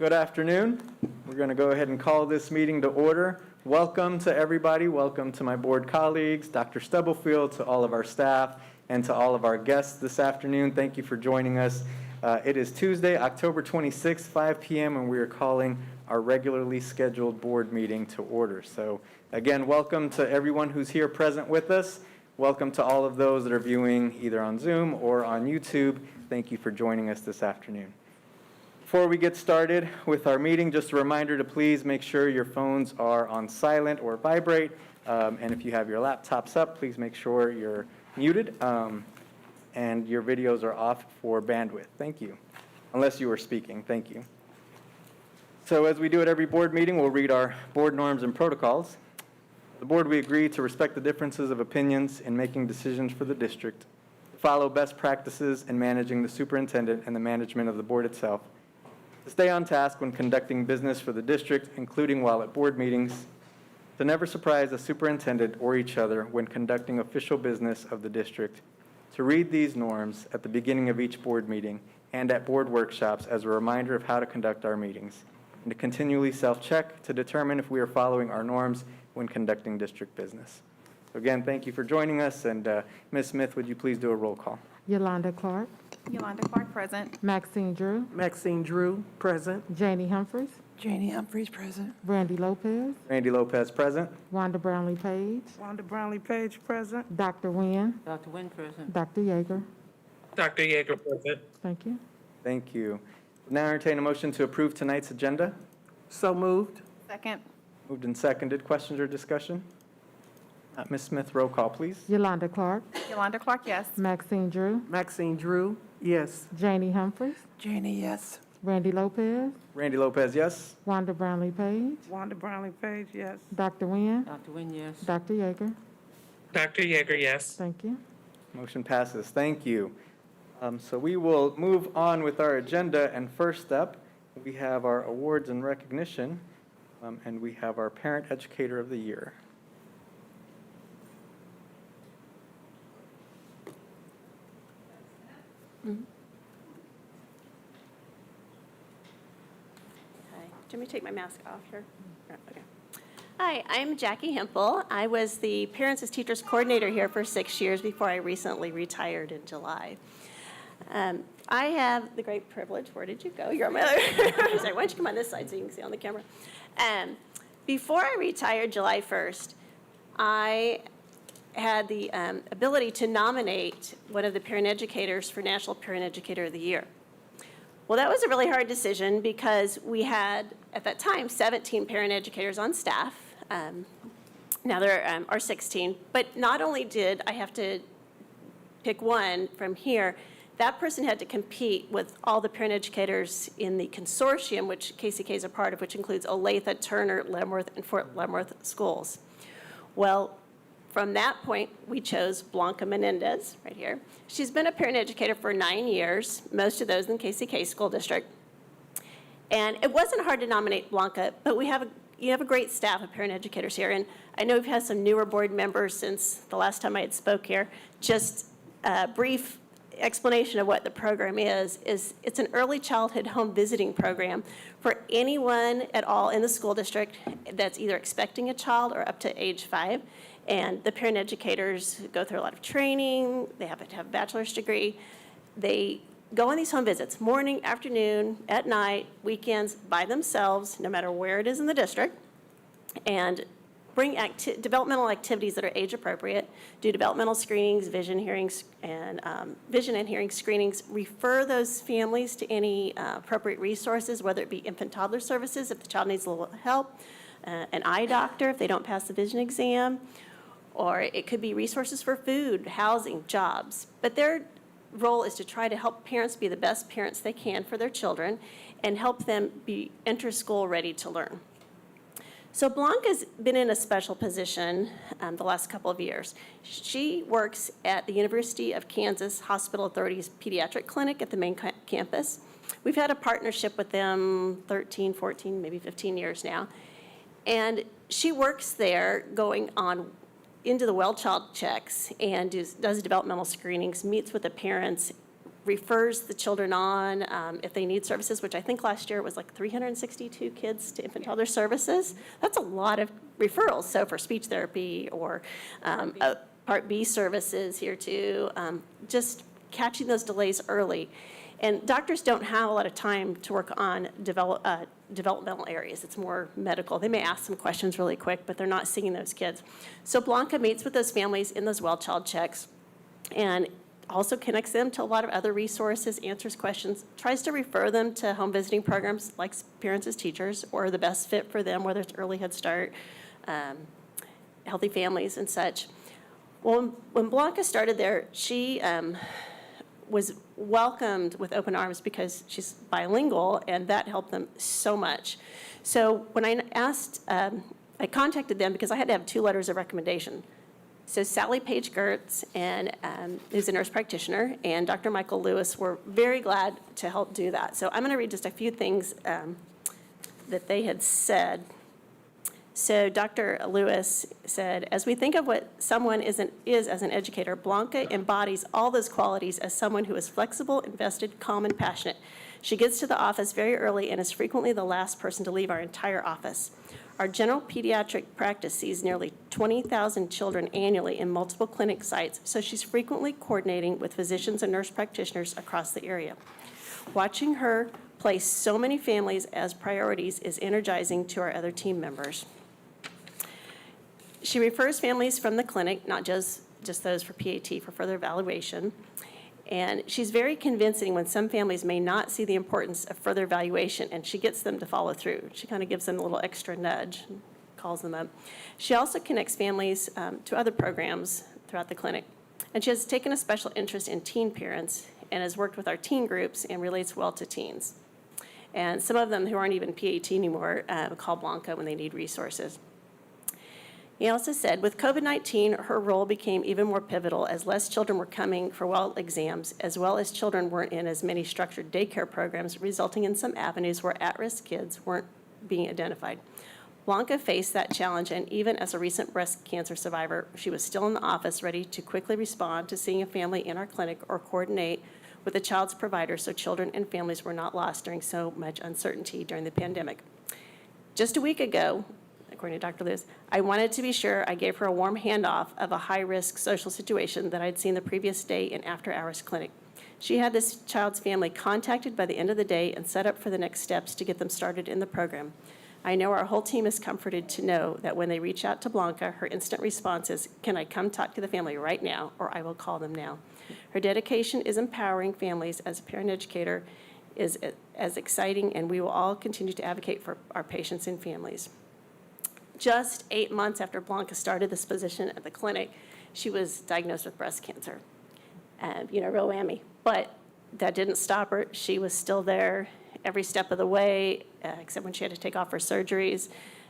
Good afternoon. We're going to go ahead and call this meeting to order. Welcome to everybody. Welcome to my board colleagues, Dr. Stubblefield, to all of our staff, and to all of our guests this afternoon. Thank you for joining us. It is Tuesday, October 26th, 5 p.m., and we are calling our regularly scheduled board meeting to order. So again, welcome to everyone who's here present with us. Welcome to all of those that are viewing either on Zoom or on YouTube. Thank you for joining us this afternoon. Before we get started with our meeting, just a reminder to please make sure your phones are on silent or vibrate. And if you have your laptops up, please make sure you're muted and your videos are off for bandwidth. Thank you. Unless you are speaking. Thank you. So as we do at every board meeting, we'll read our board norms and protocols. The board, we agree to respect the differences of opinions in making decisions for the district, follow best practices in managing the superintendent and the management of the board itself, to stay on task when conducting business for the district, including while at board meetings, to never surprise the superintendent or each other when conducting official business of the district, to read these norms at the beginning of each board meeting and at board workshops as a reminder of how to conduct our meetings, and to continually self-check to determine if we are following our norms when conducting district business. So again, thank you for joining us, and Ms. Smith, would you please do a roll call? Yolanda Clark. Yolanda Clark, present. Maxine Drew. Maxine Drew, present. Janie Humphries. Janie Humphries, present. Randy Lopez. Randy Lopez, present. Wanda Brownlee Page. Wanda Brownlee Page, present. Dr. Nguyen. Dr. Nguyen, present. Dr. Yeager. Dr. Yeager, present. Thank you. Thank you. Now entertain a motion to approve tonight's agenda. So moved. Second. Moved and seconded. Questions or discussion? Ms. Smith, roll call, please. Yolanda Clark, Yolanda Clark, yes. Maxine Drew, Maxine Drew, yes. Janie Humphries, Janie, yes. Randy Lopez, Randy Lopez, yes. Wanda Brownlee Page, Wanda Brownlee Page, yes. Dr. Nguyen, Dr. Nguyen, yes. Dr. Yeager. Dr. Yeager, yes. Thank you. Motion passes. Thank you. So we will move on with our agenda, and first up, we have our awards and recognition, and we have our Parent Educator of the Year. Hi. Do you want me to take my mask off here? Okay. Hi, I'm Jackie Hempel. I was the Parents as Teachers Coordinator here for 6 years before I recently retired in July. I have the great privilege, where did you go? You're on my other, sorry, why don't you come on this side so you can see on the camera? Before I retired July 1st, I had the ability to nominate one of the parent educators for National Parent Educator of the Year. Well, that was a really hard decision because we had, at that time, 17 parent educators on staff. Now there are 16, but not only did I have to pick one from here, that person had to compete with all the parent educators in the consortium, which KCK is a part of, which includes Olathe, Turner, Leavenworth, and Fort Leavenworth schools. Well, from that point, we chose Blanca Menendez, right here. She's been a parent educator for 9 years, most of those in the KCK school district. And it wasn't hard to nominate Blanca, but you have a great staff of parent educators here. And I know we've had some newer board members since the last time I had spoke here. Just a brief explanation of what the program is it's an early childhood home visiting program for anyone at all in the school district that's either expecting a child or up to age 5. And the parent educators go through a lot of training. They have to have a bachelor's degree. They go on these home visits, morning, afternoon, at night, weekends, by themselves, no matter where it is in the district, and bring developmental activities that are age appropriate, do developmental screenings, vision and hearing screenings, refer those families to any appropriate resources, whether it be infant toddler services if the child needs a little help, an eye doctor if they don't pass the vision exam, or it could be resources for food, housing, jobs. But their role is to try to help parents be the best parents they can for their children and help them enter school ready to learn. So Blanca's been in a special position the last couple of years. She works at the University of Kansas Hospital Authority's pediatric clinic at the main campus. We've had a partnership with them 13, 14, maybe 15 years now. And she works there going on into the well child checks and does developmental screenings, meets with the parents, refers the children on if they need services, which I think last year it was like 362 kids to infant toddler services. That's a lot of referrals. So for speech therapy or Part B services here too, just catching those delays early. And doctors don't have a lot of time to work on developmental areas. It's more medical. They may ask some questions really quick, but they're not seeing those kids. So Blanca meets with those families in those well child checks and also connects them to a lot of other resources, answers questions, tries to refer them to home visiting programs like Parents as Teachers or the best fit for them, whether it's Early Head Start, Healthy Families and such. Well, when Blanca started there, she was welcomed with open arms because she's bilingual, and that helped them so much. So when I I contacted them because I had to have 2 letters of recommendation. So Sally Page Gertz, who's a nurse practitioner, and Dr. Michael Lewis were very glad to help do that. So I'm going to read just a few things that they had said. So Dr. Lewis said, as we think of what someone is as an educator, Blanca embodies all those qualities as someone who is flexible, invested, calm, and passionate. She gets to the office very early and is frequently the last person to leave our entire office. Our general pediatric practice sees nearly 20,000 children annually in multiple clinic sites, so she's frequently coordinating with physicians and nurse practitioners across the area. Watching her place so many families as priorities is energizing to our other team members. She refers families from the clinic, not just those for PAT, for further evaluation. And she's very convincing when some families may not see the importance of further evaluation, and she gets them to follow through. She kind of gives them a little extra nudge, calls them up. She also connects families to other programs throughout the clinic. And she has taken a special interest in teen parents and has worked with our teen groups and relates well to teens. And some of them who aren't even PAT anymore call Blanca when they need resources. He also said, with COVID-19, her role became even more pivotal as less children were coming for well exams, as well as children weren't in as many structured daycare programs, resulting in some avenues where at-risk kids weren't being identified. Blanca faced that challenge, and even as a recent breast cancer survivor, she was still in the office ready to quickly respond to seeing a family in our clinic or coordinate with the child's provider so children and families were not lost during so much uncertainty during the pandemic. Just a week ago, according to Dr. Lewis, I wanted to be sure I gave her a warm handoff of a high-risk social situation that I'd seen the previous day in after-hours clinic. She had this child's family contacted by the end of the day and set up for the next steps to get them started in the program. I know our whole team is comforted to know that when they reach out to Blanca, her instant response is, can I come talk to the family right now, or I will call them now. Her dedication is empowering families as a parent educator is as exciting, and we will all continue to advocate for our patients and families. Just 8 months after Blanca started this position at the clinic, she was diagnosed with breast cancer. Real whammy. But that didn't stop her. She was still there every step of the way, except when she had to take off her surgeries.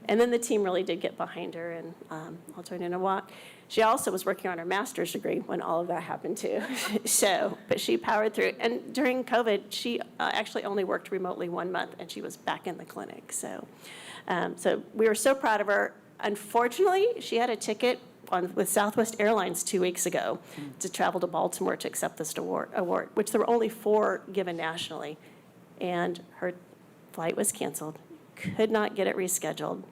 And then the team really did get behind her, and I'll join in a walk. She also was working on her master's degree when all of that happened too. But she powered through. And during COVID, she actually only worked remotely 1 month, and she was back in the clinic. So we were so proud of her. Unfortunately, she had a ticket with Southwest Airlines 2 weeks ago to travel to Baltimore to accept this award, which there were only 4 given nationally. And her flight was canceled, could not get it rescheduled.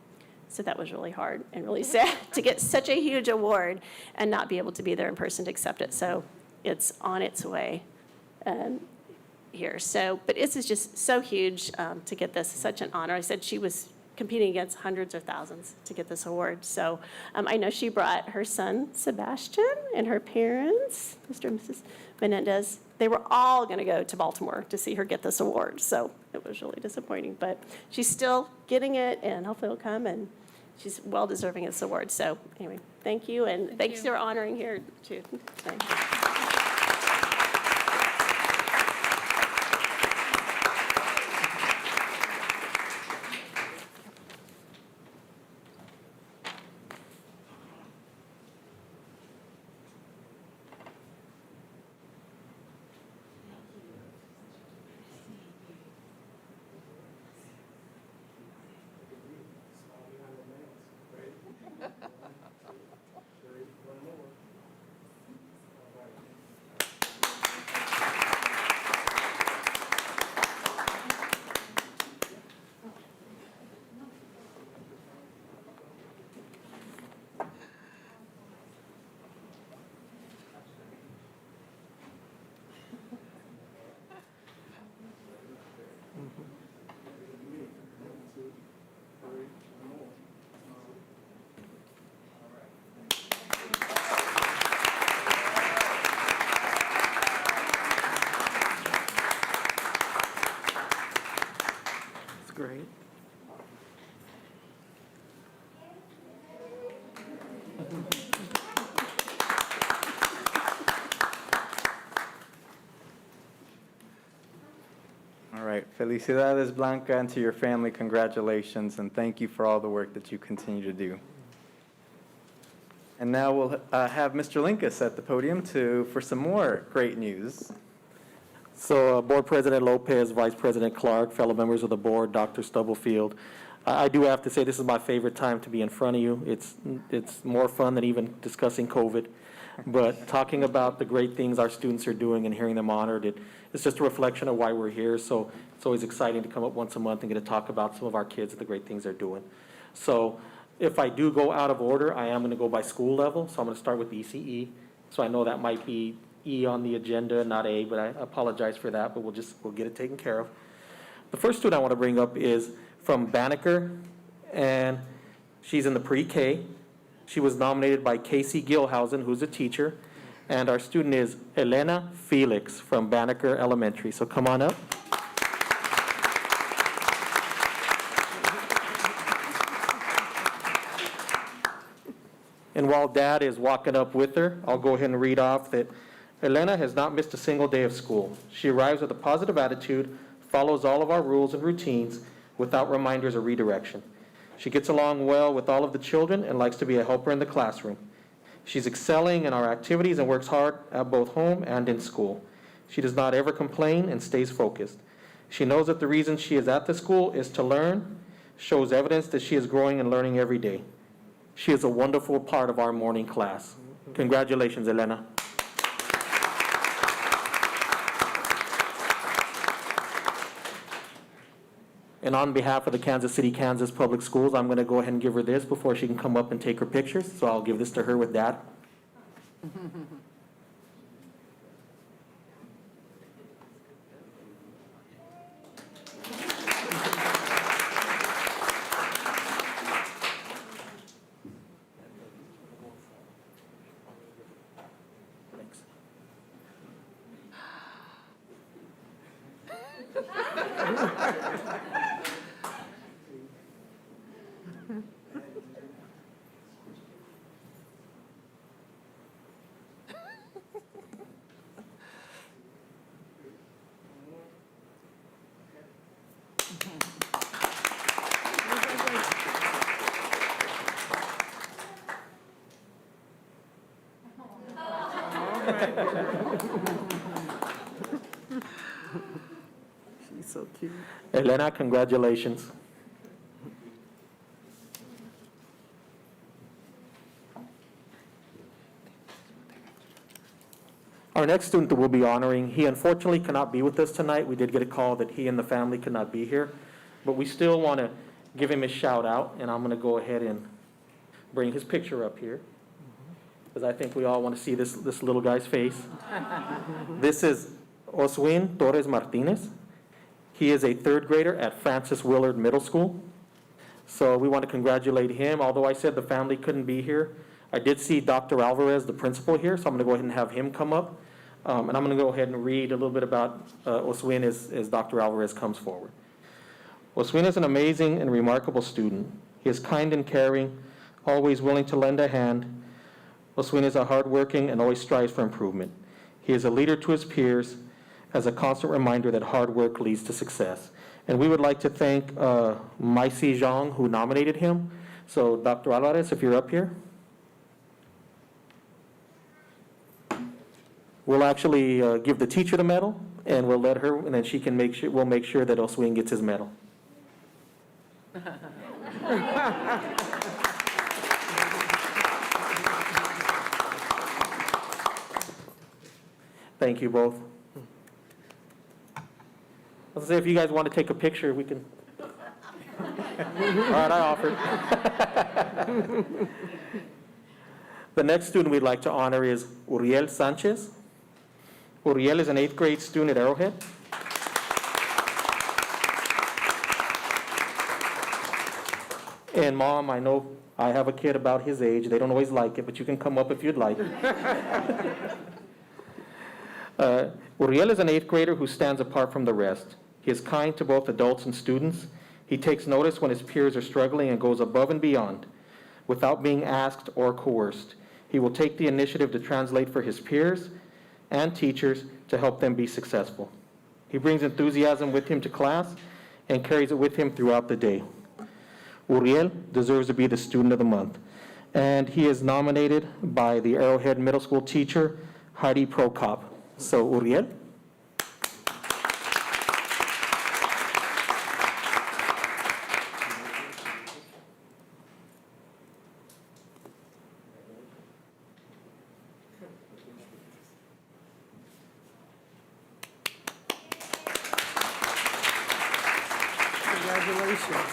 So that was really hard and really sad to get such a huge award and not be able to be there in person to accept it. So it's on its way here. But this is just so huge to get this, such an honor. I said she was competing against hundreds or thousands to get this award. So I know she brought her son, Sebastian, and her parents, Mr. and Mrs. Menendez. They were all going to go to Baltimore to see her get this award. So it was really disappointing. But she's still getting it, and hopefully it'll come, and she's well deserving of this award. So anyway, thank you, and thanks for honoring here, too. Thank you. Great. All right, felicidades, Blanca, and to your family, congratulations, and thank you for all the work that you continue to do. And now we'll have Mr. Linkus at the podium for some more great news. So Board President Lopez, Vice President Clark, fellow members of the board, Dr. Stubblefield, I do have to say this is my favorite time to be in front of you. It's more fun than even discussing COVID. But talking about the great things our students are doing and hearing them honored, it's just a reflection of why we're here. So it's always exciting to come up once a month and get to talk about some of our kids and the great things they're doing. So if I do go out of order, I am going to go by school level. So I'm going to start with ECE. So I know that might be E on the agenda, not A, but I apologize for that, but we'll get it taken care of. The first student I want to bring up is from Banneker, and she's in the pre-K. She was nominated by Casey Gilhausen, who's a teacher, And our student is Elena Felix from Banneker Elementary. So come on up. And while Dad is walking up with her, I'll go ahead and read off that Elena has not missed a single day of school. She arrives with a positive attitude, follows all of our rules and routines without reminders or redirection. She gets along well with all of the children and likes to be a helper in the classroom. She's excelling in our activities and works hard at both home and in school. She does not ever complain and stays focused. She knows that the reason she is at the school is to learn, shows evidence that she is growing and learning every day. She is a wonderful part of our morning class. Congratulations, Elena. And on behalf of the Kansas City, Kansas Public Schools, I'm going to go ahead and give her this before she can come up and take her pictures. So I'll give this to her with Dad. Thanks. She's so cute. Elena, congratulations. Our next student that we'll be honoring, he unfortunately cannot be with us tonight. We did get a call that he and the family could not be here, but we still want to give him a shout out, and I'm going to go ahead and bring his picture up here, because I think we all want to see this little guy's face. This is Oswin Torres Martinez. He is a third grader at Francis Willard Middle School. So we want to congratulate him. Although I said the family couldn't be here, I did see Dr. Alvarez, the principal, here, so I'm going to go ahead and have him come up. And I'm going to go ahead and read a little bit about Oswin as Dr. Alvarez comes forward. Oswin is an amazing and remarkable student. He is kind and caring, always willing to lend a hand. Oswin is a hardworking and always strives for improvement. He is a leader to his peers, as a constant reminder that hard work leads to success. And we would like to thank Maisi Zhang, who nominated him. So Dr. Alvarez, if you're up here. We'll actually give the teacher the medal, and we'll let her, and then she can we'll make sure that Oswin gets his medal. Thank you both. Let's say if you guys want to take a picture, we can. All right, I offered. The next student we'd like to honor is Uriel Sanchez. Uriel is an 8th grade student at Arrowhead. And Mom, I know I have a kid about his age. They don't always like it, but you can come up if you'd like. Uriel is an 8th grader who stands apart from the rest. He is kind to both adults and students. He takes notice when his peers are struggling and goes above and beyond without being asked or coerced. He will take the initiative to translate for his peers and teachers to help them be successful. He brings enthusiasm with him to class and carries it with him throughout the day. Uriel deserves to be the Student of the Month, and he is nominated by the Arrowhead Middle School teacher, Heidi Prokop. So, Uriel. Congratulations.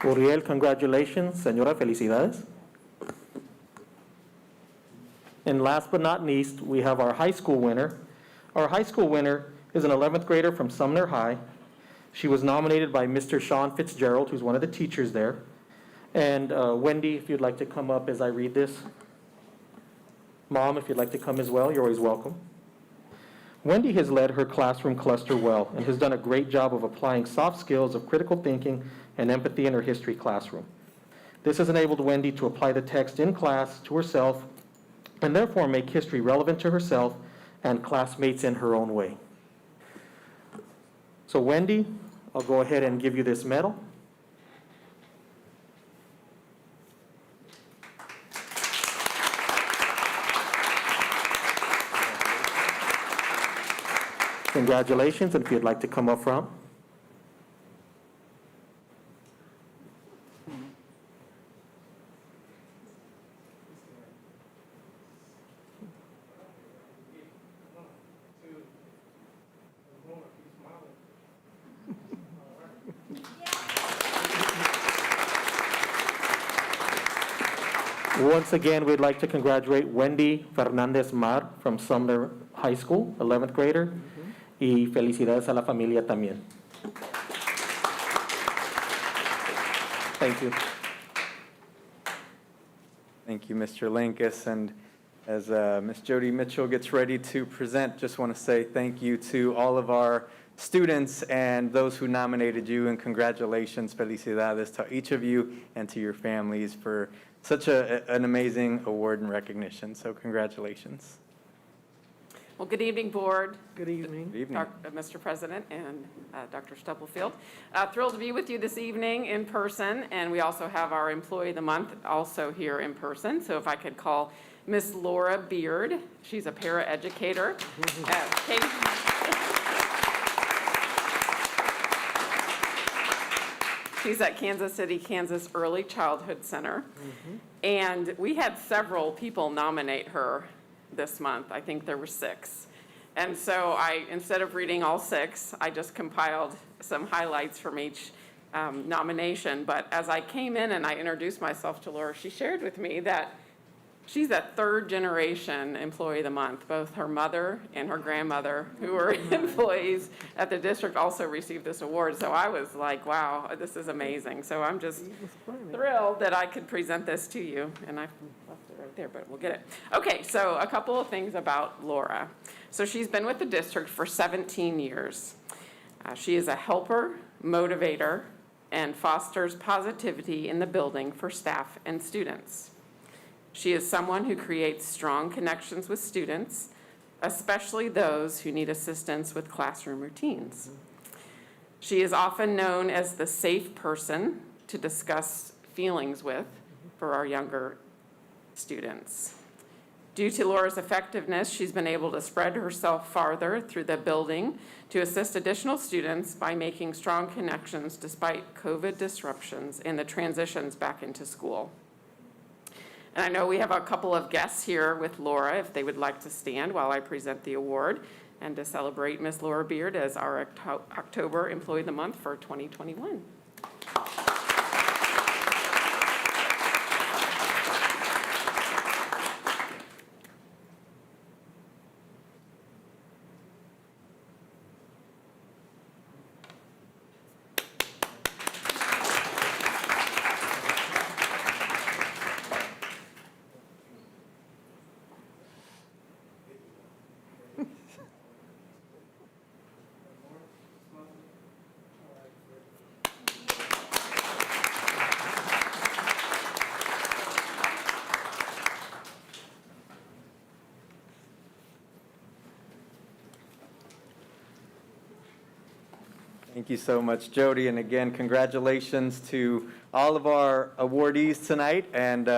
Uriel, congratulations. Señora, felicidades. And last but not least, we have our high school winner. Our high school winner is an 11th grader from Sumner High. She was nominated by Mr. Sean Fitzgerald, who's one of the teachers there. And Wendy, if you'd like to come up as I read this. Mom, if you'd like to come as well, you're always welcome. Wendy has led her classroom cluster well and has done a great job of applying soft skills of critical thinking and empathy in her history classroom. This has enabled Wendy to apply the text in class to herself and therefore make history relevant to herself and classmates in her own way. So Wendy, I'll go ahead and give you this medal. Congratulations, and if you'd like to come up front. Once again, we'd like to congratulate Wendy Fernandez Mar from Sumner High School, 11th grader. Y felicidades a la familia también. Thank you. Thank you, Mr. Linkus. And as Ms. Jody Mitchell gets ready to present, just want to say thank you to all of our students and those who nominated you, and congratulations, felicidades to each of you and to your families for such an amazing award and recognition. So congratulations. Well, good evening, Board. Good evening. Good evening. Mr. President and Dr. Stubblefield. Thrilled to be with you this evening in person, and we also have our Employee of the Month also here in person. So if I could call Miss Laura Beard. She's a para-educator She's at Kansas City, Kansas Early Childhood Center. And we had several people nominate her this month. I think there were 6. And so instead of reading all 6, I just compiled some highlights from each nomination. But as I came in and I introduced myself to Laura, she shared with me that she's a 3rd generation Employee of the Month. Both her mother and her grandmother, who were employees at the district, also received this award. So I was like, wow, this is amazing. So I'm just thrilled that I could present this to you. And I left it right there, but we'll get it. Okay, so a couple of things about Laura. So she's been with the district for 17 years. She is a helper, motivator, and fosters positivity in the building for staff and students. She is someone who creates strong connections with students, especially those who need assistance with classroom routines. She is often known as the safe person to discuss feelings with for our younger students. Due to Laura's effectiveness, she's been able to spread herself farther through the building to assist additional students by making strong connections despite COVID disruptions and the transitions back into school. And I know we have a couple of guests here with Laura, if they would like to stand while I present the award and to celebrate Ms. Laura Beard as our October Employee of the Month for 2021. Thank you so much, Jody. And again, congratulations to all of our awardees tonight. And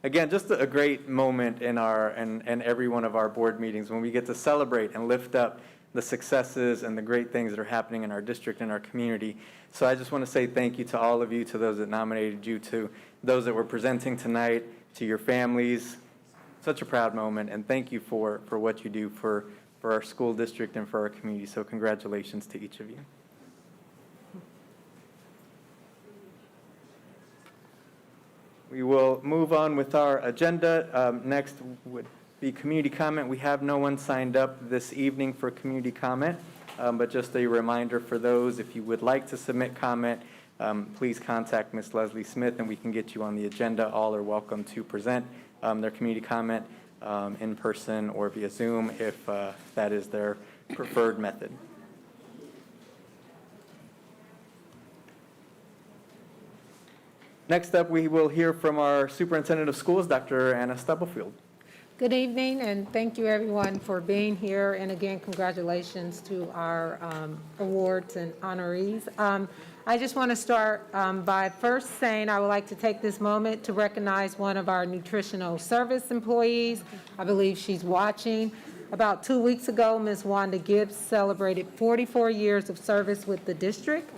again, just a great moment in every one of our board meetings when we get to celebrate and lift up the successes and the great things that are happening in our district and our community. So I just want to say thank you to all of you, to those that nominated you, to those that were presenting tonight, to your families. Such a proud moment, and thank you for what you do for our school district and for our community. So congratulations to each of you. We will move on with our agenda. Next, would be community comment. We have no one signed up this evening for community comment, but just a reminder for those, if you would like to submit comment, please contact Ms. Leslie Smith and we can get you on the agenda. All are welcome to present their community comment in person or via Zoom if that is their preferred method. Next up, we will hear from our Superintendent of Schools, Dr. Anna Stubblefield. Good evening, and thank you, everyone, for being here. And again, congratulations to our awards and honorees. I just want to start by first saying I would like to take this moment to recognize one of our nutritional service employees. I believe she's watching. About 2 weeks ago, Ms. Wanda Gibbs celebrated 44 years of service with the district.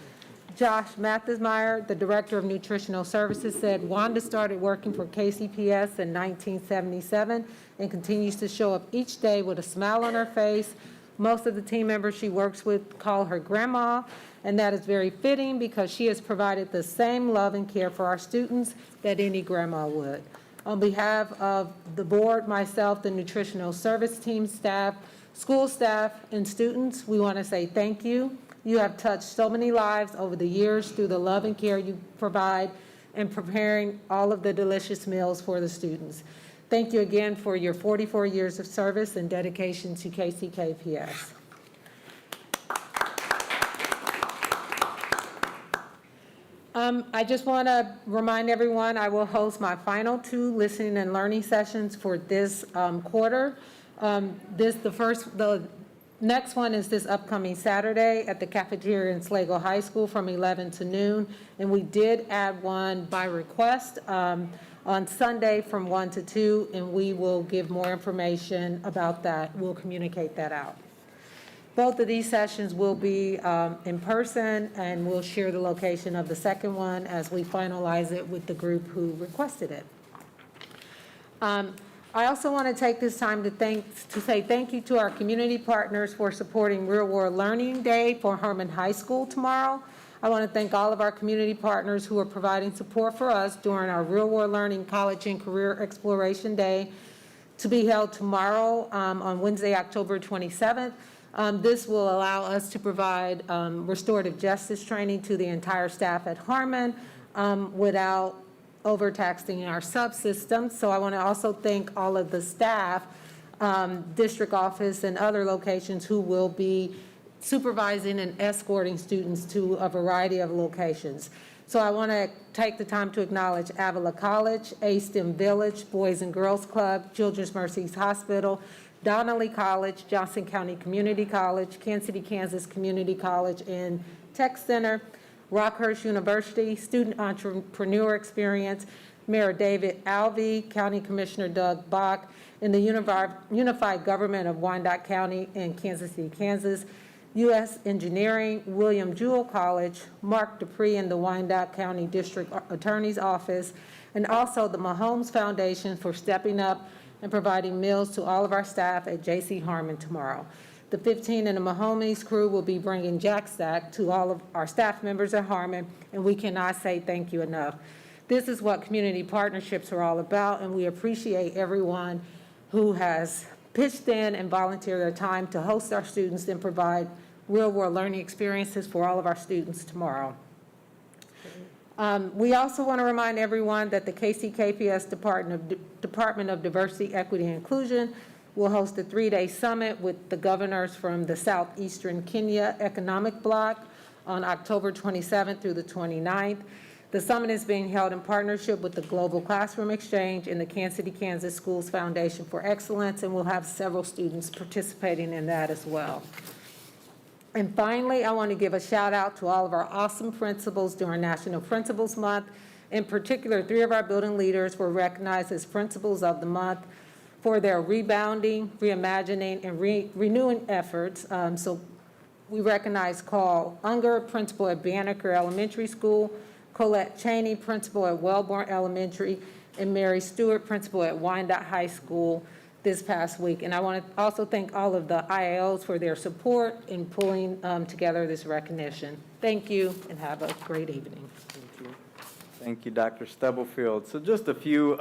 Josh Mathesmeyer, the Director of Nutritional Services, said Wanda started working for KCPS in 1977 and continues to show up each day with a smile on her face. Most of the team members she works with call her grandma, and that is very fitting because she has provided the same love and care for our students that any grandma would. On behalf of the board, myself, the nutritional service team staff, school staff, and students, we want to say thank you. You have touched so many lives over the years through the love and care you provide in preparing all of the delicious meals for the students. Thank you again for your 44 years of service and dedication to KCKPS. I just want to remind everyone I will host my final 2 listening and learning sessions for this quarter. The next one is this upcoming Saturday at the cafeteria in Sligo High School from 11 to noon. And we did add one by request on Sunday from 1 to 2, and we will give more information about that. We'll communicate that out. Both of these sessions will be in person, and we'll share the location of the second one as we finalize it with the group who requested it. I also want to take this time to say thank you to our community partners for supporting Real World Learning Day for Herman High School tomorrow. I want to thank all of our community partners who are providing support for us during our Real World Learning College and Career Exploration Day to be held tomorrow on Wednesday, October 27th. This will allow us to provide restorative justice training to the entire staff at Harmon without overtaxing our subsystems. So I want to also thank all of the staff, district office and other locations who will be supervising and escorting students to a variety of locations. So I want to take the time to acknowledge Avila College, A-STEM Village, Boys and Girls Club, Children's Mercies Hospital, Donnelly College, Johnson County Community College, Kansas City, Kansas Community College and Tech Center, Rockhurst University, Student Entrepreneur Experience, Mayor David Alvey, County Commissioner Doug Bach, and the Unified Government of Wyandotte County and Kansas City, Kansas, U.S. Engineering, William Jewell College, Mark Dupree and the Wyandotte County District Attorney's Office, and also the Mahomes Foundation for stepping up and providing meals to all of our staff at J.C. Harmon tomorrow. The 15 and the Mahomes crew will be bringing Jack Stack to all of our staff members at Harmon, and we cannot say thank you enough. This is what community partnerships are all about, and we appreciate everyone who has pitched in and volunteered their time to host our students and provide real-world learning experiences for all of our students tomorrow. We also want to remind everyone that the KCKPS Department of Diversity, Equity, and Inclusion will host a 3-day summit with the governors from the Southeastern Kenya Economic Bloc on October 27th through the 29th. The summit is being held in partnership with the Global Classroom Exchange and the Kansas City, Kansas Schools Foundation for Excellence, and we'll have several students participating in that as well. And finally, I want to give a shout out to all of our awesome principals during National Principals Month. In particular, 3 of our building leaders were recognized as Principals of the Month for their rebounding, reimagining, and renewing efforts. So we recognize Carl Unger, Principal at Banneker Elementary School, Colette Cheney, Principal at Wellborn Elementary, and Mary Stewart, Principal at Wyandotte High School this past week. And I want to also thank all of the IAOs for their support in pulling together this recognition. Thank you, and have a great evening. Thank you, Dr. Stubblefield. So just a few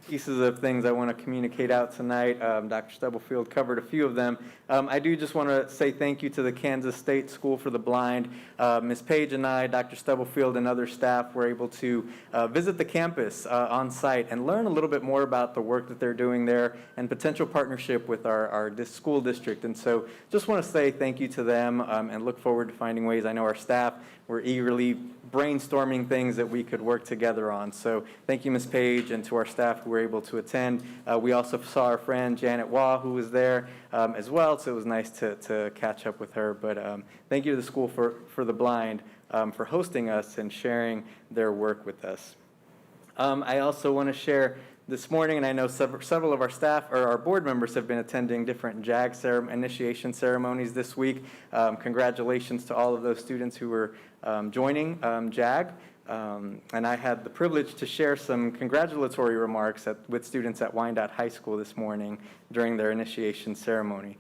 pieces of things I want to communicate out tonight. Dr. Stubblefield covered a few of them. I do just want to say thank you to the Kansas State School for the Blind. Ms. Page and I, Dr. Stubblefield, and other staff were able to visit the campus on site and learn a little bit more about the work that they're doing there and potential partnership with our school district. And so just want to say thank you to them and look forward to finding ways. I know our staff were eagerly brainstorming things that we could work together on. So thank you, Ms. Page, and to our staff who were able to attend. We also saw our friend Janet Waugh, who was there as well, so it was nice to catch up with her. But thank you to the School for the Blind for hosting us and sharing their work with us. I also want to share this morning, and I know several of our staff or our board members have been attending different JAG initiation ceremonies this week. Congratulations to all of those students who were joining JAG. And I had the privilege to share some congratulatory remarks with students at Wyandotte High School this morning during their initiation ceremony.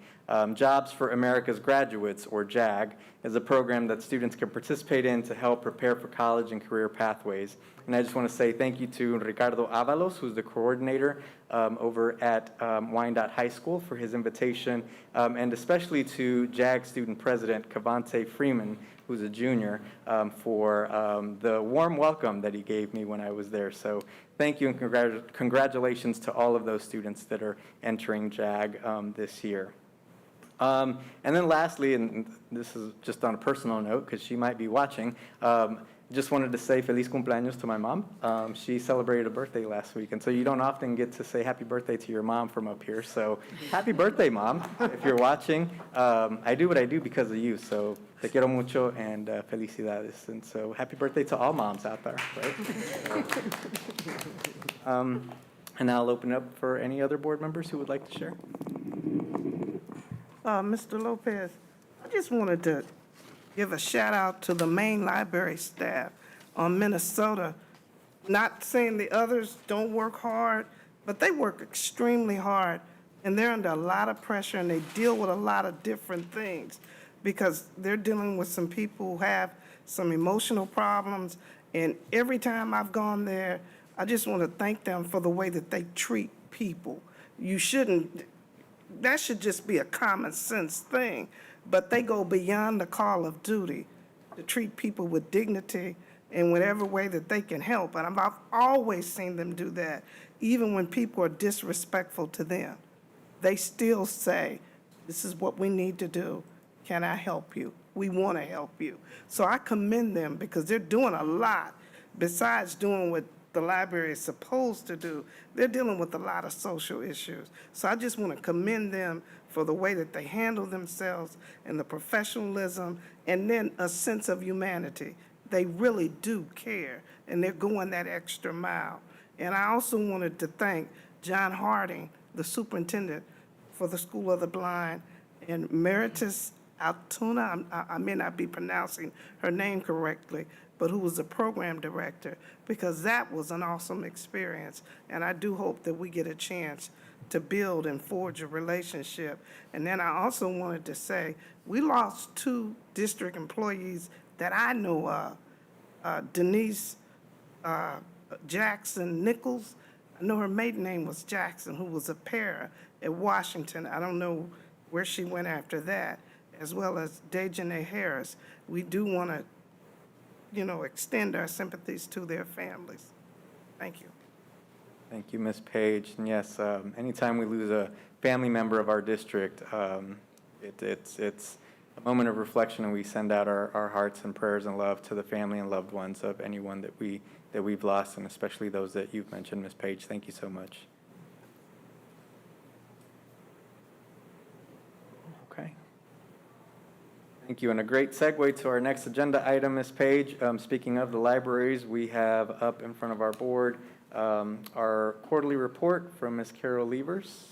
Jobs for America's Graduates, or JAG, is a program that students can participate in to help prepare for college and career pathways. And I just want to say thank you to Ricardo Avalos, who's the coordinator over at Wyandotte High School, for his invitation, and especially to JAG student president Cavante Freeman, who's a junior, for the warm welcome that he gave me when I was there. So thank you and congratulations to all of those students that are entering JAG this year. And then lastly, and this is just on a personal note because she might be watching, just wanted to say feliz cumpleaños to my mom. She celebrated a birthday last week, and so you don't often get to say happy birthday to your mom from up here. So happy birthday, Mom, if you're watching. I do what I do because of you, so te quiero mucho and felicidades. And so happy birthday to all moms out there, right? And now I'll open it up for any other board members who would like to share. Mr. Lopez, I just wanted to give a shout out to the main library staff on Minnesota. Not saying the others don't work hard, but they work extremely hard, and they're under a lot of pressure, and they deal with a lot of different things because they're dealing with some people who have some emotional problems. And every time I've gone there, I just want to thank them for the way that they treat people. That should just be a common sense thing, but they go beyond the call of duty to treat people with dignity in whatever way that they can help. And I've always seen them do that, even when people are disrespectful to them. They still say, this is what we need to do. Can I help you? We want to help you. So I commend them because they're doing a lot besides doing what the library is supposed to do. They're dealing with a lot of social issues. So I just want to commend them for the way that they handle themselves and the professionalism and then a sense of humanity. They really do care, and they're going that extra mile. And I also wanted to thank John Harding, the superintendent for the School of the Blind, and Meritus Altuna, I may not be pronouncing her name correctly, but who was the program director, because that was an awesome experience. And I do hope that we get a chance to build and forge a relationship. And then I also wanted to say, we lost 2 district employees that I know of. Denise Jackson Nichols, I know her maiden name was Jackson, who was a para at Washington. I don't know where she went after that, as well as Dejanay Harris. We do want to extend our sympathies to their families. Thank you. Thank you, Ms. Page. And yes, anytime we lose a family member of our district, it's a moment of reflection, and we send out our hearts and prayers and love to the family and loved ones of anyone that we've lost, and especially those that you've mentioned, Ms. Page. Thank you so much. Okay. Thank you, and a great segue to our next agenda item, Ms. Page. Speaking of the libraries, we have up in front of our board our quarterly report from Ms. Carol Levers.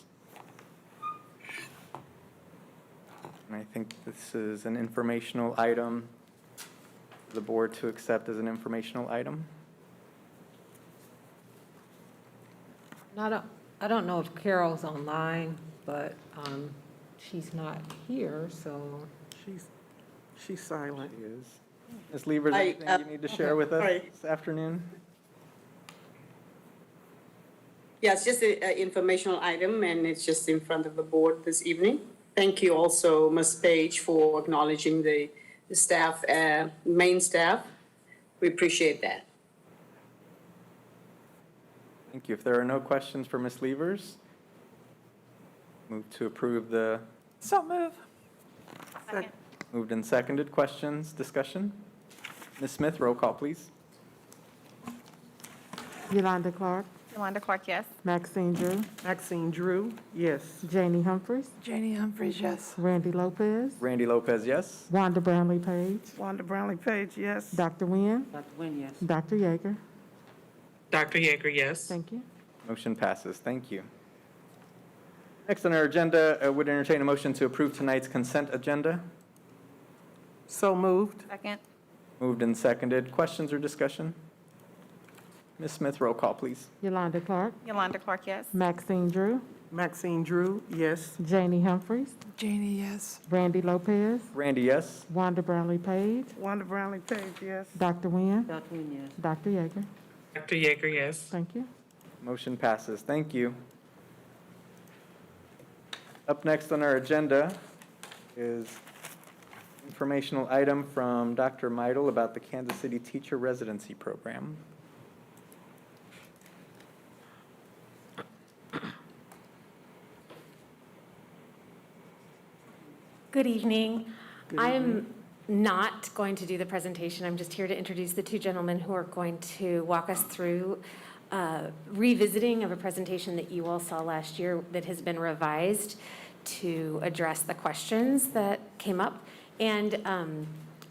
And I think this is an informational item for the board to accept as an informational item. I don't know if Carol's online, but she's not here, so. She's silent. She is. Ms. Levers, anything you need to share with us this afternoon? Yeah, it's just an informational item, and it's just in front of the board this evening. Thank you also, Ms. Page, for acknowledging the staff, main staff. We appreciate that. Thank you. If there are no questions for Ms. Levers, move to approve the, So move. Second. moved and seconded. Questions, discussion? Ms. Smith, roll call, please. Yolanda Clark, Yolanda Clark, yes. Maxine Drew, Maxine Drew, yes. Janie Humphries, Janie Humphries, yes. Randy Lopez, Randy Lopez, yes. Wanda Brownlee Page, Wanda Brownlee Page, yes. Dr. Nguyen, Dr. Nguyen, yes. Dr. Yeager. Dr. Yeager, yes. Thank you. Motion passes. Thank you. Next on our agenda, I would entertain a motion to approve tonight's consent agenda. So moved. Second. Moved and seconded. Questions or discussion? Ms. Smith, roll call, please. Yolanda Clark, Yolanda Clark, yes. Maxine Drew, Maxine Drew, yes. Janie Humphries, Janie, yes. Randy Lopez, Randy, yes. Wanda Brownlee Page, Wanda Brownlee Page, yes. Dr. Nguyen, Dr. Nguyen, yes. Dr. Yeager. Dr. Yeager, yes. Thank you. Motion passes. Thank you. Up next on our agenda is informational item from Dr. Meidel about the Kansas City Teacher Residency Program. Good evening. I'm not going to do the presentation. I'm just here to introduce the two gentlemen who are going to walk us through revisiting of a presentation that you all saw last year that has been revised to address the questions that came up and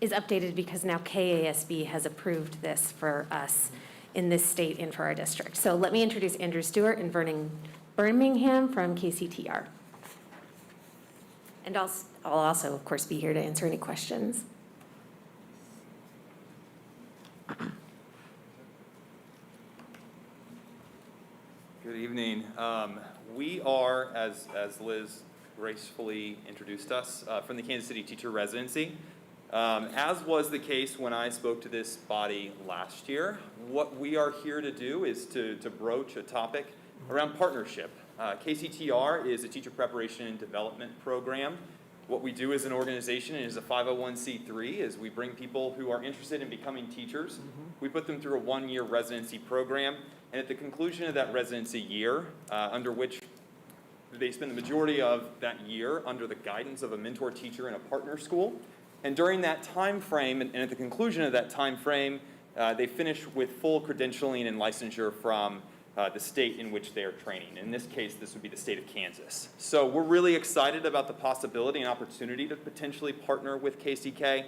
is updated because now KASB has approved this for us in this state and for our district. So let me introduce Andrew Stewart and Vernon Birmingham from KCTR. And I'll also, of course, be here to answer any questions. Good evening. We are, as Liz gracefully introduced us, from the Kansas City Teacher Residency. As was the case when I spoke to this body last year, what we are here to do is to broach a topic around partnership. KCTR is a teacher preparation and development program. What we do as an organization is a 501c3 is we bring people who are interested in becoming teachers. We put them through a one-year residency program, and at the conclusion of that residency year, under which they spend the majority of that year under the guidance of a mentor teacher in a partner school. And during that time frame, and at the conclusion of that time frame, they finish with full credentialing and licensure from the state in which they are training. In this case, this would be the state of Kansas. So we're really excited about the possibility and opportunity to potentially partner with KCK.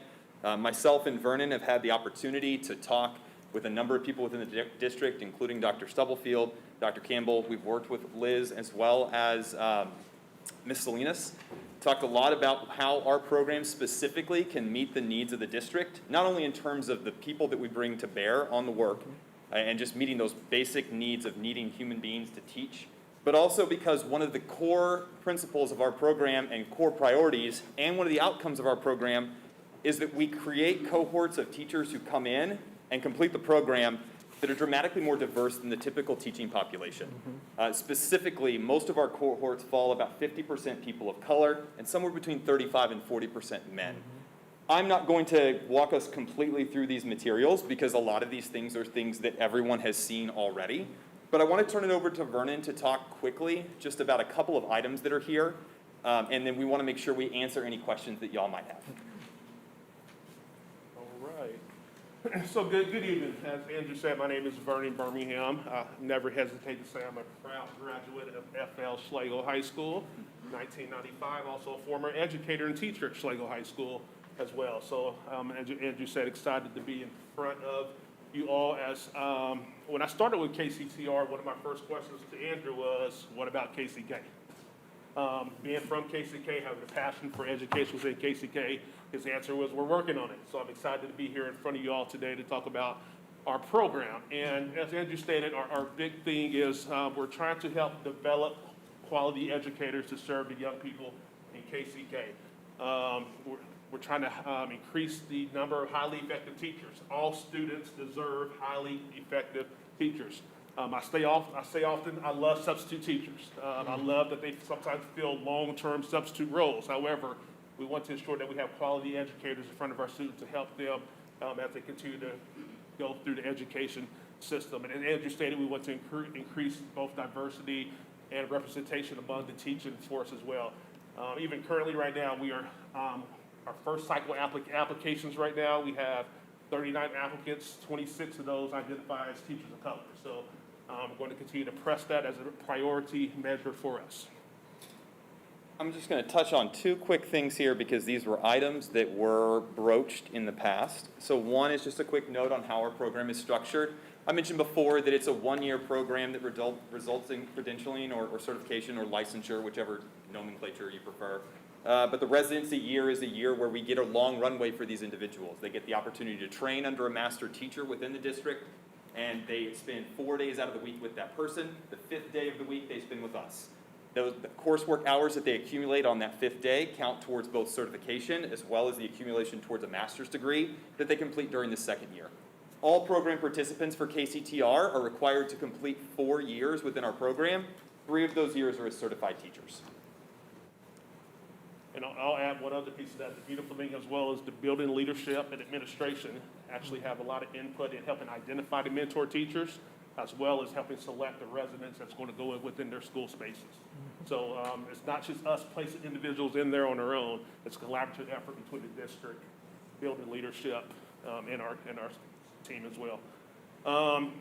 Myself and Vernon have had the opportunity to talk with a number of people within the district, including Dr. Stubblefield, Dr. Campbell. We've worked with Liz as well as Ms. Salinas. Talked a lot about how our program specifically can meet the needs of the district, not only in terms of the people that we bring to bear on the work, and just meeting those basic needs of needing human beings to teach, but also because one of the core principles of our program and core priorities, and one of the outcomes of our program, is that we create cohorts of teachers who come in and complete the program that are dramatically more diverse than the typical teaching population. Specifically, most of our cohorts fall about 50% people of color and somewhere between 35 and 40% men. I'm not going to walk us completely through these materials because a lot of these things are things that everyone has seen already. But I want to turn it over to Vernon to talk quickly just about a couple of items that are here. And then we want to make sure we answer any questions that y'all might have. All right. So good evening. As Andrew said, my name is Vernon Birmingham. Never hesitate to say I'm a proud graduate of F.L. Schlegel High School, 1995. Also a former educator and teacher at Schlegel High School as well. So as Andrew said, excited to be in front of you all. As when I started with KCTR, one of my first questions to Andrew was, what about KCK? Being from KCK, having a passion for education within KCK, his answer was, we're working on it. So I'm excited to be here in front of you all today to talk about our program. And as Andrew stated, our big thing is we're trying to help develop quality educators to serve the young people in KCK. We're trying to increase the number of highly effective teachers. All students deserve highly effective teachers. I say often, I love substitute teachers. I love that they sometimes fill long-term substitute roles. However, we want to ensure that we have quality educators in front of our students to help them as they continue to go through the education system. And as Andrew stated, we want to increase both diversity and representation among the teaching force as well. Even currently right now, we are, our first cycle applications right now, we have 39 applicants, 26 of those identify as teachers of color. So we're going to continue to press that as a priority measure for us. I'm just going to touch on two quick things here because these were items that were broached in the past. So one is just a quick note on how our program is structured. I mentioned before that it's a one-year program that results in credentialing or certification or licensure, whichever nomenclature you prefer. But the residency year is a year where we get a long runway for these individuals. They get the opportunity to train under a master teacher within the district, and they spend 4 days out of the week with that person. The 5th day of the week they spend with us. The coursework hours that they accumulate on that 5th day count towards both certification as well as the accumulation towards a master's degree that they complete during the 2nd year. All program participants for KCTR are required to complete 4 years within our program. 3 of those years are as certified teachers. And I'll add one other piece of that. The beautiful thing as well is the building leadership and administration actually have a lot of input in helping identify the mentor teachers, as well as helping select the residents that's going to go within their school spaces. So it's not just us placing individuals in there on our own. It's a collaborative effort between the district, building leadership, and our team as well.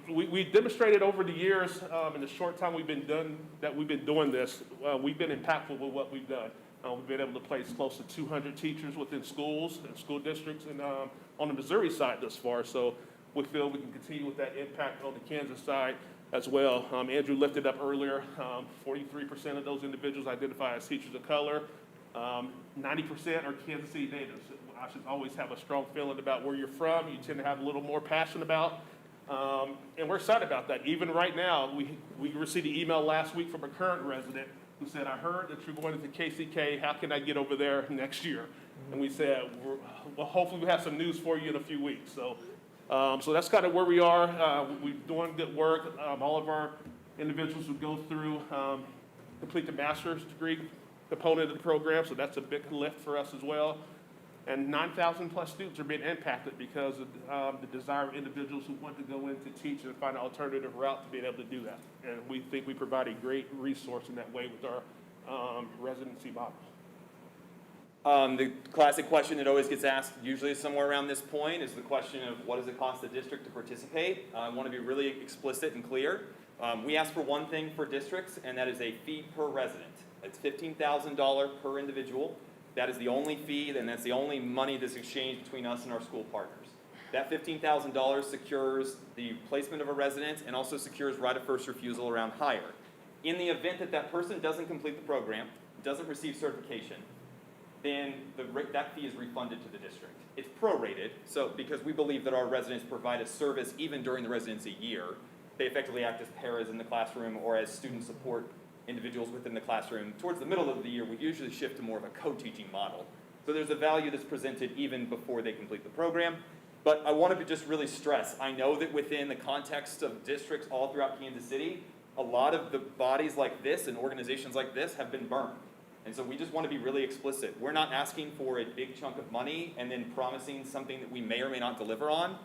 We demonstrated over the years, in the short time we've been doing this, we've been impactful with what we've done. We've been able to place close to 200 teachers within schools and school districts and on the Missouri side thus far. So we feel we can continue with that impact on the Kansas side as well. Andrew lifted up earlier, 43% of those individuals identify as teachers of color. 90% are Kansas City natives. I should always have a strong feeling about where you're from. You tend to have a little more passion about. And we're excited about that. Even right now, we received an email last week from a current resident who said, I heard that you're going to KCK. How can I get over there next year? And we said, well, hopefully we have some news for you in a few weeks. So that's kind of where we are. We're doing good work. All of our individuals who go through complete the master's degree component of the program, so that's a big lift for us as well. And 9,000 plus students are being impacted because of the desire of individuals who want to go into teach and find an alternative route to being able to do that. And we think we provide a great resource in that way with our residency model. The classic question that always gets asked, usually somewhere around this point, is the question of what does it cost the district to participate? I want to be really explicit and clear. We ask for one thing for districts, and that is a fee per resident. It's $15,000 per individual. That is the only fee, and that's the only money that's exchanged between us and our school partners. That $15,000 secures the placement of a resident and also secures right of first refusal around hire. In the event that that person doesn't complete the program, doesn't receive certification, then that fee is refunded to the district. It's prorated, so because we believe that our residents provide a service even during the residency year, they effectively act as paras in the classroom or as student support individuals within the classroom. Towards the middle of the year, we usually shift to more of a co-teaching model. So there's a value that's presented even before they complete the program. But I want to just really stress, I know that within the context of districts all throughout Kansas City, a lot of the bodies like this and organizations like this have been burned. And so we just want to be really explicit. We're not asking for a big chunk of money and then promising something that we may or may not deliver on.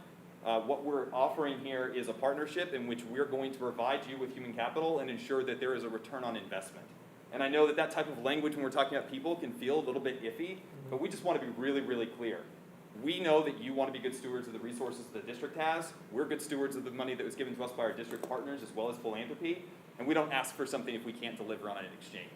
What we're offering here is a partnership in which we're going to provide you with human capital and ensure that there is a return on investment. And I know that that type of language when we're talking about people can feel a little bit iffy, but we just want to be really, really clear. We know that you want to be good stewards of the resources the district has. We're good stewards of the money that was given to us by our district partners as well as philanthropy, and we don't ask for something if we can't deliver on it in exchange.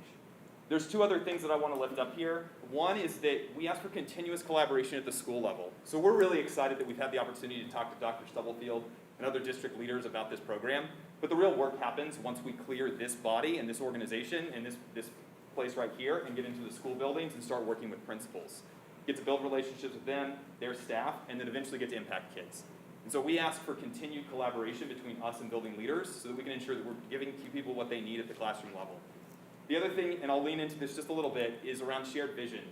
There's 2 other things that I want to lift up here. One is that we ask for continuous collaboration at the school level. So we're really excited that we've had the opportunity to talk to Dr. Stubblefield and other district leaders about this program. But the real work happens once we clear this body and this organization and this place right here and get into the school buildings and start working with principals. Get to build relationships with them, their staff, and then eventually get to impact kids. And so we ask for continued collaboration between us and building leaders so that we can ensure that we're giving people what they need at the classroom level. The other thing, and I'll lean into this just a little bit, is around shared vision.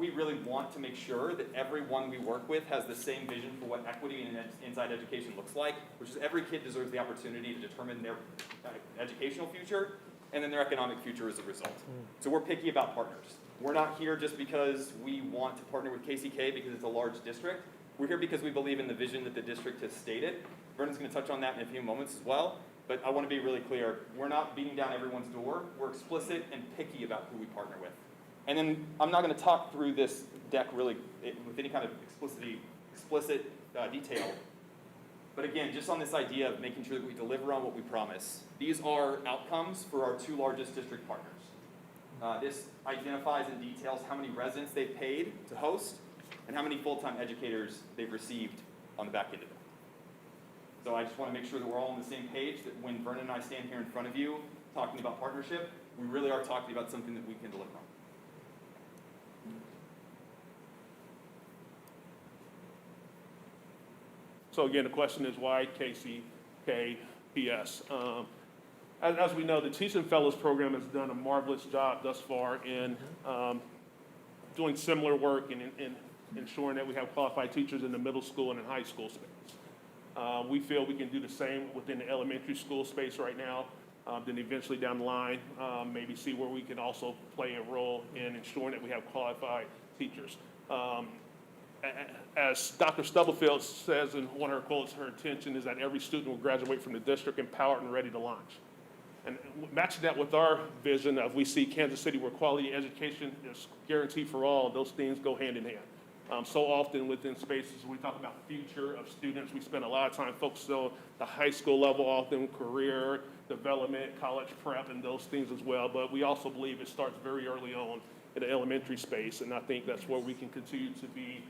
we really want to make sure that everyone we work with has the same vision for what equity in inside education looks like, which is every kid deserves the opportunity to determine their educational future and then their economic future as a result. So we're picky about partners. We're not here just because we want to partner with KCK because it's a large district. We're here because we believe in the vision that the district has stated. Vernon's going to touch on that in a few moments as well. But I want to be really clear. We're not beating down everyone's door. We're explicit and picky about who we partner with. And then I'm not going to talk through this deck really with any kind of explicit detail. But again, just on this idea of making sure that we deliver on what we promise. These are outcomes for our 2 largest district partners. This identifies and details how many residents they've paid to host and how many full-time educators they've received on the back end of that. So I just want to make sure that we're all on the same page, that when Vernon and I stand here in front of you talking about partnership, we really are talking about something that we can deliver on. So again, the question is why KCKPS? As we know, the Teaching Fellows Program has done a marvelous job thus far in doing similar work and in ensuring that we have qualified teachers in the middle school and in high school space. We feel we can do the same within the elementary school space right now, then eventually down the line, maybe see where we can also play a role in ensuring that we have qualified teachers. As Dr. Stubblefield says in one of her quotes, her intention is that every student will graduate from the district empowered and ready to launch. And matching that with our vision of we see Kansas City where quality education is guaranteed for all, those things go hand in hand. So often within spaces, we talk about future of students. We spend a lot of time focused on the high school level, often career development, college prep, and those things as well. But we also believe it starts very early on in the elementary space, and I think that's where we can continue to be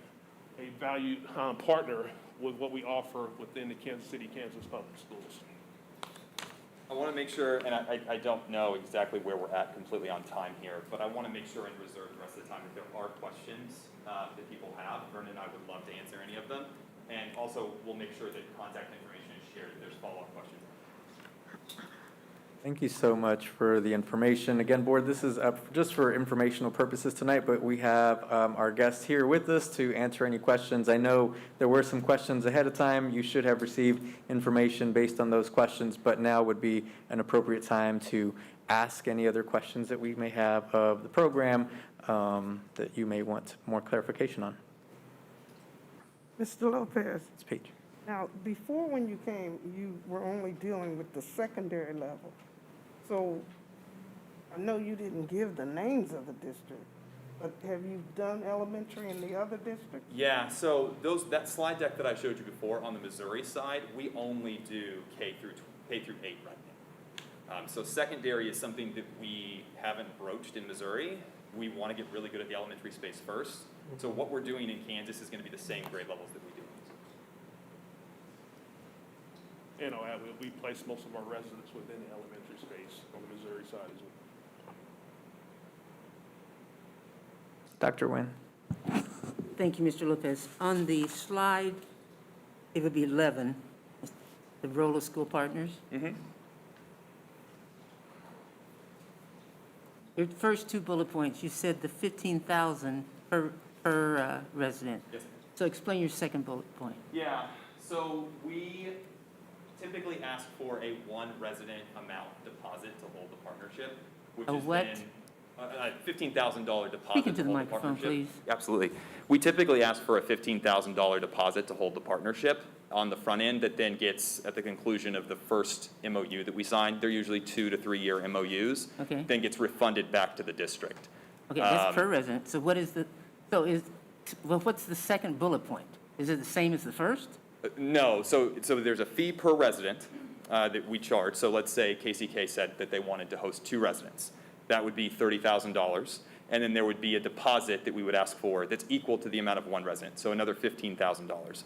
a valued partner with what we offer within the Kansas City, Kansas public schools. I want to make sure, and I don't know exactly where we're at completely on time here, but I want to make sure and reserve the rest of the time if there are questions that people have. Vernon and I would love to answer any of them. And also, we'll make sure that contact information is shared if there's follow-up questions. Thank you so much for the information. Again, board, this is up just for informational purposes tonight, but we have our guests here with us to answer any questions. I know there were some questions ahead of time. You should have received information based on those questions, but now would be an appropriate time to ask any other questions that we may have of the program that you may want more clarification on. Mr. Lopez, Ms. Page. now, before when you came, you were only dealing with the secondary level. So I know you didn't give the names of the district, but have you done elementary in the other districts? Yeah, so that slide deck that I showed you before on the Missouri side, we only do K through 8 right now. So secondary is something that we haven't broached in Missouri. We want to get really good at the elementary space first. So what we're doing in Kansas is going to be the same grade levels that we do in Missouri. You know, we place most of our residents within the elementary space on the Missouri side as well. Dr. Nguyen. Thank you, Mr. Lopez. On the slide, it would be 11, the role of school partners. Mm-hmm. Your first 2 bullet points, you said the 15,000 per resident. Yes. So explain your second bullet point. Yeah, so we typically ask for a 1 resident amount deposit to hold the partnership, which A has what? been a $15,000 deposit. Speak into to the hold microphone, partnership. please. Absolutely. We typically ask for a $15,000 deposit to hold the partnership on the front end that then gets, at the conclusion of the first MOU that we signed, they're usually 2 to 3 year MOUs, Okay. then gets refunded back to the district. Okay, that's per resident. So what is what's the second bullet point? Is it the same as the first? No, so there's a fee per resident that we charge. So let's say KCK said that they wanted to host 2 residents. That would be $30,000. And then there would be a deposit that we would ask for that's equal to the amount of 1 resident, so another $15,000.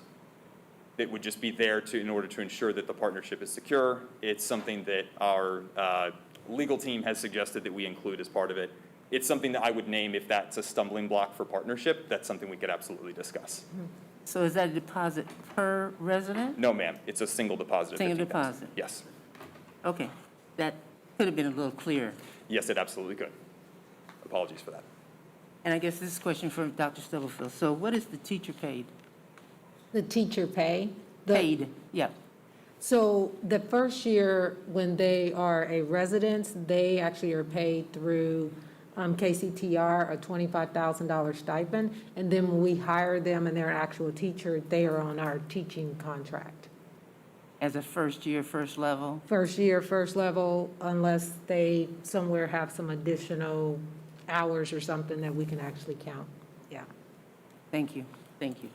It would just be there in order to ensure that the partnership is secure. It's something that our legal team has suggested that we include as part of it. It's something that I would name if that's a stumbling block for partnership. That's something we could absolutely discuss. So is that a deposit per resident? No, ma'am. It's a single deposit of Single $15,000. deposit? Yes. Okay, that could have been a little clearer. Yes, it absolutely could. Apologies for that. And I guess this is a question for Dr. Stubblefield. So what is the teacher paid? The teacher pay. the- Paid, yeah. So the first year, when they are a resident, they actually are paid through KCTR, a $25,000 stipend. And then when we hire them and they're an actual teacher, they are on our teaching contract. As a first year, first level? First year, first level, unless they somewhere have some additional hours or something that we can actually count. Yeah. Thank you, thank you.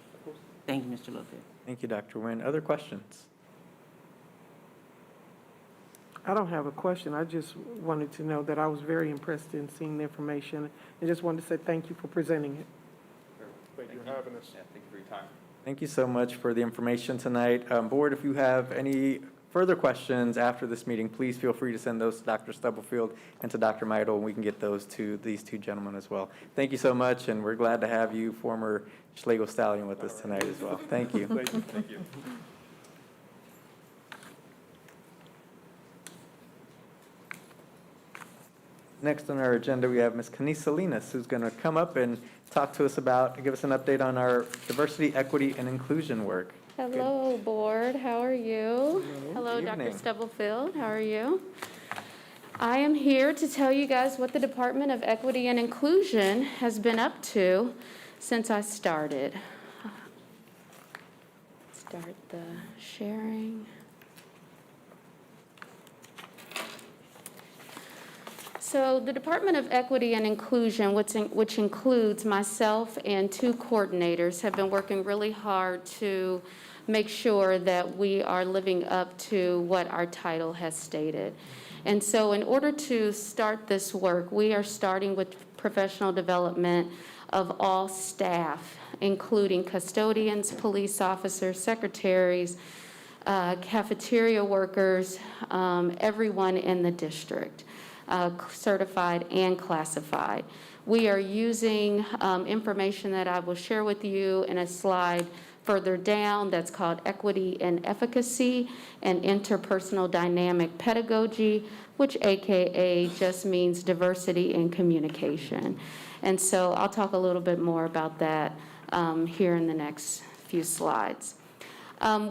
Thank you, Mr. Lopez. Thank you, Dr. Nguyen. Other questions? I don't have a question. I just wanted to know that I was very impressed in seeing the information and just wanted to say thank you for presenting it. Thank you for having us. Yeah, thank you for your time. Thank you so much for the information tonight. Board, if you have any further questions after this meeting, please feel free to send those to Dr. Stubblefield and to Dr. Meidel, and we can get those to these two gentlemen as well. Thank you so much, and we're glad to have you, former Schlegel Stallion, with us tonight as well. Thank you. Thank you. Thank you. Next on our agenda, we have Ms. Kenise Salinas, who's going to come up and talk to us about, give us an update on our diversity, equity, and inclusion work. Hello, board. How are you? Hello, Good Dr. evening. Stubblefield. How are you? I am here to tell you guys what the Department of Equity and Inclusion has been up to since I started. Start the sharing. So the Department of Equity and Inclusion, which includes myself and two coordinators, have been working really hard to make sure that we are living up to what our title has stated. And so in order to start this work, we are starting with professional development of all staff, including custodians, police officers, secretaries, cafeteria workers, everyone in the district. Certified and classified. We are using information that I will share with you in a slide further down that's called Equity and Efficacy and Interpersonal Dynamic Pedagogy, which AKA just means diversity in communication. And so I'll talk a little bit more about that here in the next few slides.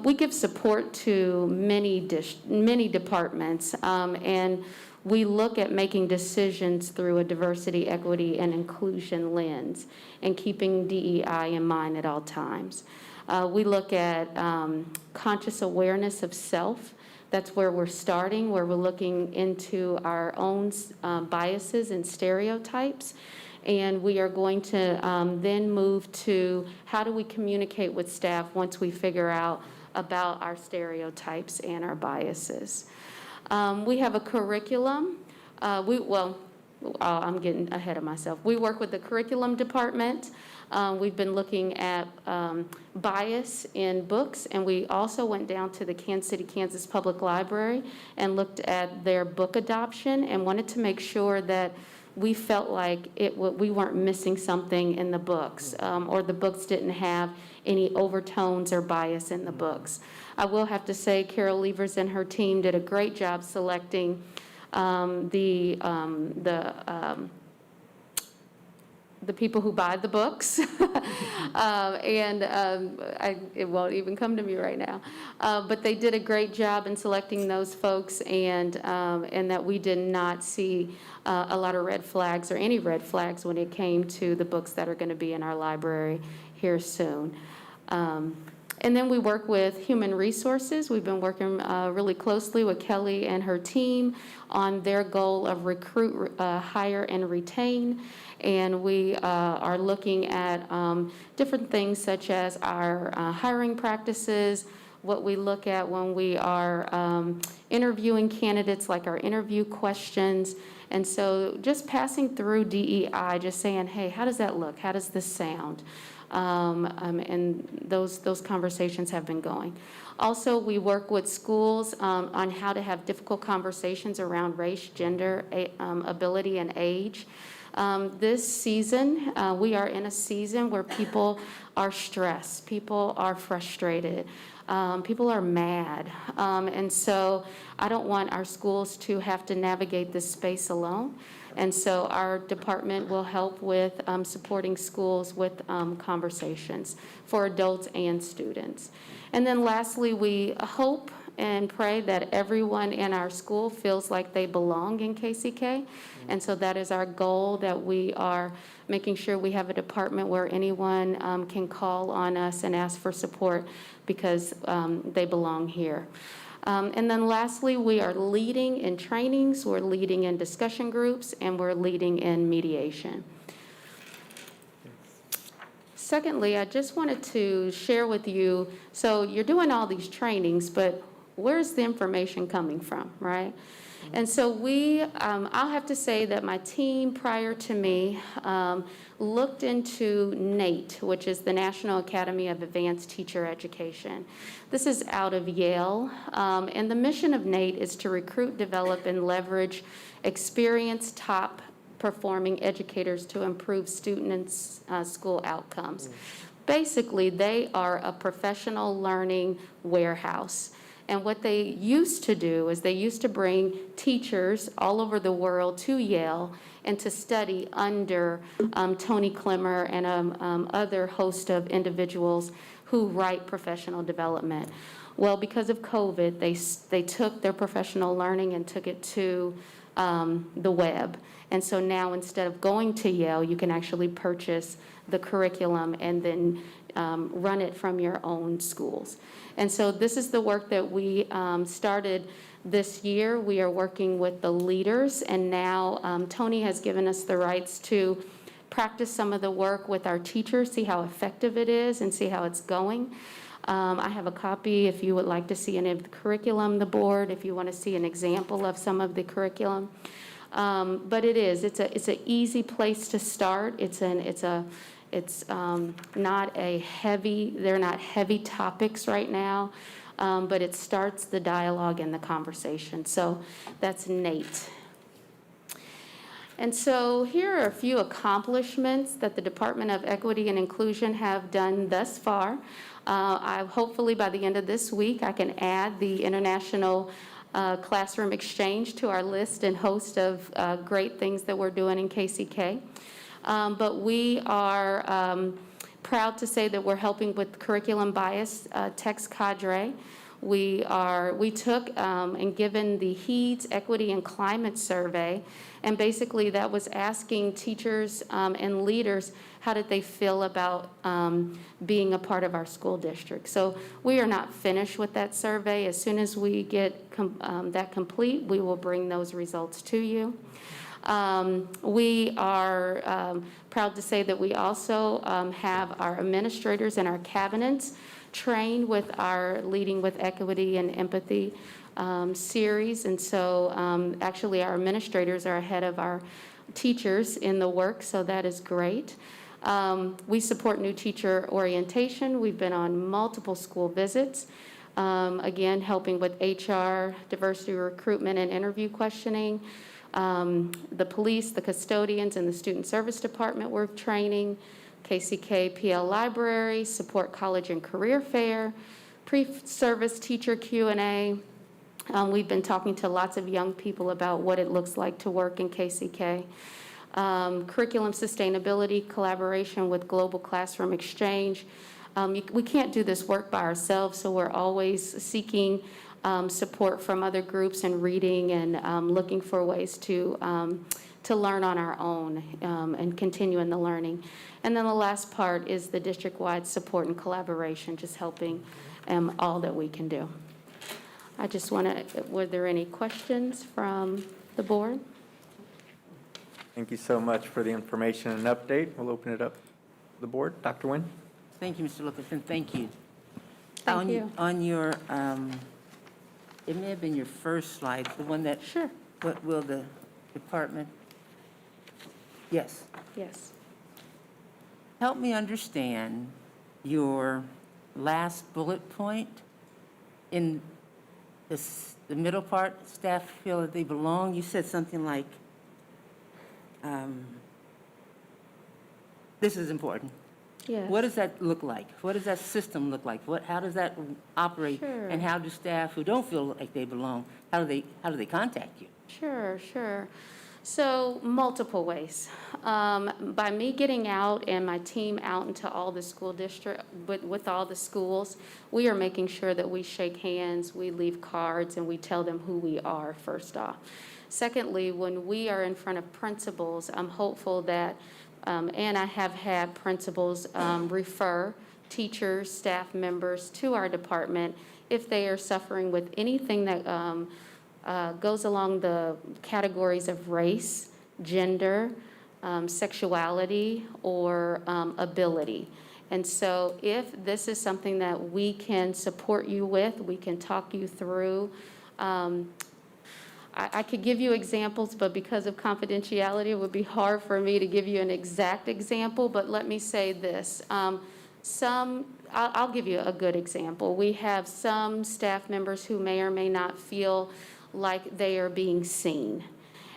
We give support to many departments, and we look at making decisions through a diversity, equity, and inclusion lens and keeping DEI in mind at all times. We look at conscious awareness of self. That's where we're starting, where we're looking into our own biases and stereotypes. And we are going to then move to how do we communicate with staff once we figure out about our stereotypes and our biases. We have a curriculum. I'm getting ahead of myself. We work with the curriculum department. We've been looking at bias in books, and we also went down to the Kansas City, Kansas Public Library and looked at their book adoption and wanted to make sure that we felt like we weren't missing something in the books, or the books didn't have any overtones or bias in the books. I will have to say Carol Levers and her team did a great job selecting the people who buy the books, it won't even come to me right now. But they did a great job in selecting those folks, and that we did not see a lot of red flags or any red flags when it came to the books that are going to be in our library here soon. And then we work with human resources. We've been working really closely with Kelly and her team on their goal of recruit, hire, and retain. And we are looking at different things such as our hiring practices, what we look at when we are interviewing candidates, like our interview questions. And so just passing through DEI, just saying, hey, how does that look? How does this sound? And those conversations have been going. Also, we work with schools on how to have difficult conversations around race, gender, ability, and age. This season, we are in a season where people are stressed, people are frustrated, people are mad. And so I don't want our schools to have to navigate this space alone. And so our department will help with supporting schools with conversations for adults and students. And then lastly, we hope and pray that everyone in our school feels like they belong in KCK. And so that is our goal, that we are making sure we have a department where anyone can call on us and ask for support because they belong here. And then lastly, we are leading in trainings, we're leading in discussion groups, and we're leading in mediation. Secondly, I just wanted to share with you, so you're doing all these trainings, but where's the information coming from, right? And so I'll have to say that my team prior to me looked into NATE, which is the National Academy of Advanced Teacher Education. This is out of Yale, and the mission of NATE is to recruit, develop, and leverage experienced top-performing educators to improve student and school outcomes. Basically, they are a professional learning warehouse. And what they used to do is they used to bring teachers all over the world to Yale and to study under Tony Clemmer and other host of individuals who write professional development. Well, because of COVID, they took their professional learning and took it to the web. And so now instead of going to Yale, you can actually purchase the curriculum and then run it from your own schools. And so this is the work that we started this year. We are working with the leaders, and now Tony has given us the rights to practice some of the work with our teachers, see how effective it is, and see how it's going. I have a copy if you would like to see any of the curriculum, the board, if you want to see an example of some of the curriculum. But it's an easy place to start. They're not heavy topics right now, but it starts the dialogue and the conversation. So that's NATE. And so here are a few accomplishments that the Department of Equity and Inclusion have done thus far. Hopefully by the end of this week, I can add the International Classroom Exchange to our list and host of great things that we're doing in KCK. But we are proud to say that we're helping with curriculum bias text cadre. We took and given the HEEDS Equity and Climate Survey, and basically that was asking teachers and leaders how did they feel about being a part of our school district. So we are not finished with that survey. As soon as we get that complete, we will bring those results to you. We are proud to say that we also have our administrators and our cabinets trained with our Leading with Equity and Empathy series. And so actually our administrators are ahead of our teachers in the work, so that is great. We support new teacher orientation. We've been on multiple school visits, again, helping with HR, diversity recruitment and interview questioning. The police, the custodians, and the student service department we're training. KCKPS library, support college and career fair, pre-service teacher Q&A. We've been talking to lots of young people about what it looks like to work in KCK. Curriculum sustainability, collaboration with Global Classroom Exchange. We can't do this work by ourselves, so we're always seeking support from other groups and reading and looking for ways to learn on our own and continue in the learning. And then the last part is the district-wide support and collaboration, just helping all that we can do. I just want to, were there any questions from the board? Thank you so much for the information and update. We'll open it up to the board. Dr. Nguyen? Thank you, Mr. Lopez, and thank you. Thank you. On your, it may have been your first slide, the one that. Sure. What will the department? Yes. Yes. Help me understand your last bullet point in the middle part, staff feel that they belong. You said something like, this is important. Yes. What does that look like? What does that system look like? How does that operate? Sure. And how do staff who don't feel like they belong, how do they contact you? Sure. So multiple ways. By me getting out and my team out into all the school district, with all the schools, we are making sure that we shake hands, we leave cards, and we tell them who we are, first off. Secondly, when we are in front of principals, I'm hopeful that, and I have had principals refer teachers, staff members to our department if they are suffering with anything that goes along the categories of race, gender, sexuality, or ability. And so if this is something that we can support you with, we can talk you through. I could give you examples, but because of confidentiality, it would be hard for me to give you an exact example, but let me say this. I'll give you a good example. We have some staff members who may or may not feel like they are being seen.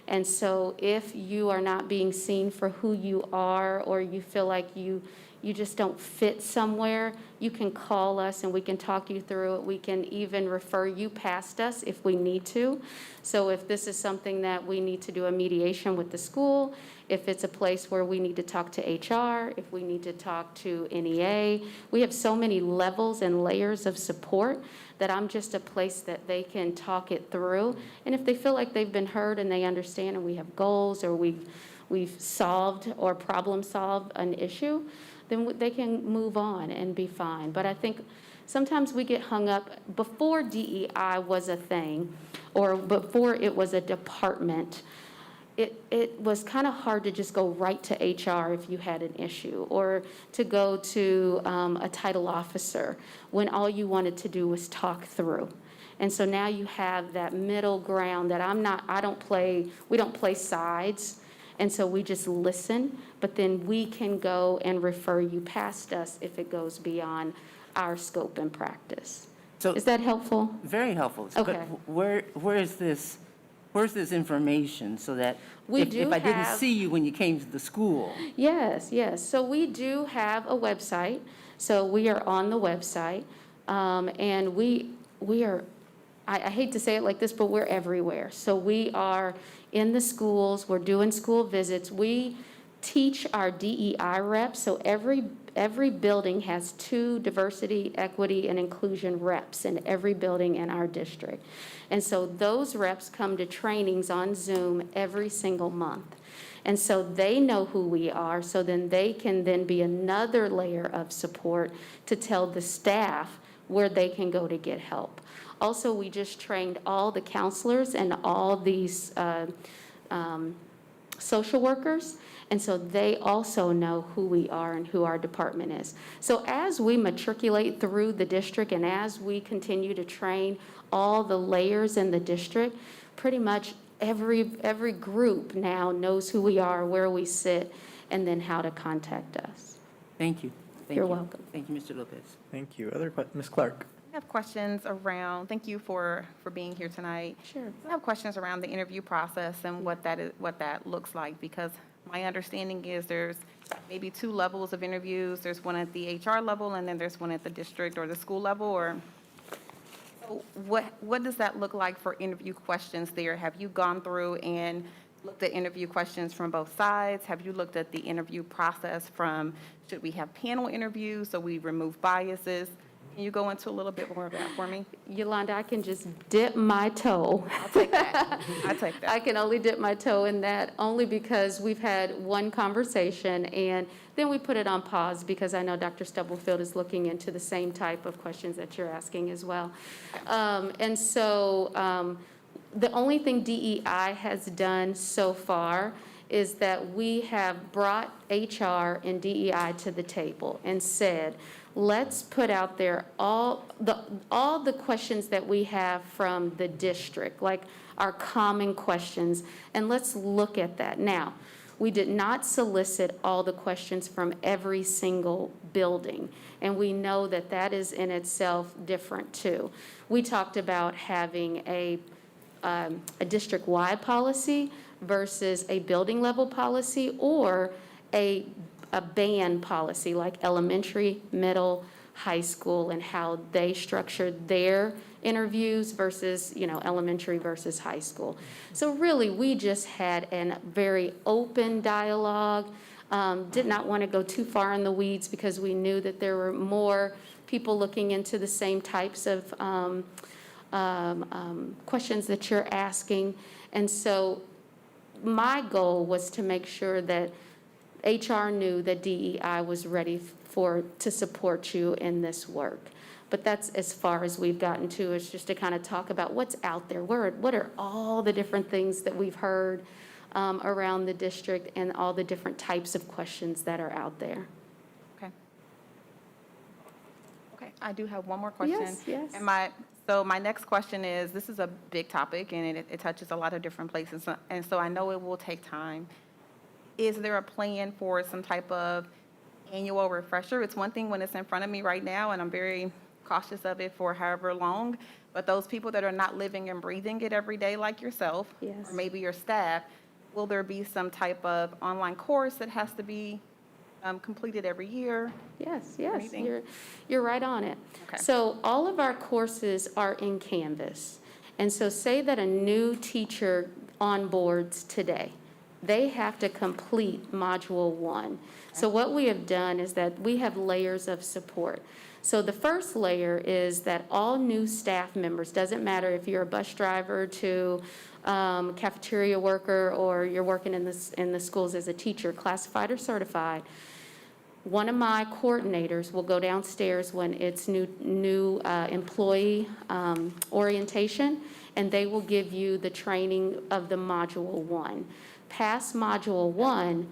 And so if you are not being seen for who you are, or you feel like you just don't fit somewhere, you can call us and we can talk you through it. We can even refer you past us if we need to. So if this is something that we need to do a mediation with the school, if it's a place where we need to talk to HR, if we need to talk to NEA, we have so many levels and layers of support that I'm just a place that they can talk it through. And if they feel like they've been heard and they understand and we have goals, or we've solved or problem solved an issue, then they can move on and be fine. But I think sometimes we get hung up. Before DEI was a thing, or before it was a department, it was kind of hard to just go right to HR if you had an issue, or to go to a title officer when all you wanted to do was talk through. And so now you have that middle ground that we don't play sides. And so we just listen, but then we can go and refer you past us if it goes beyond our scope and practice. So is that helpful? Very helpful. Okay. But where's this information so that if I didn't see you when you came to the school? Yes. So we do have a website. So we are on the website, and we are, I hate to say it like this, but we're everywhere. So we are in the schools, we're doing school visits. We teach our DEI reps, so every building has 2 diversity, equity, and inclusion reps in every building in our district. And so those reps come to trainings on Zoom every single month. And so they know who we are, so then they can then be another layer of support to tell the staff where they can go to get help. Also, we just trained all the counselors and all these social workers, and so they also know who we are and who our department is. So as we matriculate through the district and as we continue to train all the layers in the district, pretty much every group now knows who we are, where we sit, and then how to contact us. Thank you. You're welcome. Thank you, Mr. Lopez. Thank you. Ms. Clark? I have questions around, thank you for being here tonight. Sure. I have questions around the interview process and what that looks like, because my understanding is there's maybe 2 levels of interviews. There's one at the HR level, and then there's one at the district or the school level, or so what does that look like for interview questions there? Have you gone through and looked at interview questions from both sides? Have you looked at the interview process from, should we have panel interviews so we remove biases? Can you go into a little bit more of that for me? Yolanda, I can just dip my toe. I'll take that. I can only dip my toe in that only because we've had one conversation and then we put it on pause because I know Dr. Stubblefield is looking into the same type of questions that you're asking as well. And so the only thing DEI has done so far is that we have brought HR and DEI to the table and said, let's put out there all the questions that we have from the district, like our common questions, and let's look at that. Now, we did not solicit all the questions from every single building, and we know that that is in itself different too. We talked about having a district-wide policy versus a building-level policy, or a band policy like elementary, middle, high school and how they structured their interviews versus, elementary versus high school. So really, we just had a very open dialogue. Did not want to go too far in the weeds because we knew that there were more people looking into the same types of questions that you're asking. And so my goal was to make sure that HR knew that DEI was ready to support you in this work. But that's as far as we've gotten to, is just to kind of talk about what's out there. What are all the different things that we've heard around the district and all the different types of questions that are out there. Okay, I do have one more question. Yes. And my next question is, this is a big topic, and it touches a lot of different places, and so I know it will take time. Is there a plan for some type of annual refresher? It's one thing when it's in front of me right now, and I'm very cautious of it for however long, but those people that are not living and breathing it every day like yourself, Yes. or maybe your staff, will there be some type of online course that has to be completed every year? Yes, Anything? you're right on it. Okay. So all of our courses are in Canvas. And so say that a new teacher onboards today, they have to complete Module 1. So what we have done is that we have layers of support. So the first layer is that all new staff members, doesn't matter if you're a bus driver to cafeteria worker or you're working in the schools as a teacher, classified or certified, one of my coordinators will go downstairs when it's new employee orientation, and they will give you the training of the Module 1. Past Module 1,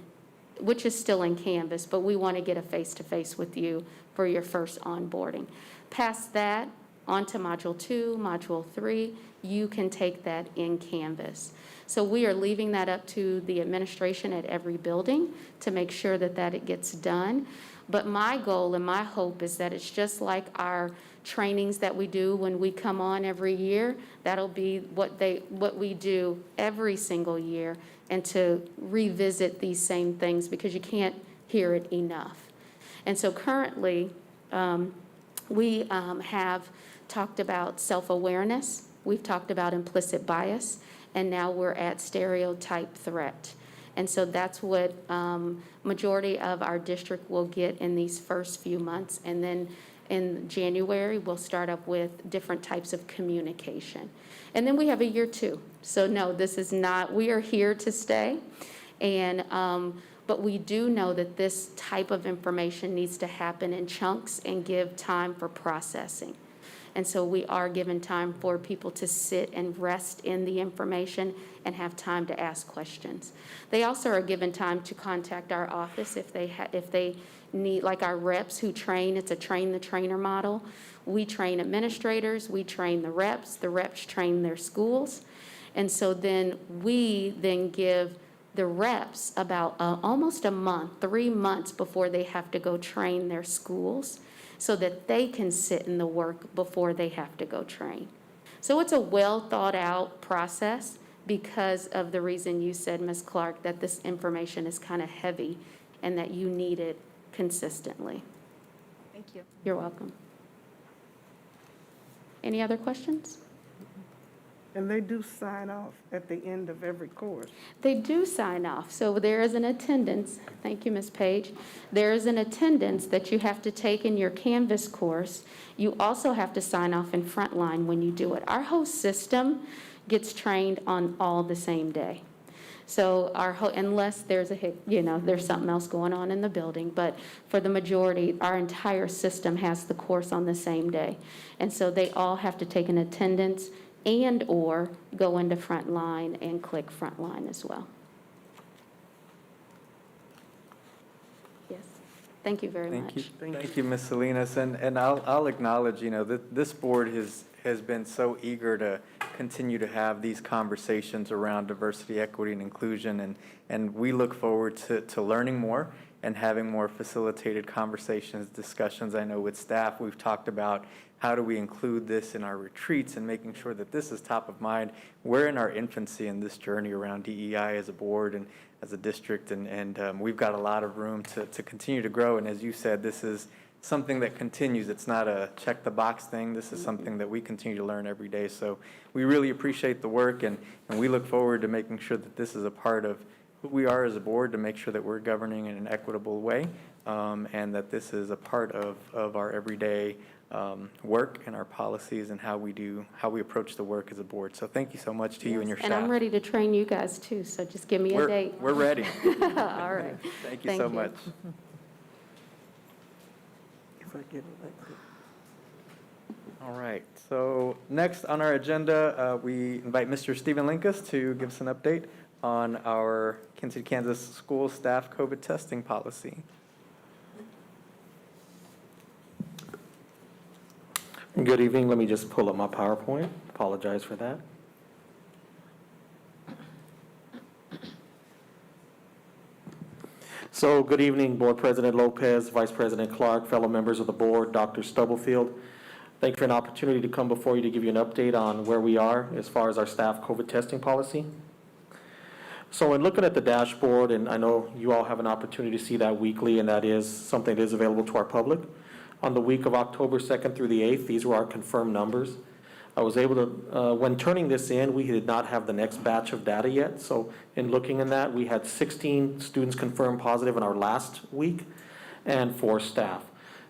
which is still in Canvas, but we want to get a face-to-face with you for your first onboarding. Past that, onto Module 2, Module 3, you can take that in Canvas. So we are leaving that up to the administration at every building to make sure that it gets done. But my goal and my hope is that it's just like our trainings that we do when we come on every year. That'll be what we do every single year, and to revisit these same things because you can't hear it enough. And so currently, we have talked about self-awareness. We've talked about implicit bias, and now we're at stereotype threat. And so that's what majority of our district will get in these first few months. And then in January, we'll start up with different types of communication. And then we have a year 2. So no, this is not, we are here to stay. And but we do know that this type of information needs to happen in chunks and give time for processing. And so we are given time for people to sit and rest in the information and have time to ask questions. They also are given time to contact our office if they need, like our reps who train. It's a train the trainer model. We train administrators, we train the reps train their schools. And so then we give the reps about almost a month, 3 months before they have to go train their schools, so that they can sit in the work before they have to go train. So it's a well thought out process because of the reason you said, Ms. Clark, that this information is kind of heavy and that you need it consistently. Thank you. You're welcome. Any other questions? And they do sign off at the end of every course. They do sign off. So there is an attendance. Thank you, Ms. Page. There is an attendance that you have to take in your Canvas course. You also have to sign off in Frontline when you do it. Our whole system gets trained on all the same day. So unless there's there's something else going on in the building, but for the majority, our entire system has the course on the same day. And so they all have to take an attendance and or go into Frontline and click Frontline as well. Yes, thank you very much. Thank you, Ms. Salinas. And I'll acknowledge, that this board has been so eager to continue to have these conversations around diversity, equity, and inclusion. And we look forward to learning more and having more facilitated conversations, discussions. I know with staff, we've talked about how do we include this in our retreats and making sure that this is top of mind. We're in our infancy in this journey around DEI as a board and as a district, and we've got a lot of room to continue to grow. And as you said, this is something that continues. It's not a check the box thing. This is something that we continue to learn every day. So we really appreciate the work, and we look forward to making sure that this is a part of who we are as a board, to make sure that we're governing in an equitable way, and that this is a part of our everyday work and our policies and how we approach the work as a board. So thank you so much to you and your staff. And I'm ready to train you guys too, so just give me a date. We're ready. All right. Thank you so much. If I get elected. All right, so next on our agenda, we invite Mr. Stephen Linkus to give us an update on our Kansas City, Kansas school staff COVID testing policy. Good evening. Let me just pull up my PowerPoint. Apologize for that. So good evening, Board President Lopez, Vice President Clark, fellow members of the board, Dr. Stubblefield. Thank you for an opportunity to come before you to give you an update on where we are as far as our staff COVID testing policy. So in looking at the dashboard, and I know you all have an opportunity to see that weekly, and that is something that is available to our public. On the week of October 2nd through the 8th, these were our confirmed numbers. I was able to, when turning this in, we did not have the next batch of data yet. So in looking in that, we had 16 students confirmed positive in our last week and 4 staff.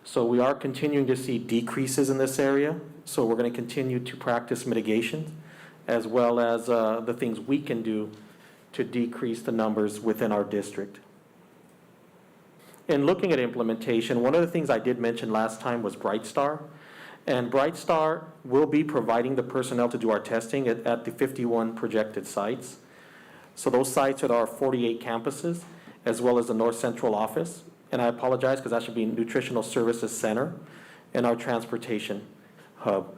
So we are continuing to see decreases in this area. So we're going to continue to practice mitigation as well as the things we can do to decrease the numbers within our district. In looking at implementation, one of the things I did mention last time was Bright Star. And Bright Star will be providing the personnel to do our testing at the 51 projected sites. So those sites are our 48 campuses, as well as the North Central office. And I apologize because that should be Nutritional Services Center and our transportation hub.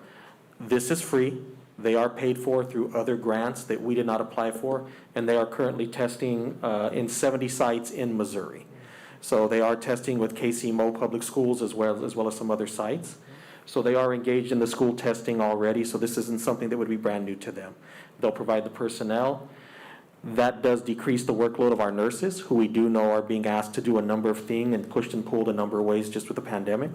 This is free. They are paid for through other grants that we did not apply for, and they are currently testing in 70 sites in Missouri. So they are testing with KCMO Public Schools as well as some other sites. So they are engaged in the school testing already, so this isn't something that would be brand new to them. They'll provide the personnel. That does decrease the workload of our nurses, who we do know are being asked to do a number of things and pushed and pulled a number of ways just with the pandemic.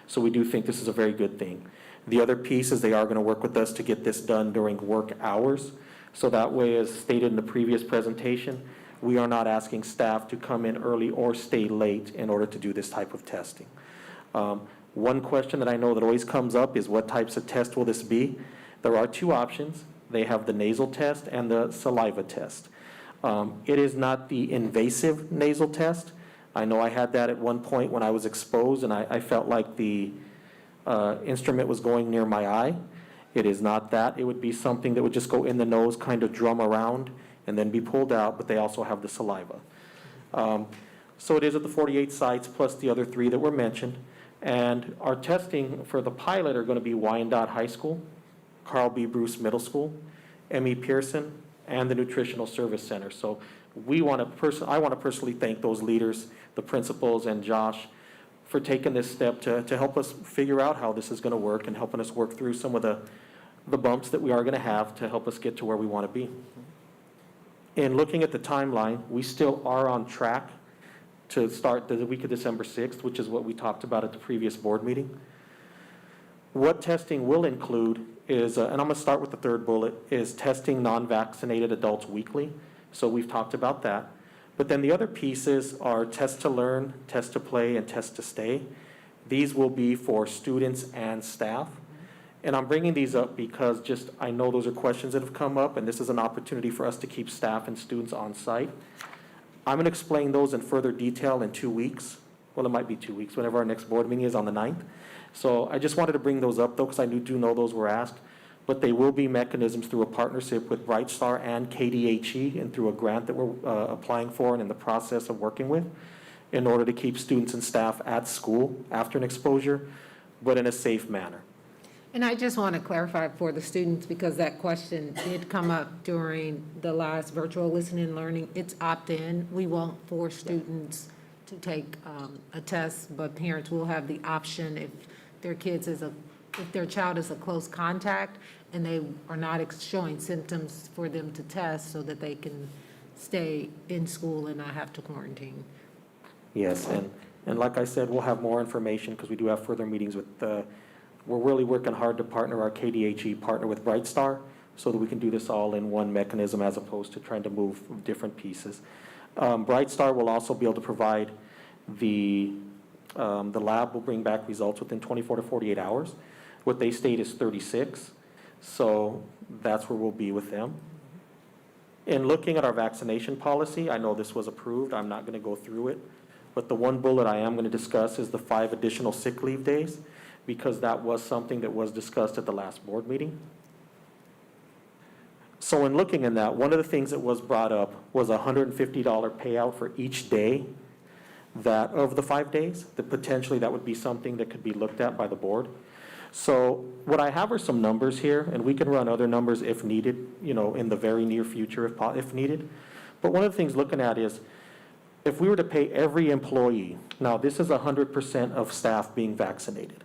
So we do think this is a very good thing. The other piece is they are going to work with us to get this done during work hours. So that way, as stated in the previous presentation, we are not asking staff to come in early or stay late in order to do this type of testing. One question that I know that always comes up is what types of test will this be? There are 2 options. They have the nasal test and the saliva test. It is not the invasive nasal test. I know I had that at one point when I was exposed and I felt like the instrument was going near my eye. It is not that. It would be something that would just go in the nose, kind of drum around, and then be pulled out, but they also have the saliva. So it is at the 48 sites plus the other 3 that were mentioned. And our testing for the pilot are going to be Wyandotte High School, Carl B. Bruce Middle School, M.E. Pearson, and the Nutritional Service Center. So I want to personally thank those leaders, the principals, and Josh for taking this step to help us figure out how this is going to work and helping us work through some of the bumps that we are going to have to help us get to where we want to be. In looking at the timeline, we still are on track to start the week of December 6th, which is what we talked about at the previous board meeting. What testing will include is, and I'm going to start with the 3rd bullet, is testing non-vaccinated adults weekly. So we've talked about that. But then the other pieces are test to learn, test to play, and test to stay. These will be for students and staff. And I'm bringing these up because I know those are questions that have come up, and this is an opportunity for us to keep staff and students on site. I'm going to explain those in further detail in 2 weeks. Well, it might be 2 weeks, whenever our next board meeting is on the 9th. So I just wanted to bring those up, though, because I do know those were asked. But they will be mechanisms through a partnership with Bright Star and KDHE and through a grant that we're applying for and in the process of working with in order to keep students and staff at school after an exposure, but in a safe manner. And I just want to clarify for the students, because that question did come up during the last virtual listening and learning. It's opt-in. We won't force students to take a test, but parents will have the option if their child is a close contact and they are not showing symptoms, for them to test so that they can stay in school and not have to quarantine. Yes, And like I said, we'll have more information because we do have further meetings with, we're really working hard to partner our KDHE partner with Bright Star so that we can do this all in one mechanism as opposed to trying to move different pieces. Bright Star will also be able to provide the lab will bring back results within 24 to 48 hours. What they state is 36. So that's where we'll be with them. In looking at our vaccination policy, I know this was approved. I'm not going to go through it. But the one bullet I am going to discuss is the 5 additional sick leave days, because that was something that was discussed at the last board meeting. So in looking at that, one of the things that was brought up was a $150 payout for each day that of the 5 days, that potentially that would be something that could be looked at by the board. So what I have are some numbers here, and we can run other numbers if needed, in the very near future if needed. But one of the things looking at is, if we were to pay every employee, now this is 100% of staff being vaccinated.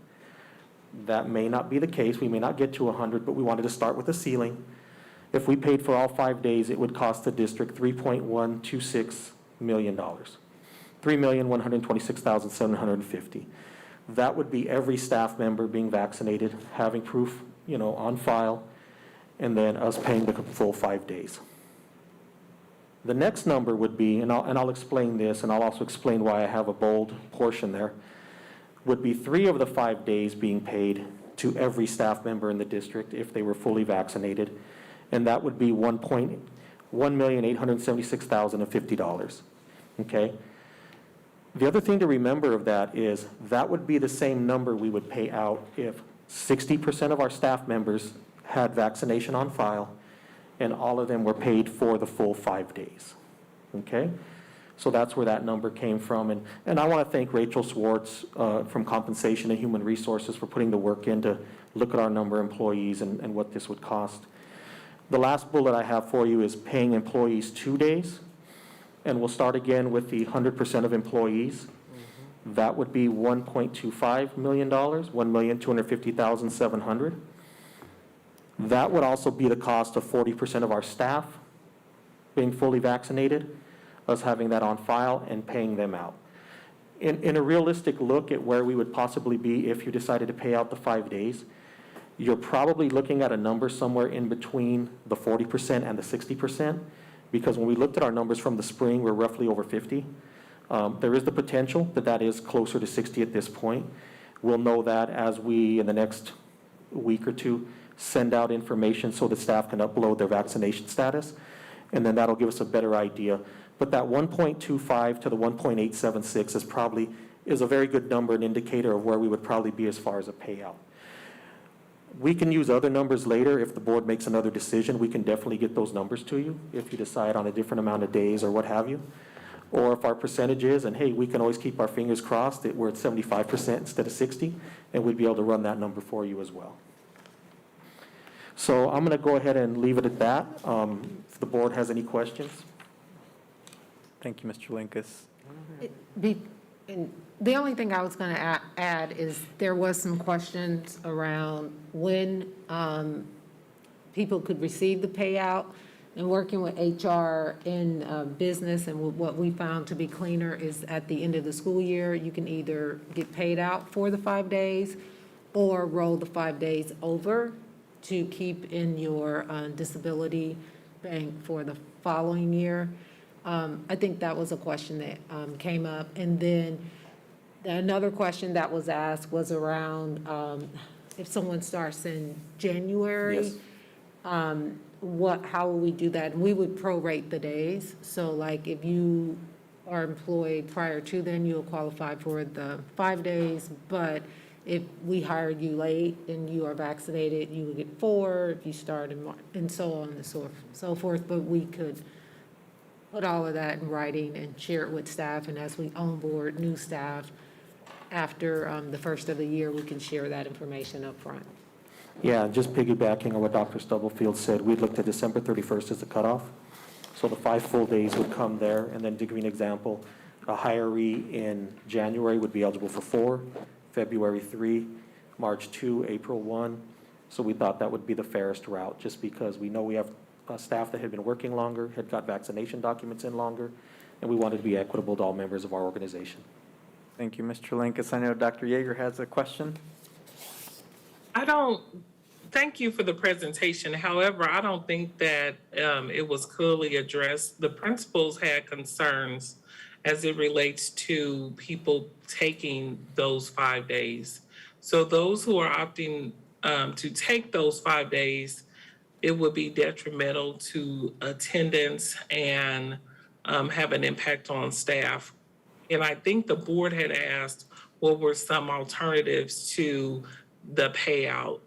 That may not be the case. We may not get to 100, but we wanted to start with a ceiling. If we paid for all 5 days, it would cost the district $3.126 million, $3,126,750. That would be every staff member being vaccinated, having proof, on file, and then us paying the full 5 days. The next number would be, and I'll explain this, and I'll also explain why I have a bold portion there, would be 3 of the 5 days being paid to every staff member in the district if they were fully vaccinated, and that would be $1,876,050, okay? The other thing to remember of that is that would be the same number we would pay out if 60% of our staff members had vaccination on file and all of them were paid for the full 5 days, okay? So that's where that number came from. And I want to thank Rachel Swartz from Compensation and Human Resources for putting the work in to look at our number of employees and what this would cost. The last bullet I have for you is paying employees 2 days. And we'll start again with the 100% of employees. That would be $1.25 million, $1,250,700. That would also be the cost of 40% of our staff being fully vaccinated, us having that on file and paying them out. In a realistic look at where we would possibly be if you decided to pay out the 5 days, you're probably looking at a number somewhere in between the 40% and the 60%. Because when we looked at our numbers from the spring, we're roughly over 50. There is the potential that is closer to 60 at this point. We'll know that as we, in the next week or two, send out information so the staff can upload their vaccination status, and then that'll give us a better idea. But that 1.25 to the 1.876 is a very good number, an indicator of where we would probably be as far as a payout. We can use other numbers later. If the board makes another decision, we can definitely get those numbers to you if you decide on a different amount of days or what have you. Or if our percentage is, and hey, we can always keep our fingers crossed that we're at 75% instead of 60, and we'd be able to run that number for you as well. So I'm going to go ahead and leave it at that. If the board has any questions. Thank you, Mr. Linkus. The only thing I was going to add is there was some questions around when people could receive the payout. And working with HR in business, and what we found to be cleaner is at the end of the school year, you can either get paid out for the 5 days or roll the 5 days over to keep in your disability bank for the following year. I think that was a question that came up. And then another question that was asked was around if someone starts in January, Yes. How will we do that? And we would prorate the days. So like if you are employed prior to then, you'll qualify for the 5 days. But if we hired you late and you are vaccinated, you would get 4. If you start in March, and so on and so forth. But we could put all of that in writing and share it with staff. And as we onboard new staff after the first of the year, we can share that information up front. Yeah, just piggybacking on what Dr. Stubblefield said, we looked at December 31st as the cutoff. So the 5 full days would come there. And then to give you an example, a hiree in January would be eligible for 4, February 3, March 2, April 1. So we thought that would be the fairest route, just because we know we have staff that had been working longer, had got vaccination documents in longer, and we wanted to be equitable to all members of our organization. Thank you, Mr. Linkus. I know Dr. Yeager has a question. Thank you for the presentation. However, I don't think that it was clearly addressed. The principals had concerns as it relates to people taking those 5 days. So those who are opting to take those 5 days, it would be detrimental to attendance and have an impact on staff. And I think the board had asked what were some alternatives to the payout,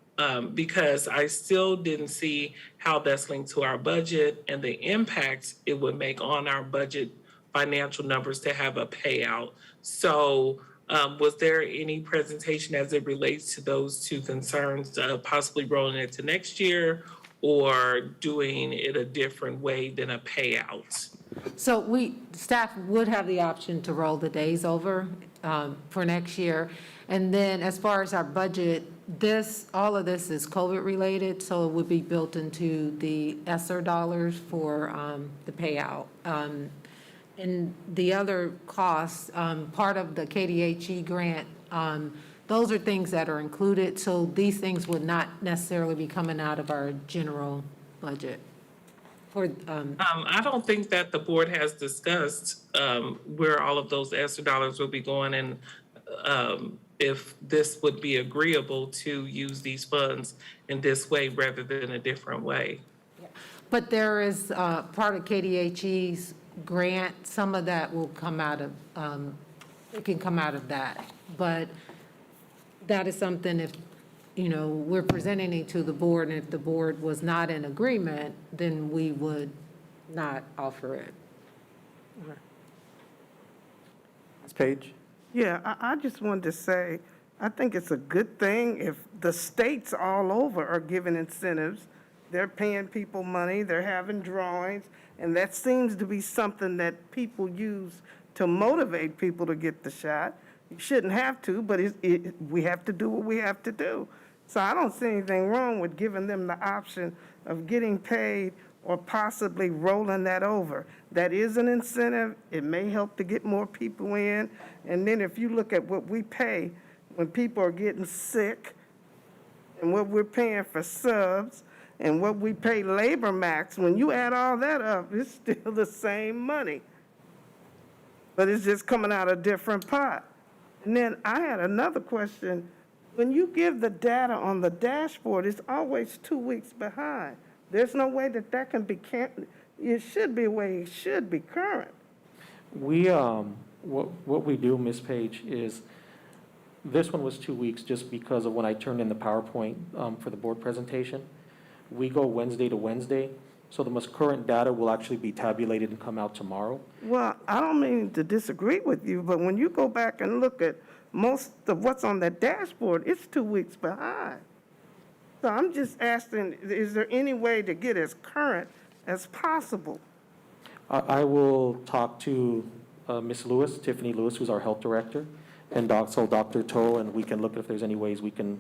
because I still didn't see how that's linked to our budget and the impact it would make on our budget financial numbers to have a payout. So was there any presentation as it relates to those two concerns, possibly rolling it to next year or doing it a different way than a payout? So staff would have the option to roll the days over for next year. And then as far as our budget, all of this is COVID-related, so it would be built into the ESSER dollars for the payout. And the other costs, part of the KDHE grant, those are things that are included, so these things would not necessarily be coming out of our general budget. I don't think that the board has discussed where all of those ESSER dollars will be going and if this would be agreeable to use these funds in this way rather than a different way. But there is part of KDHE's grant, some of that will come out of, it can come out of that. But that is something if, we're presenting it to the board, and if the board was not in agreement, then we would not offer it. Ms. Page? Yeah, I just wanted to say, I think it's a good thing if the states all over are giving incentives. They're paying people money, they're having drawings, and that seems to be something that people use to motivate people to get the shot. You shouldn't have to, but we have to do what we have to do. So I don't see anything wrong with giving them the option of getting paid or possibly rolling that over. That is an incentive. It may help to get more people in. And then if you look at what we pay when people are getting sick and what we're paying for subs and what we pay labor max, when you add all that up, it's still the same money. But it's just coming out a different pot. And then I had another question. When you give the data on the dashboard, it's always 2 weeks behind. There's no way that can be, it should be a way it should be current. We, what we do, Ms. Page, is this one was 2 weeks just because of when I turned in the PowerPoint for the board presentation. We go Wednesday to Wednesday, so the most current data will actually be tabulated and come out tomorrow. Well, I don't mean to disagree with you, but when you go back and look at most of what's on that dashboard, it's 2 weeks behind. So I'm just asking, is there any way to get as current as possible? I will talk to Ms. Lewis, Tiffany Lewis, who's our health director, and also Dr. Toe, and we can look if there's any ways we can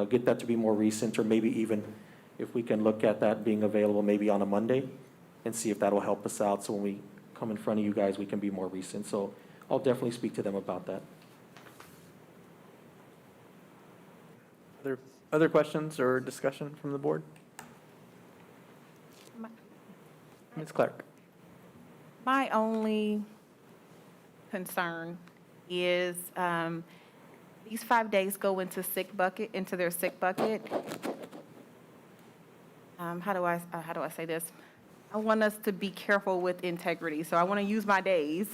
get that to be more recent, or maybe even if we can look at that being available maybe on a Monday and see if that'll help us out. So when we come in front of you guys, we can be more recent. So I'll definitely speak to them about that. Other questions or discussion from the board? Ms. Clark? My only concern is these 5 days go into their sick bucket. How do I say this? I want us to be careful with integrity. So I want to use my days,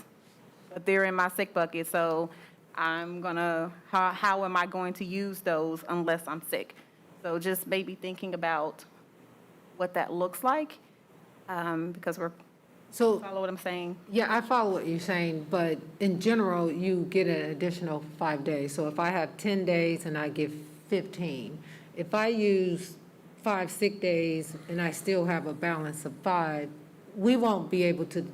but they're in my sick bucket. So how am I going to use those unless I'm sick? So just maybe thinking about what that looks like, because follow what I'm saying? Yeah, I follow what you're saying, but in general, you get an additional 5 days. So if I have 10 days and I give 15, if I use 5 sick days and I still have a balance of 5, they won't be able to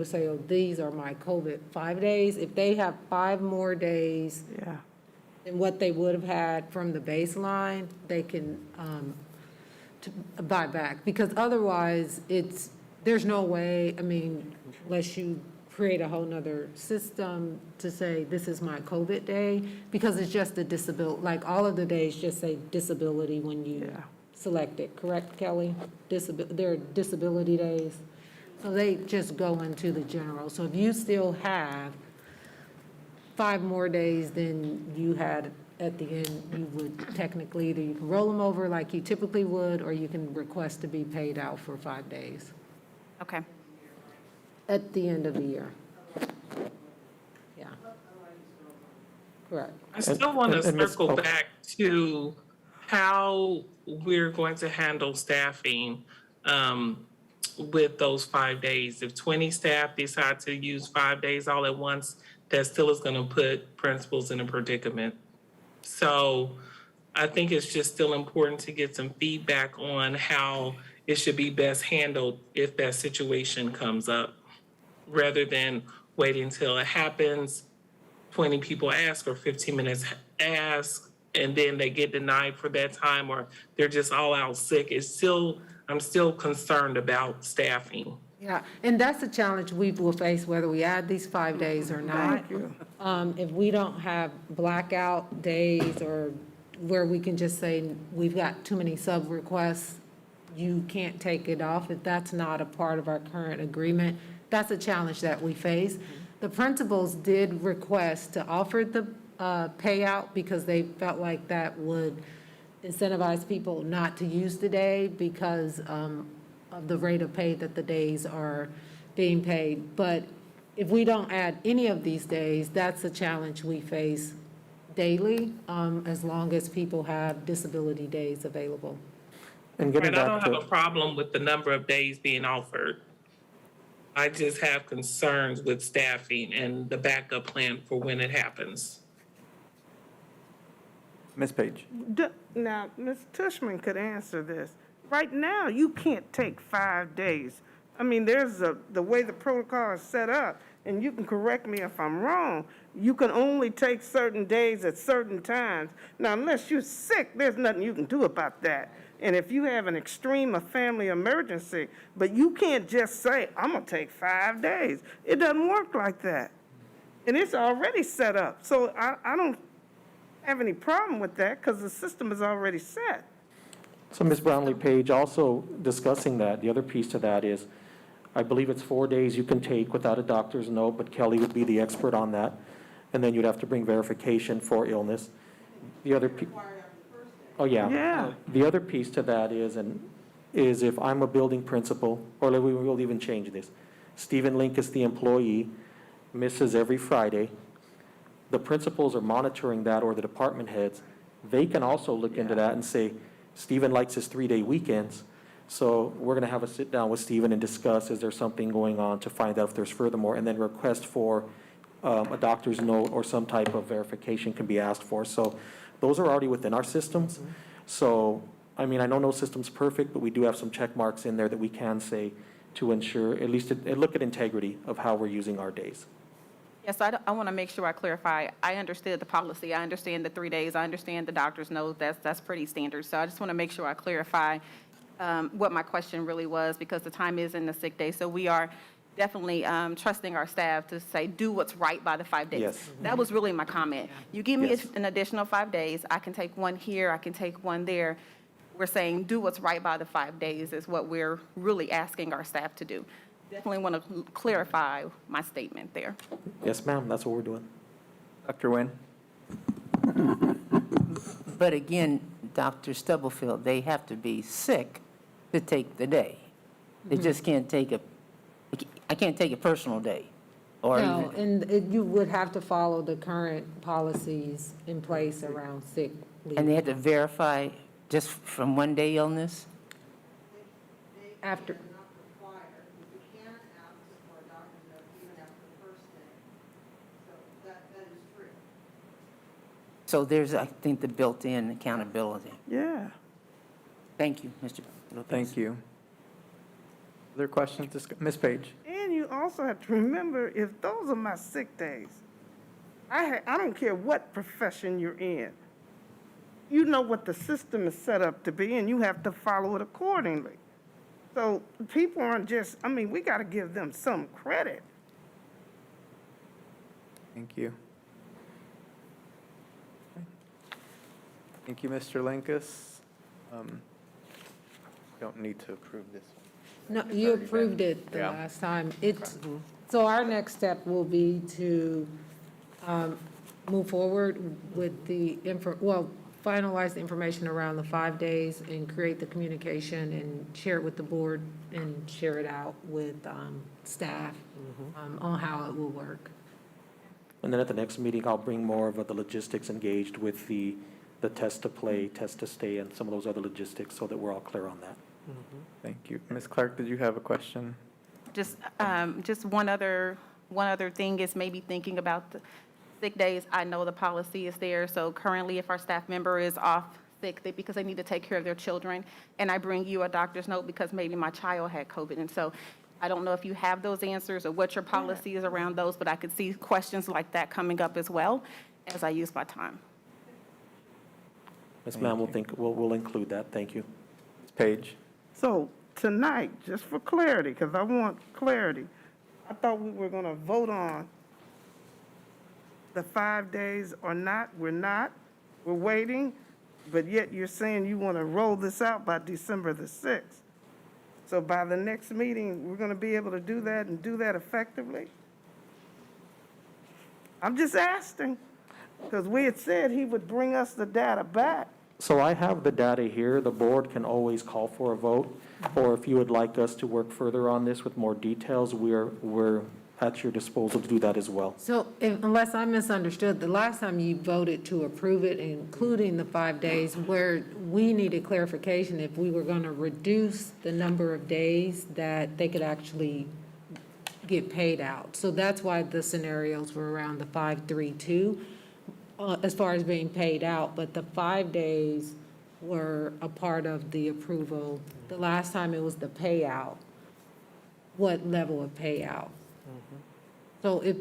say, oh, these are my COVID 5 days. If they have 5 more days than what they would have had from the baseline, they can buy back. Because otherwise, there's no way, unless you create a whole nother system to say, this is my COVID day, because it's just a disability, like all of the days just say disability when you select it, correct, Kelly? They're disability days. So they just go into the general. So if you still have 5 more days than you had at the end, you would technically, either you can roll them over like you typically would, or you can request to be paid out for 5 days Okay. at the end of the year. Yeah. Correct. I still want to and Ms. circle Oh. back to how we're going to handle staffing with those 5 days. If 20 staff decide to use 5 days all at once, that still is going to put principals in a predicament. So I think it's just still important to get some feedback on how it should be best handled if that situation comes up, rather than waiting till it happens, 20 people ask or 15 minutes ask, and then they get denied for that time, or they're just all out sick. I'm still concerned about staffing. Yeah, and that's a challenge we will face whether we add these 5 days or not. If we don't have blackout days or where we can just say, we've got too many sub-requests, you can't take it off, if that's not a part of our current agreement, that's a challenge that we face. The principals did request to offer the payout because they felt like that would incentivize people not to use the day because of the rate of pay that the days are being paid. But if we don't add any of these days, that's a challenge we face daily, as long as people have disability days available. And getting I back don't to. have a problem with the number of days being offered. I just have concerns with staffing and the backup plan for when it happens. Ms. Page? Now, Ms. Tushman could answer this. Right now, you can't take 5 days. I mean, the way the protocol is set up, and you can correct me if I'm wrong, you can only take certain days at certain times. Now, unless you're sick, there's nothing you can do about that. And if you have an extreme or family emergency, but you can't just say, I'm gonna take 5 days. It doesn't work like that. And it's already set up. So I don't have any problem with that because the system is already set. So Ms. Brownlee-Page, also discussing that, the other piece to that is, I believe it's 4 days you can take without a doctor's note, but Kelly would be the expert on that. And then you'd have to bring verification for illness. The other oh, yeah. Yeah. The other piece to that is if I'm a building principal, or we will even change this. Stephen Link is the employee, misses every Friday. The principals are monitoring that, or the department heads. They can also look into that and say, Stephen likes his 3-day weekends. So we're going to have a sit down with Stephen and discuss, is there something going on to find out if there's furthermore, and then request for a doctor's note or some type of verification can be asked for. So those are already within our systems. So, I mean, I know no system's perfect, but we do have some check marks in there that we can say to ensure, at least look at integrity of how we're using our days. Yes, I want to make sure I clarify. I understood the policy. I understand the 3 days. I understand the doctor's note. That's pretty standard. So I just want to make sure I clarify what my question really was, because the time is in the sick day. So we are definitely trusting our staff to say, do what's right by the 5 days. Yes. That was really my comment. You give me Yes. an additional 5 days. I can take one here. I can take one there. We're saying, do what's right by the 5 days is what we're really asking our staff to do. Definitely want to clarify my statement there. Yes, ma'am, that's what we're doing. Dr. Nguyen? But again, Dr. Stubblefield, they have to be sick to take the day. They just can't take I can't take a personal day. Or No, even, and you would have to follow the current policies in place around sick leave. and they have to verify just from 1 day illness? After, So there's, I think, the built-in accountability. Yeah. Thank you, Mr. Lopez. Thank you. Other questions? Ms. Page? And you also have to remember, if those are my sick days, I don't care what profession you're in. You know what the system is set up to be, and you have to follow it accordingly. So people aren't just, I mean, we got to give them some credit. Thank you. Thank you, Mr. Linkus. Don't need to approve this one. No, you approved it the Yeah. last time. So our next step will be to move forward with finalize the information around the 5 days and create the communication and share it with the board and share it out with staff on how it will work. And then at the next meeting, I'll bring more of the logistics engaged with the test to play, test to stay, and some of those other logistics so that we're all clear on that. Thank you. Ms. Clark, did you have a question? Just one other thing is maybe thinking about the sick days. I know the policy is there, so currently if our staff member is off sick because they need to take care of their children, and I bring you a doctor's note because maybe my child had COVID, and so I don't know if you have those answers or what your policy is around those, but I could see questions like that coming up as well as I use my time. Yes, ma'am, we'll include that. Thank you. Ms. Page? So tonight, just for clarity, because I want clarity, I thought we were going to vote on the 5 days or not. We're not. We're waiting, but yet you're saying you want to roll this out by December the 6th. So by the next meeting, we're going to be able to do that and do that effectively? I'm just asking, because we had said he would bring us the data back. So I have the data here. The board can always call for a vote, or if you would like us to work further on this with more details, we're at your disposal to do that as well. So unless I misunderstood, the last time you voted to approve it, including the 5 days, where we needed clarification if we were going to reduce the number of days that they could actually get paid out. So that's why the scenarios were around the 5-3-2 as far as being paid out, but the 5 days were a part of the approval. The last time it was the payout, what level of payout? So if,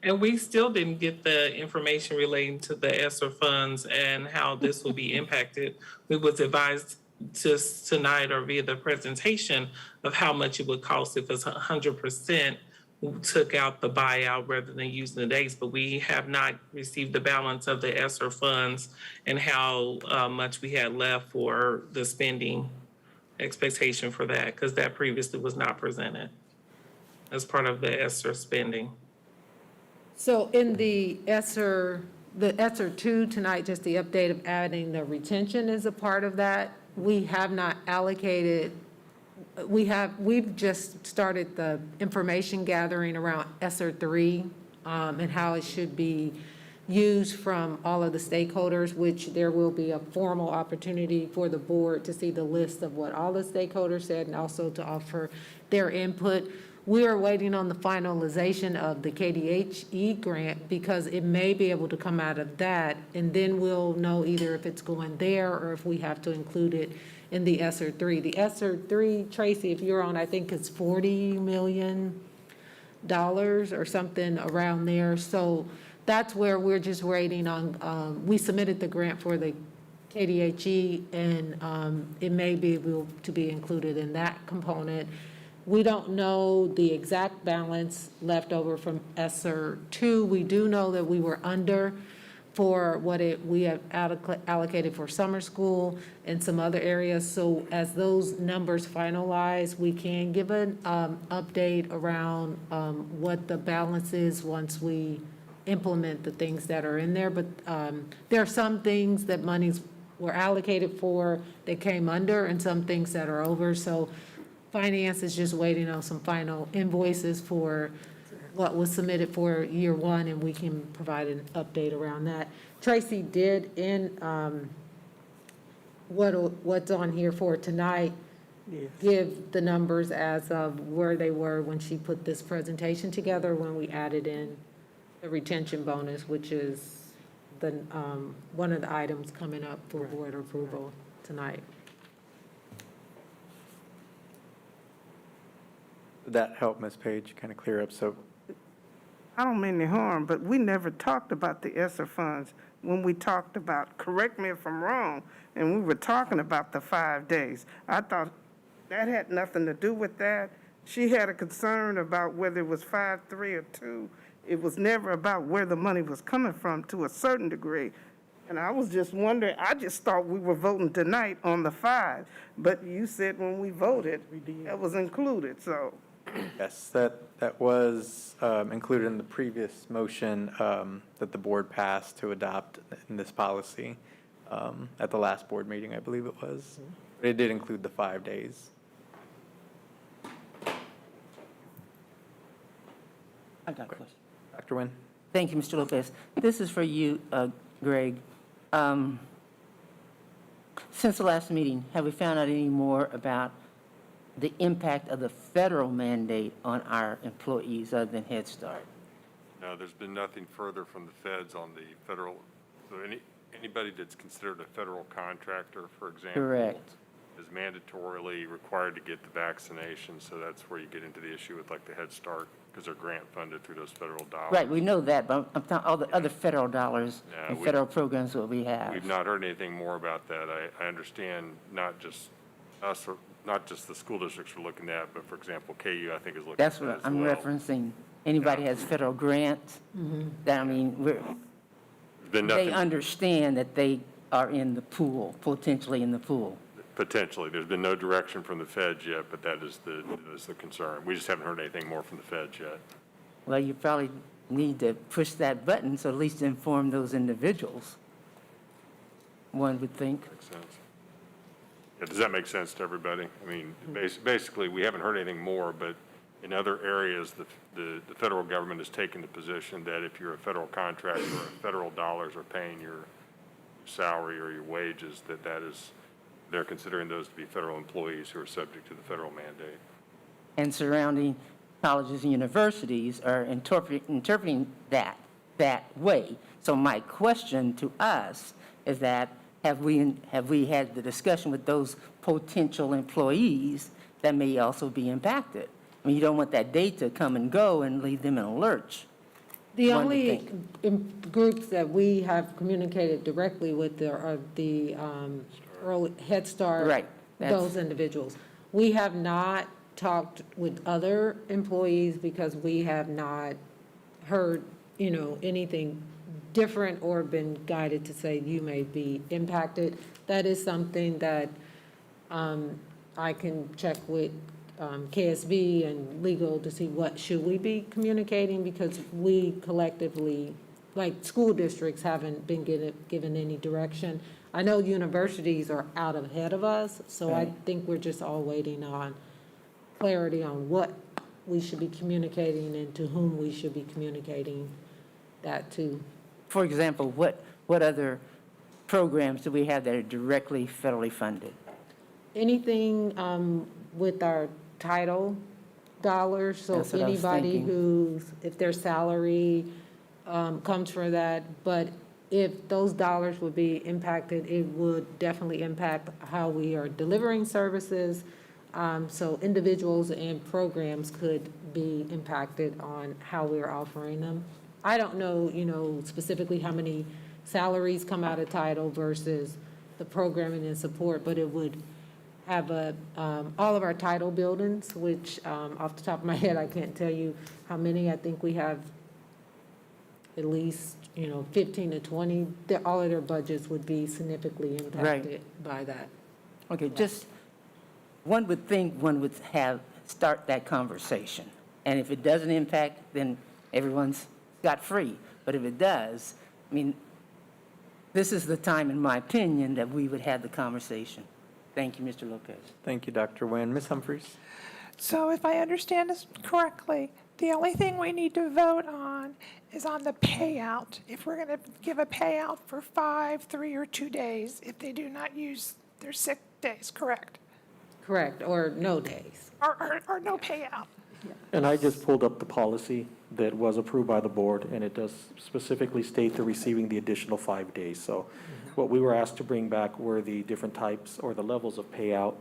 And we still didn't get the information relating to the ESSER funds and how this will be impacted. We was advised just tonight or via the presentation of how much it would cost if it's 100% took out the buyout rather than using the days, but we have not received the balance of the ESSER funds and how much we had left for the spending expectation for that, because that previously was not presented as part of the ESSER spending. so in the ESSER 2 tonight, just the update of adding the retention is a part of that. We have not allocated, we've just started the information gathering around ESSER 3 and how it should be used from all of the stakeholders, which there will be a formal opportunity for the board to see the list of what all the stakeholders said and also to offer their input. We are waiting on the finalization of the KDHE grant because it may be able to come out of that, and then we'll know either if it's going there or if we have to include it in the ESSER 3. The ESSER 3, Tracy, if you're on, I think it's $40 million or something around there. So that's where we're just waiting on, we submitted the grant for the KDHE, and it may be able to be included in that component. We don't know the exact balance left over from ESSER 2. We do know that we were under for what we have allocated for summer school and some other areas. So as those numbers finalize, we can give an update around what the balance is once we implement the things that are in there. But there are some things that monies were allocated for that came under and some things that are over. So finance is just waiting on some final invoices for what was submitted for year one, and we can provide an update around that. Tracy did in what's on here for tonight, give the numbers as of where they were when she put this presentation together, when we added in the retention bonus, which is the one of the items coming up for board approval tonight. Did that help, Ms. Page, kind of clear up? So I don't mean any harm, but we never talked about the ESSER funds when we talked about, correct me if I'm wrong, and we were talking about the 5 days. I thought that had nothing to do with that. She had a concern about whether it was 5, 3, or 2, It was never about where the money was coming from to a certain degree. And I was just wondering, I just thought we were voting tonight on the 5, but you said when we voted, that was included, so. Yes, that was included in the previous motion that the board passed to adopt in this policy at the last board meeting, I believe it was. But it did include the 5 days. I got a question. Dr. Nguyen? Thank you, Mr. Lopez. This is for you, Greg. Since the last meeting, have we found out any more about the impact of the federal mandate on our employees other than Head Start? No, there's been nothing further from the feds on the federal, so anybody that's considered a federal contractor, for example. Correct. Is mandatorily required to get the vaccination, so that's where you get into the issue with like the Head Start, because they're grant funded through those federal dollars. Right, we know that, but I'm talking all the other federal dollars and federal programs that we have. We've not heard anything more about that. I understand not just us, or not just the school districts are looking at, but for example, KU, I think, is looking at That's that what as I'm well. referencing. Anybody has federal grants, that, I mean, There's been nothing. they understand that they are in the pool, potentially in the pool. Potentially. There's been no direction from the feds yet, but that is the concern. We just haven't heard anything more from the feds yet. Well, you probably need to push that button, so at least inform those individuals, one would think. Makes sense. Yeah, does that make sense to everybody? I mean, basically, we haven't heard anything more, but in other areas, the federal government has taken the position that if you're a federal contractor or federal dollars are paying your salary or your wages, that is, they're considering those to be federal employees who are subject to the federal mandate. And surrounding colleges and universities are interpreting that way. So my question to us is that have we had the discussion with those potential employees that may also be impacted? I mean, you don't want that date to come and go and leave them in a lurch. The One would only groups that we have communicated directly with are the early Head Start, Right, those individuals. We have not talked with other employees because we have not heard, anything different or been guided to say you may be impacted. That is something that I can check with KSB and legal to see what should we be communicating, because we collectively, like school districts, haven't been given any direction. I know universities are out ahead of us, so I think we're just all waiting on clarity on what we should be communicating and to whom we should be communicating that to. For example, what other programs do we have that are directly federally funded? Anything with our title dollars, so That's what I was anybody thinking. if their salary comes for that, but if those dollars would be impacted, it would definitely impact how we are delivering services. So individuals and programs could be impacted on how we're offering them. I don't know, specifically how many salaries come out of title versus the programming and support, but it would have all of our title buildings, which off the top of my head, I can't tell you how many. I think we have at least, 15 to 20. All of their budgets would be significantly impacted by that. Okay, just, one would think one would start that conversation. And if it doesn't impact, then everyone's got free. But if it does, I mean, this is the time, in my opinion, that we would have the conversation. Thank you, Mr. Lopez. Thank you, Dr. Nguyen. Ms. Humphries? So if I understand this correctly, the only thing we need to vote on is on the payout. If we're going to give a payout for 5, 3, or 2 days, if they do not use their sick days, correct? Correct, or no days. Or no payout. And I just pulled up the policy that was approved by the board, and it does specifically state they're receiving the additional 5 days. So what we were asked to bring back were the different types or the levels of payout.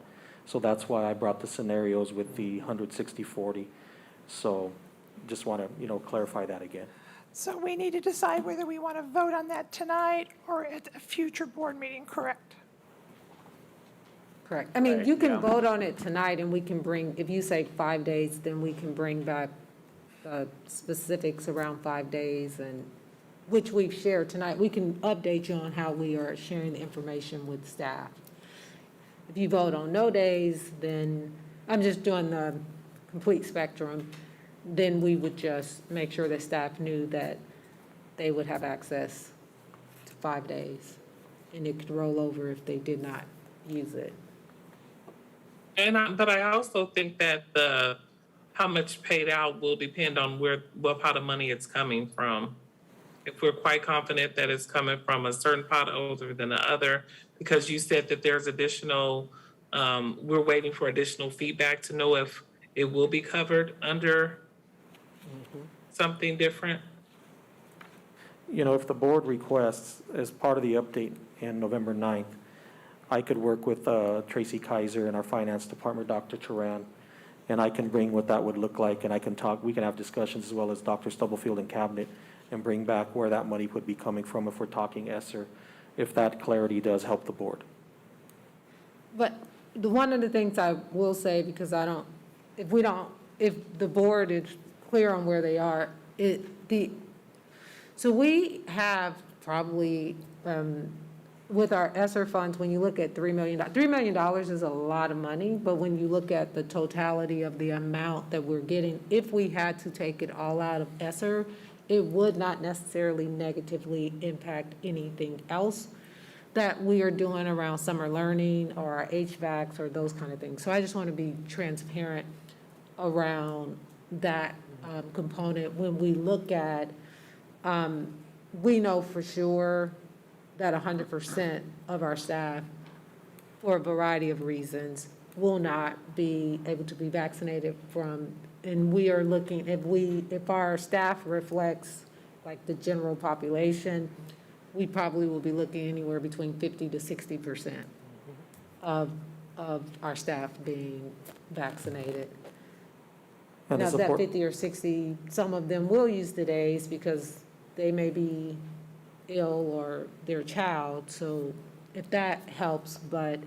So that's why I brought the scenarios with the 160-40. So just want to, clarify that again. So we need to decide whether we want to vote on that tonight or at a future board meeting, correct? Correct. I mean, you can vote on it tonight, and we can bring, if you say 5 days, then we can bring back specifics around 5 days, and, which we've shared tonight. We can update you on how we are sharing the information with staff. If you vote on no days, then, I'm just doing the complete spectrum, then we would just make sure that staff knew that they would have access to 5 days, and it could roll over if they did not use it. But I also think that how much paid out will depend on what pot of money it's coming from. If we're quite confident that it's coming from a certain pot other than the other, because you said that there's additional, we're waiting for additional feedback to know if it will be covered under something different. You know, if the board requests, as part of the update in November 9th, I could work with Tracy Kaiser and our finance department, Dr. Turan, and I can bring what that would look like, and we can have discussions as well as Dr. Stubblefield and Cabinet, and bring back where that money would be coming from if we're talking ESSER, if that clarity does help the board. But one of the things I will say, because if the board is clear on where they are, so we have probably, with our ESSER funds, when you look at $3 million, $3 million is a lot of money, but when you look at the totality of the amount that we're getting, if we had to take it all out of ESSER, it would not necessarily negatively impact anything else that we are doing around summer learning or our HVACs or those kind of things. So I just want to be transparent around that component. When we look at, we know for sure that 100% of our staff, for a variety of reasons, will not be able to be vaccinated from, and we are looking, if our staff reflects like the general population, we probably will be looking anywhere between 50 to 60% of our staff being vaccinated. And Now, to that support- 50 or 60, some of them will use the days because they may be ill or their child, so if that helps, but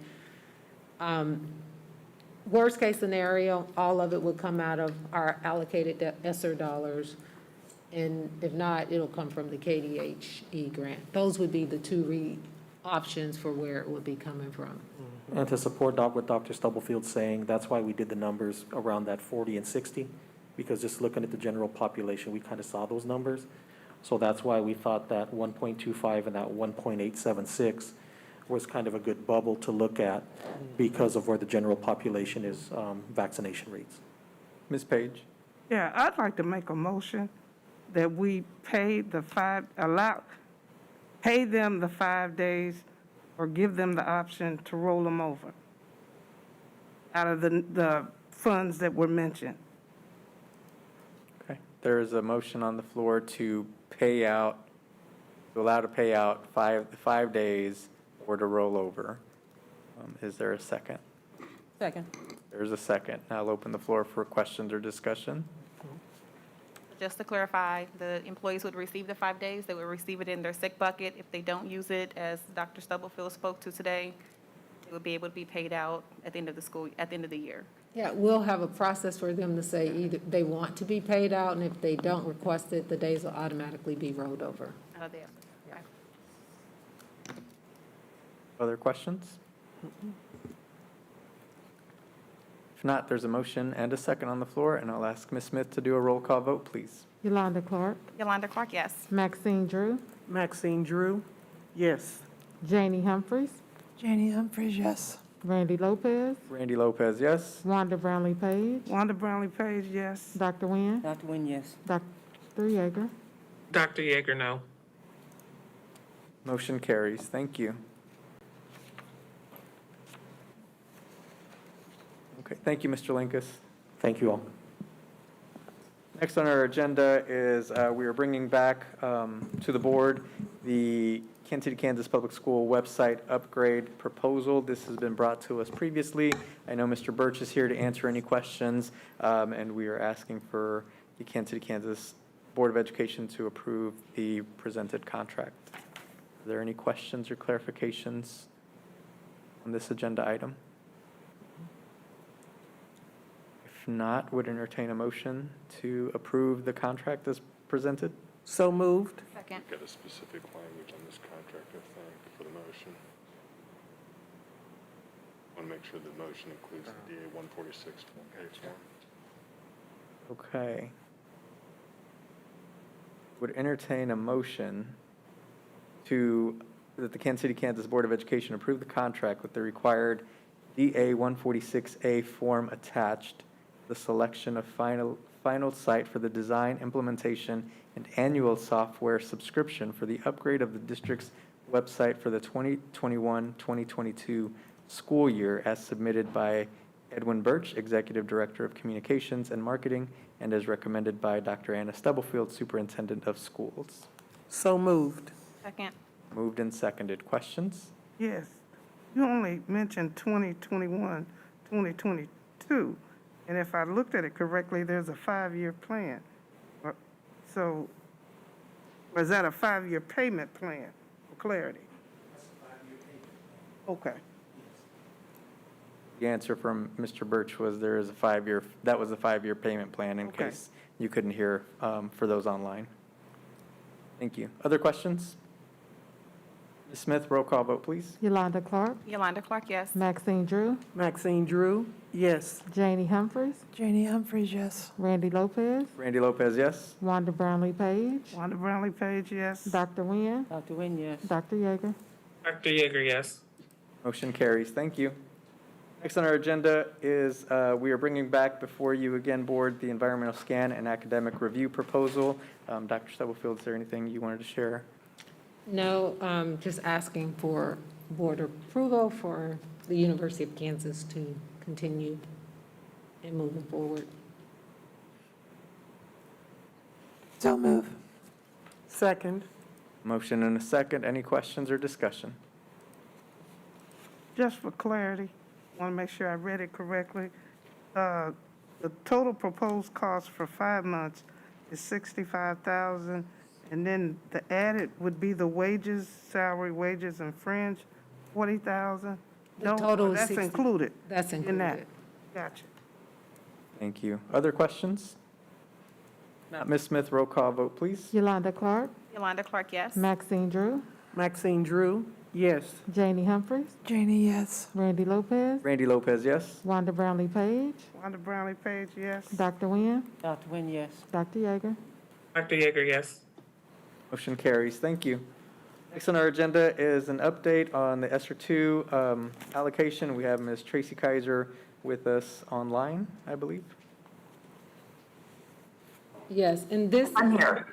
worst case scenario, all of it would come out of our allocated ESSER dollars, and if not, it'll come from the KDHE grant. Those would be the two options for where it would be coming from. And to support what Dr. Stubblefield's saying, that's why we did the numbers around that 40 and 60, because just looking at the general population, we kind of saw those numbers. So that's why we thought that 1.25 and that 1.876 was kind of a good bubble to look at because of where the general population is, vaccination rates. Ms. Page? Yeah, I'd like to make a motion that we pay them the 5 days or give them the option to roll them over out of the funds that were mentioned. Okay. There is a motion on the floor to allow to pay out 5 days or to roll over. Is there a second? Second. There's a second. Now I'll open the floor for questions or discussion. Just to clarify, the employees would receive the 5 days, they would receive it in their sick bucket. If they don't use it, as Dr. Stubblefield spoke to today, they would be able to be paid out at the end of the year. Yeah, we'll have a process for them to say either they want to be paid out, and if they don't request it, the days will automatically be rolled over. Out of there. Okay. Other questions? If not, there's a motion and a second on the floor, and I'll ask Ms. Smith to do a roll call vote, please. Yolanda Clark, Yolanda Clark, yes. Maxine Drew, Maxine Drew, yes. Janie Humphries, Janie Humphries, yes. Randy Lopez, Randy Lopez, yes. Wanda Brownlee Page, Wanda Brownlee Page, yes. Dr. Nguyen, Dr. Nguyen, yes. Dr. Yeager. Dr. Yeager, no. Motion carries. Thank you. Okay, thank you, Mr. Linkus. Thank you all. Next on our agenda is we are bringing back to the board the Kansas City, Kansas Public School website upgrade proposal. This has been brought to us previously. I know Mr. Birch is here to answer any questions, and we are asking for the Kansas City, Kansas Board of Education to approve the presented contract. Are there any questions or clarifications on this agenda item? not, would entertain a motion to approve the contract as presented. So moved. Second. Got a specific language on this contract, I think, for the motion. Want to make sure the motion includes the DA 146 H1. Okay. Would entertain a motion that the Kansas City, Kansas Board of Education approve the contract with the required DA 146A form attached, the selection of final site for the design, implementation, and annual software subscription for the upgrade of the district's website for the 2021-2022 school year as submitted by Edwin Birch, Executive Director of Communications and Marketing, and as recommended by Dr. Anna Stubblefield, Superintendent of Schools. So moved. Second. Moved and seconded. Questions? Yes. You only mentioned 2021, 2022, and if I looked at it correctly, there's a 5-year plan. So, was that a 5-year payment plan, for clarity? Okay. The answer from Mr. Birch was that was a 5-year payment plan in Okay. case you couldn't hear for those online. Thank you. Other questions? Ms. Smith, roll call vote, please. Yolanda Clark, Yolanda Clark, yes. Maxine Drew, Maxine Drew, yes. Janie Humphries, Janie Humphries, yes. Randy Lopez, Randy Lopez, yes. Wanda Brownlee Page, Wanda Brownlee Page, yes. Dr. Nguyen, Dr. Nguyen, yes. Dr. Yeager. Dr. Yeager, yes. Motion carries. Thank you. Next on our agenda is we are bringing back before you again, Board, the environmental scan and academic review proposal. Dr. Stubblefield, is there anything you wanted to share? No, just asking for board approval for the University of Kansas to continue and moving forward. So move. Second. Motion and a second. Any questions or discussion? Just for clarity, want to make sure I read it correctly. The total proposed cost for 5 months is $65,000, and then the added would be the wages, salary, wages, and fringe, $40,000? The No, total is that's 60. included That's in that. included. Gotcha. Thank you. Other questions? Not Ms. Smith, roll call vote, please. Yolanda Clark, Yolanda Clark, yes. Maxine Drew, Maxine Drew, yes. Janie Humphries, Janie, yes. Randy Lopez, Randy Lopez, yes. Wanda Brownlee Page, Wanda Brownlee Page, yes. Dr. Nguyen, Dr. Nguyen, yes. Dr. Yeager. Dr. Yeager, yes. Motion carries. Thank you. Next on our agenda is an update on the ESSER II allocation. We have Ms. Tracy Kaiser with us online, I believe. Yes, and this. I'm here.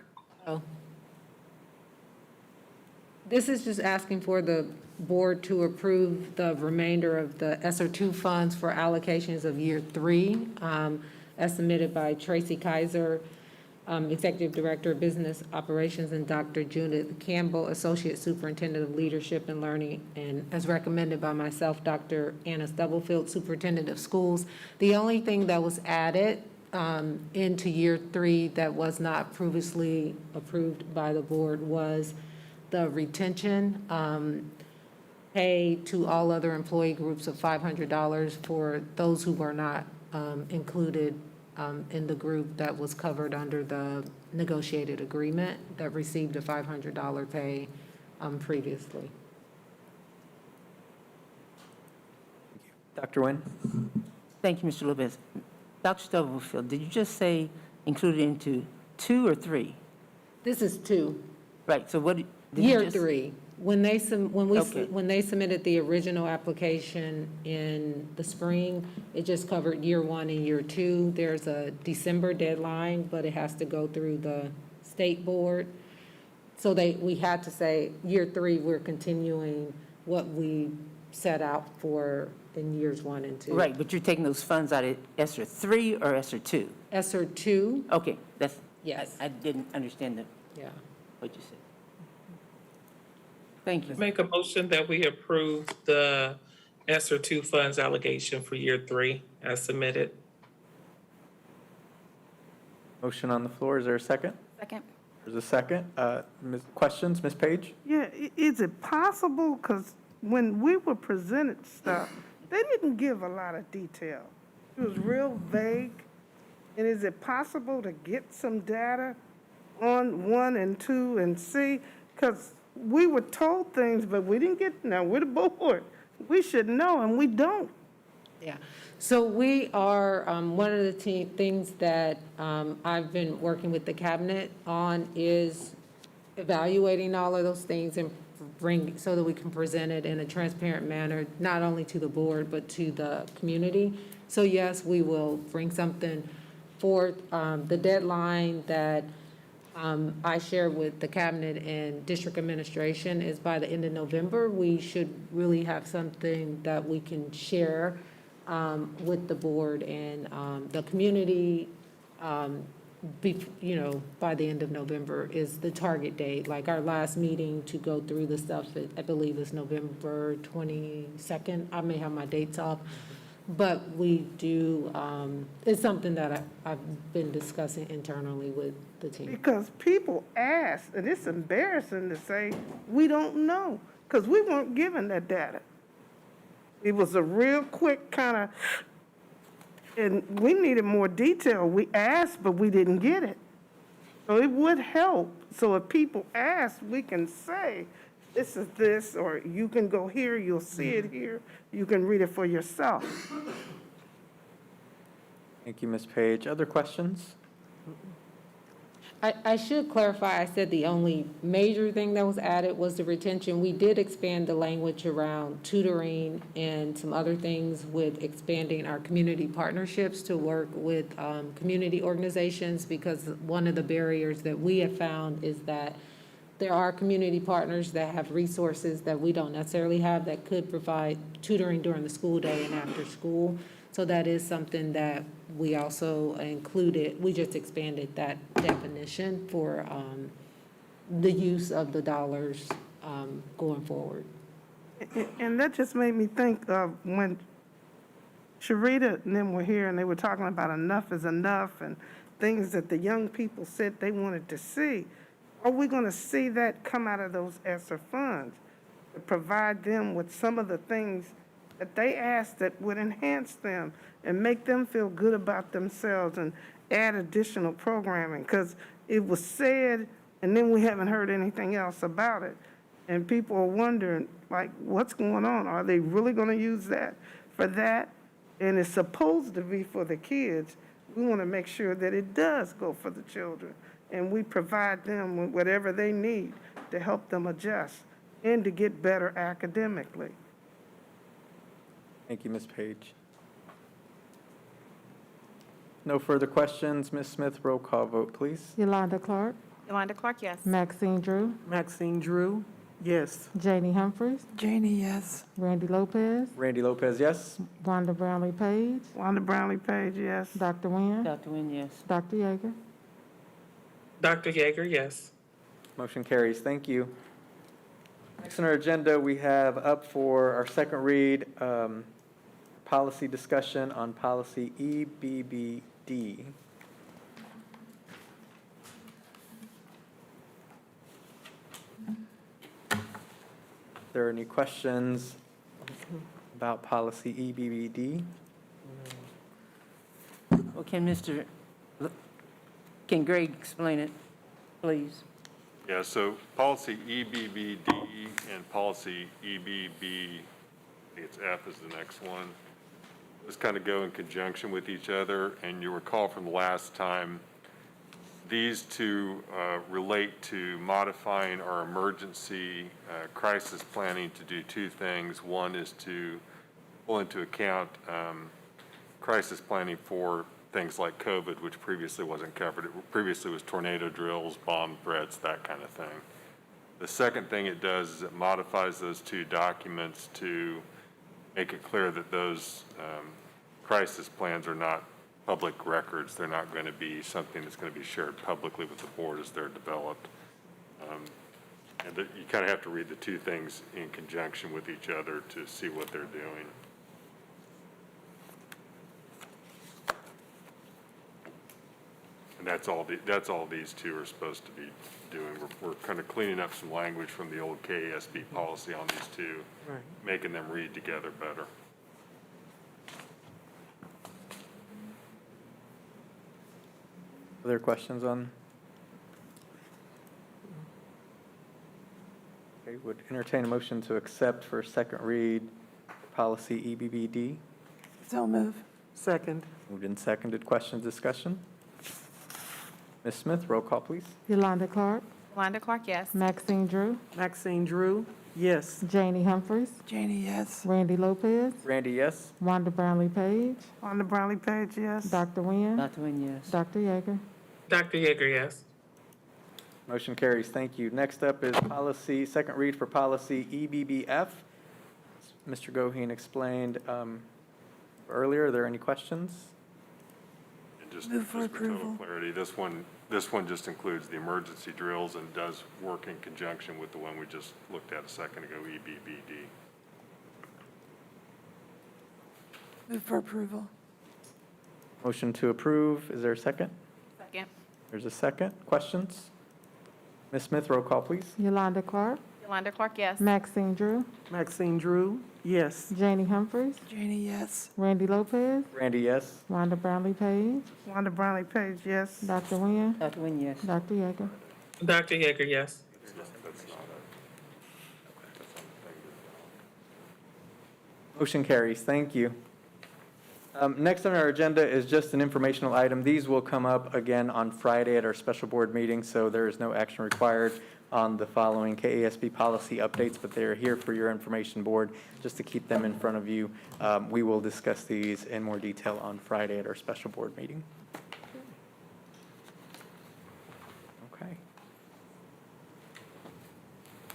Oh. This is just asking for the board to approve the remainder of the ESSER II funds for allocations of year 3, as submitted by Tracy Kaiser, Executive Director of Business Operations, and Dr. Judith Campbell, Associate Superintendent of Leadership and Learning, and as recommended by myself, Dr. Anna Stubblefield, Superintendent of Schools. The only thing that was added into year 3 that was not previously approved by the board was the retention pay to all other employee groups of $500 for those who were not included in the group that was covered under the negotiated agreement that received a $500 pay previously. Dr. Nguyen? Thank you, Mr. Lopez. Dr. Stubblefield, did you just say included into 2 or 3? This is 2. Right, so what? Did you Year just- 3. When they submitted the original application in the spring, it just covered year 1 and year 2. There's a December deadline, but it has to go through the state board. So we had to say, year 3, we're continuing what we set out for in years 1 and 2. Right, but you're taking those funds out of ESSER 3 or ESSER 2? ESSER 2, Okay, that's, yes, I didn't understand yeah. what you said. Thank you. Make a motion that we approve the ESSER 2 funds allocation for year 3 as submitted. Motion on the floor. Is there a second? Second. There's a second. Questions? Ms. Page? Yeah, is it possible, because when we were presented stuff, they didn't give a lot of detail. It was real vague. And is it possible to get some data on 1 and 2 and see? Because we were told things, but we didn't get, now, we're the board. We should know, and we don't. Yeah, so we are, one of the things that I've been working with the cabinet on is evaluating all of those things and so that we can present it in a transparent manner, not only to the board, but to the community. So yes, we will bring something forth. The deadline that I share with the cabinet and district administration is by the end of November. We should really have something that we can share with the board and the community, by the end of November is the target date. Like our last meeting to go through the stuff, I believe is November 22nd. I may have my dates off. But we do, it's something that I've been discussing internally with the team. Because people ask, and it's embarrassing to say, we don't know, because we weren't given that data. It was a real quick kind of, and we needed more detail. We asked, but we didn't get it. So it would help. So if people ask, we can say, this is this, or you can go here, you'll see it here, you can read it for yourself. Thank you, Ms. Page. Other questions? I should clarify, I said the only major thing that was added was the retention. We did expand the language around tutoring and some other things with expanding our community partnerships to work with community organizations, because one of the barriers that we have found is that there are community partners that have resources that we don't necessarily have that could provide tutoring during the school day and after school. So that is something that we also included. We just expanded that definition for the use of the dollars going forward. And that just made me think of when Sharita and them were here and they were talking about enough is enough and things that the young people said they wanted to see. Are we going to see that come out of those ESSER funds to provide them with some of the things that they asked that would enhance them and make them feel good about themselves and add additional programming? Because it was said, and then we haven't heard anything else about it. And people are wondering, like, what's going on? Are they really going to use that for that? And it's supposed to be for the kids. We want to make sure that it does go for the children. And we provide them with whatever they need to help them adjust and to get better academically. Thank you, Ms. Page. No further questions. Ms. Smith, roll call vote, please. Yolanda Clark, Yolanda Clark, yes. Maxine Drew, Maxine Drew, yes. Janie Humphries, Janie, yes. Randy Lopez, Randy Lopez, yes. Wanda Brownlee Page, Wanda Brownlee Page, yes. Dr. Nguyen, Dr. Nguyen, yes. Dr. Yeager. Dr. Yeager, yes. Motion carries. Thank you. Next on our agenda, we have up for our second read, policy discussion on policy EBBD. Are there any questions about policy EBBD? Well, can Greg explain it, please? Yeah, so policy EBBD and policy EBB, I think it's F is the next one. Those kind of go in conjunction with each other, and you recall from the last time, these two relate to modifying our emergency crisis planning to do two things. One is to pull into account crisis planning for things like COVID, which previously wasn't covered. It previously was tornado drills, bomb threats, that kind of thing. The second thing it does is it modifies those two documents to make it clear that those crisis plans are not public records. They're not going to be something that's going to be shared publicly with the board as they're developed. And that you kind of have to read the two things in conjunction with each other to see what they're doing. And that's all these two are supposed to be doing. We're kind of cleaning up some language from the old KASB policy on these two, making them read together better. Other questions on? Okay, would entertain a motion to accept for second read policy EBBD. So move. Second. Moved and seconded. Questions, discussion? Ms. Smith, roll call, please. Yolanda Clark, Yolanda Clark, yes. Maxine Drew, Maxine Drew, yes. Janie Humphries, Janie, yes. Randy Lopez, Randy, yes. Wanda Brownlee Page, On the Brownlee page, yes. Dr. Nguyen, Dr. Nguyen, yes. Dr. Yeager. Dr. Yeager, yes. Motion carries. Thank you. Next up is policy, second read for policy EBBF. Mr. Goheen explained earlier. Are there any questions? And just Move for for total approval. clarity, this one just includes the emergency drills and does work in conjunction with the one we just looked at a second ago, EBBD. Move for approval. Motion to approve. Is there a second? Second. There's a second. Questions? Ms. Smith, roll call, please. Yolanda Clark, Yolanda Clark, yes. Maxine Drew, Maxine Drew, yes. Janie Humphries, Janie, yes. Randy Lopez, Randy, yes. Wanda Brownlee Page, On the Brownlee page, yes. Dr. Nguyen, Dr. Nguyen, yes. Dr. Yeager. Dr. Yeager, yes. That's not a, that's on the thing. Motion carries. Thank you. Next on our agenda is just an informational item. These will come up again on Friday at our special board meeting, so there is no action required on the following KASB policy updates, but they're here for your information board, just to keep them in front of you. We will discuss these in more detail on Friday at our special board meeting. Okay.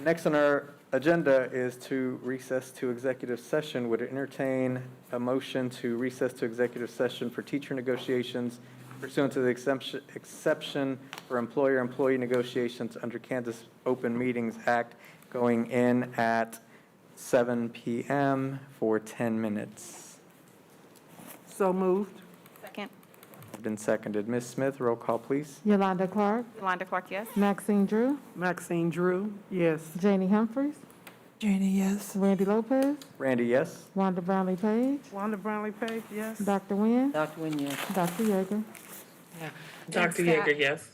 Next on our agenda is to recess to executive session. Would entertain a motion to recess to executive session for teacher negotiations pursuant to the exception for employer-employee negotiations under Kansas Open Meetings Act, going in at 7 p.m. for 10 minutes. So moved. Second. Moved and seconded. Ms. Smith, roll call, please. Yolanda Clark, Yolanda Clark, yes. Maxine Drew, Maxine Drew, yes. Janie Humphries, Janie, yes. Randy Lopez, Randy, yes. Wanda Brownlee Page, On the Brownlee page, yes. Dr. Nguyen, Dr. Nguyen, yes. Dr. Yeager. Dr. Yeager, yes.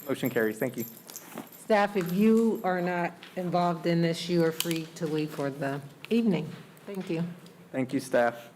Motion carries. Thank you. Staff, if you are not involved in this, you are free to leave for the evening. Thank you. Thank you, staff.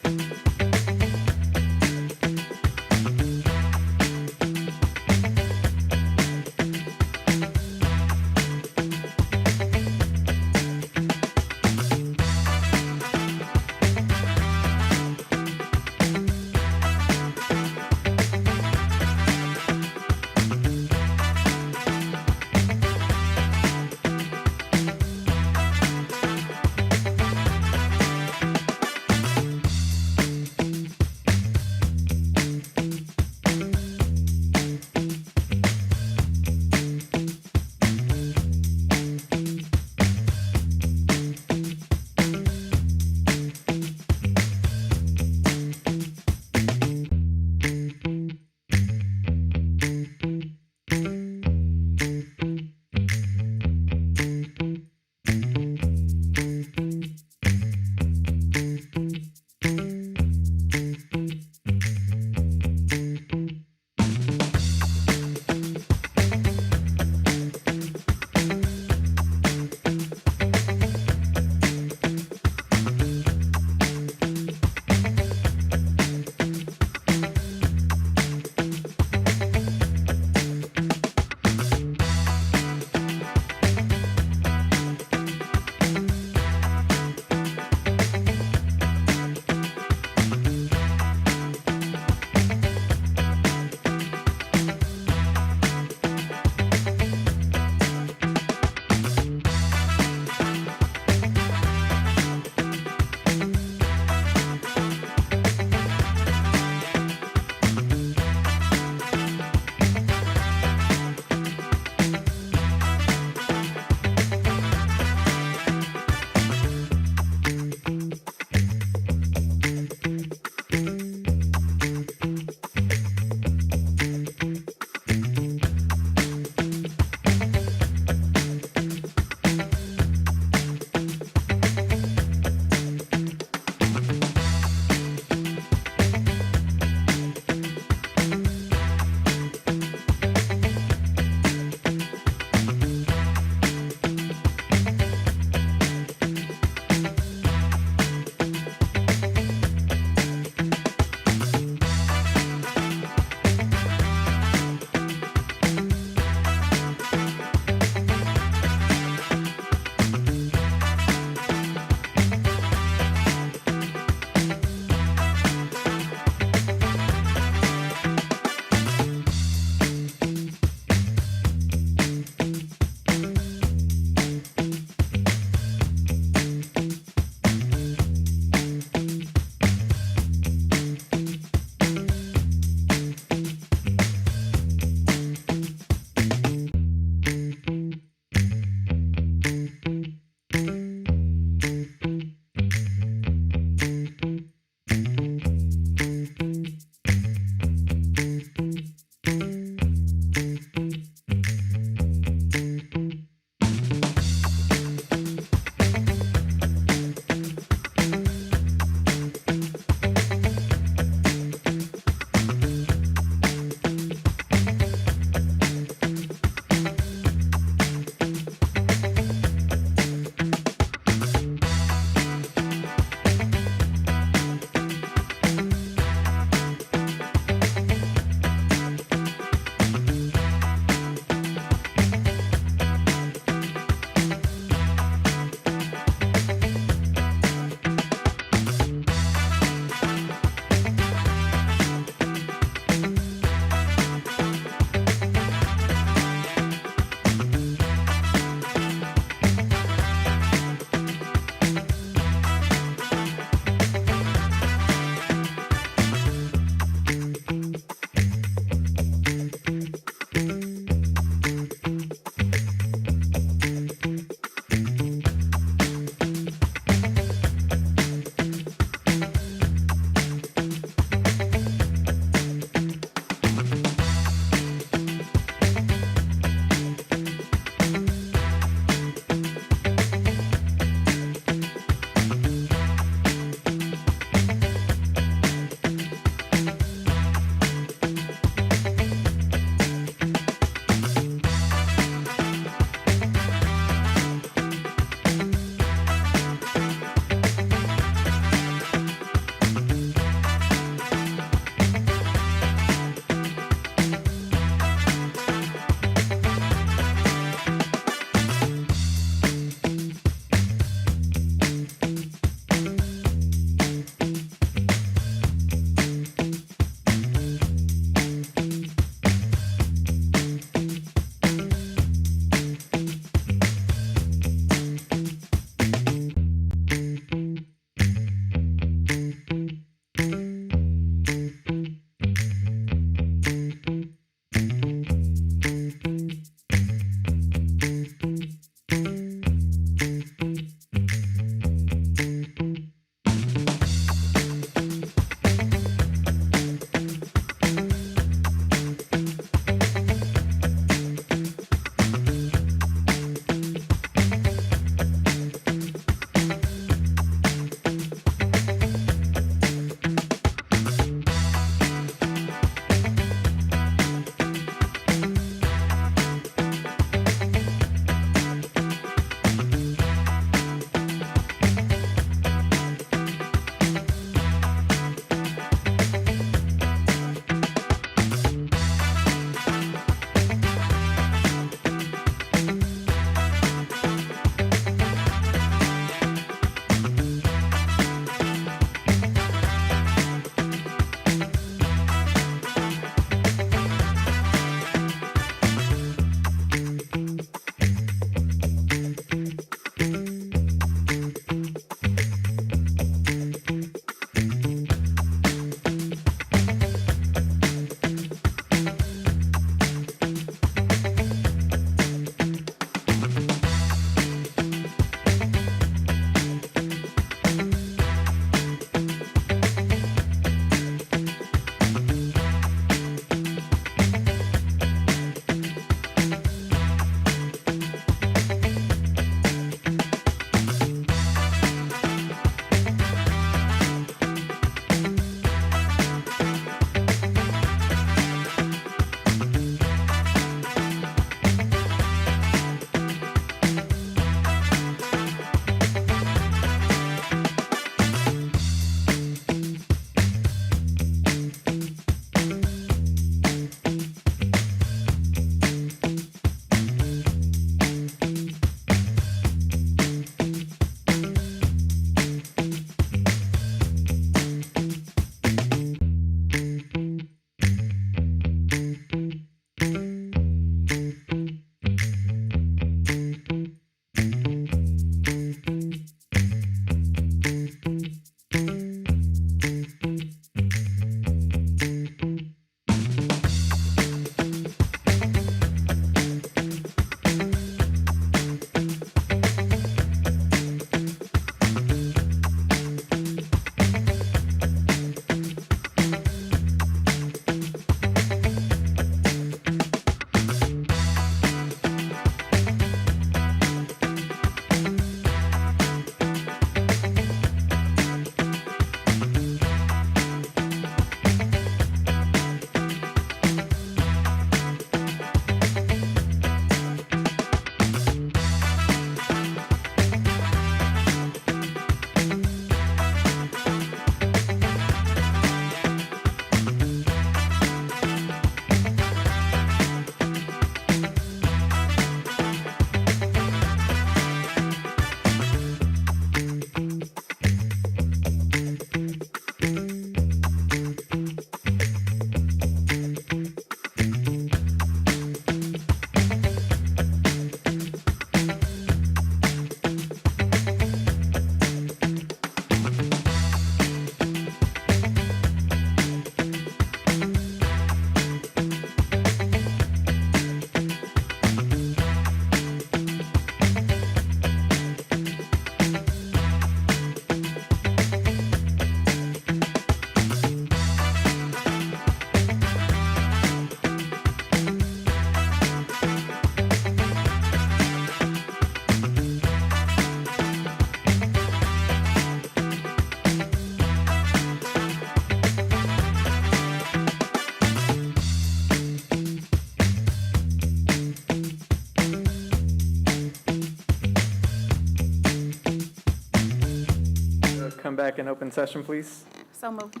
come back in open session, please? So moved.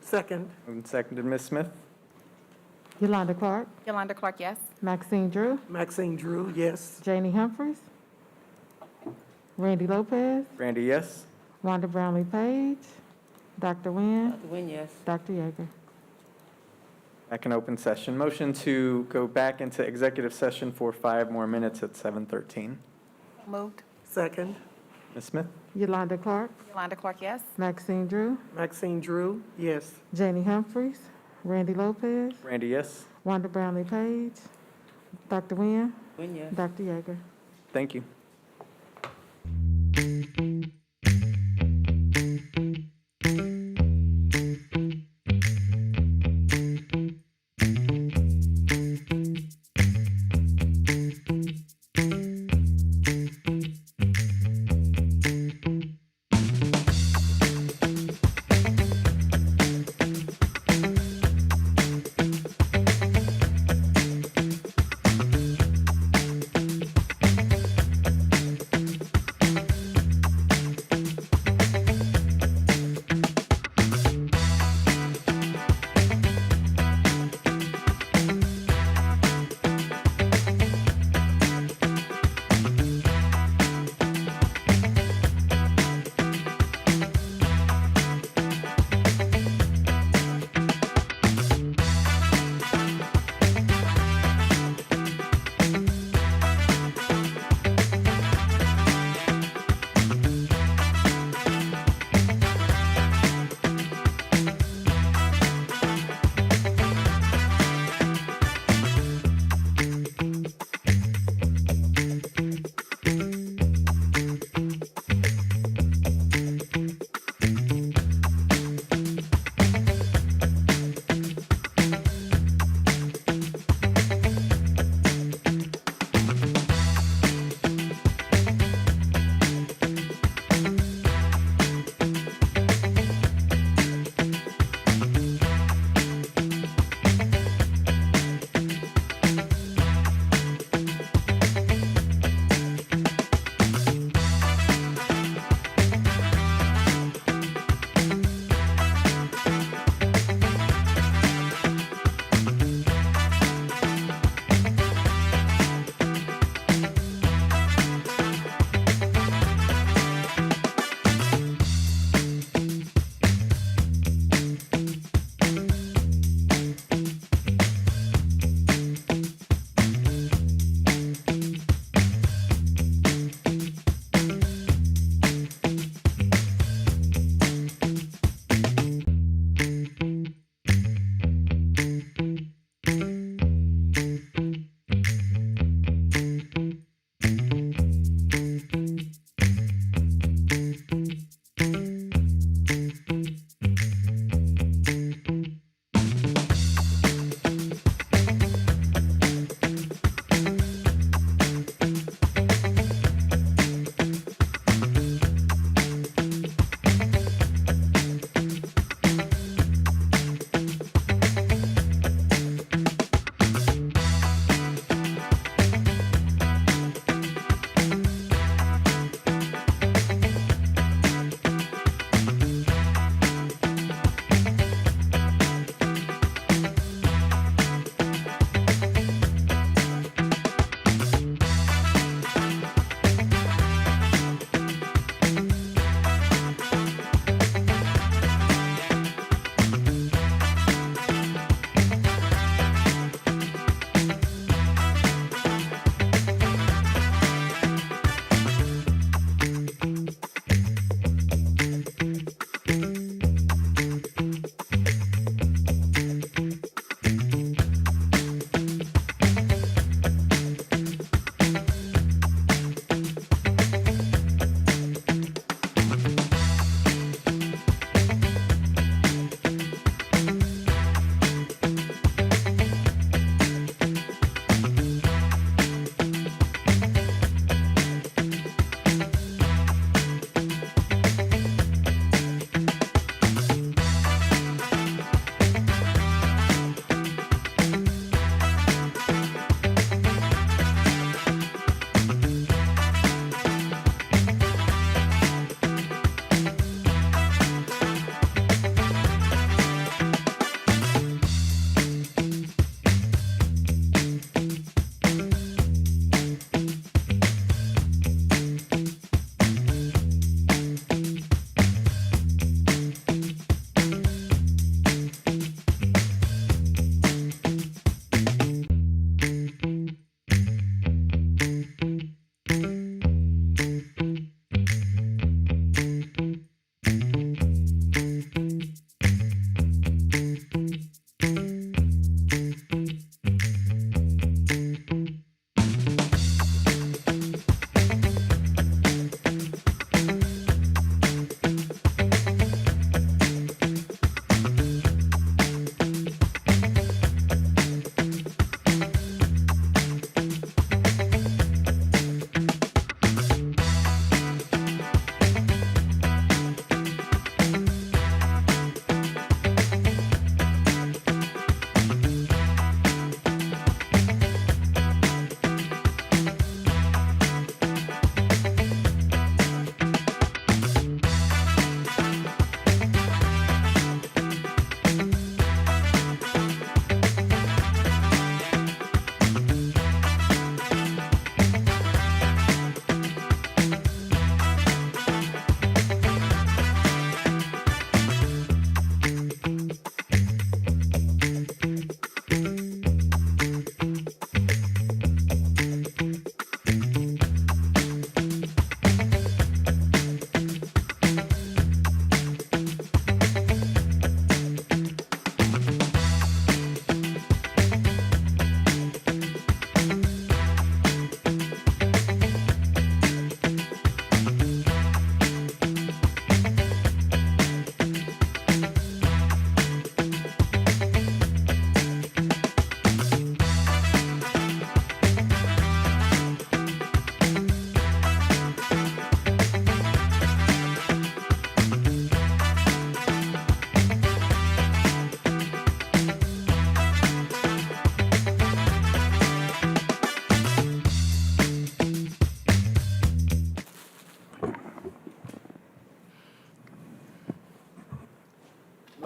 Second. Moved and seconded, Ms. Smith? Yolanda Clark, Yolanda Clark, yes. Maxine Drew, Maxine Drew, yes. Janie Humphries, Randy Lopez, Randy, yes? Wanda Brownlee Page, Dr. Nguyen, Dr. Nguyen, yes. Dr. Yeager. Back in open session. Motion to go back into executive session for 5 more minutes at 7:13. Moved. Second. Ms. Smith? Yolanda Clark, Yolanda Clark, yes. Maxine Drew, Maxine Drew, yes. Janie Humphries, Randy Lopez, Randy, yes? Wanda Brownlee Page, Dr. Nguyen, Nguyen, yes. Dr. Yeager. Thank you.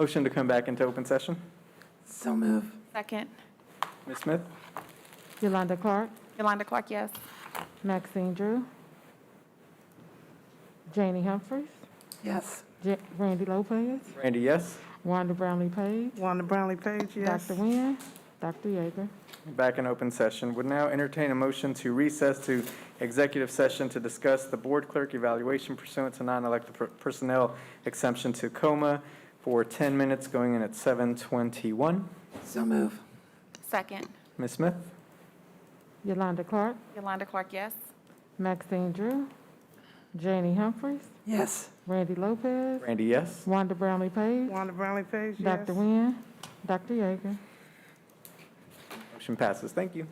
Motion to come back into open session. So move. Second. Ms. Smith? Yolanda Clark, Yolanda Clark, yes. Maxine Drew, Janie Humphries, Yes. Randy Lopez, Randy, yes. Wanda Brownlee Page, Wanda Brownlee Page, yes. Dr. Nguyen, Dr. Yeager. Back in open session. Would now entertain a motion to recess to executive session to discuss the board clerk evaluation pursuant to non-elected personnel exemption to coma for 10 minutes going in at 7:21. So move. Second. Ms. Smith? Yolanda Clark, Yolanda Clark, yes. Maxine Drew, Janie Humphries, Yes. Randy Lopez, Randy, yes. Wanda Brownlee Page, Wanda Brownlee Page, yes. Dr. Nguyen, Dr. Yeager. Motion passes. Thank you.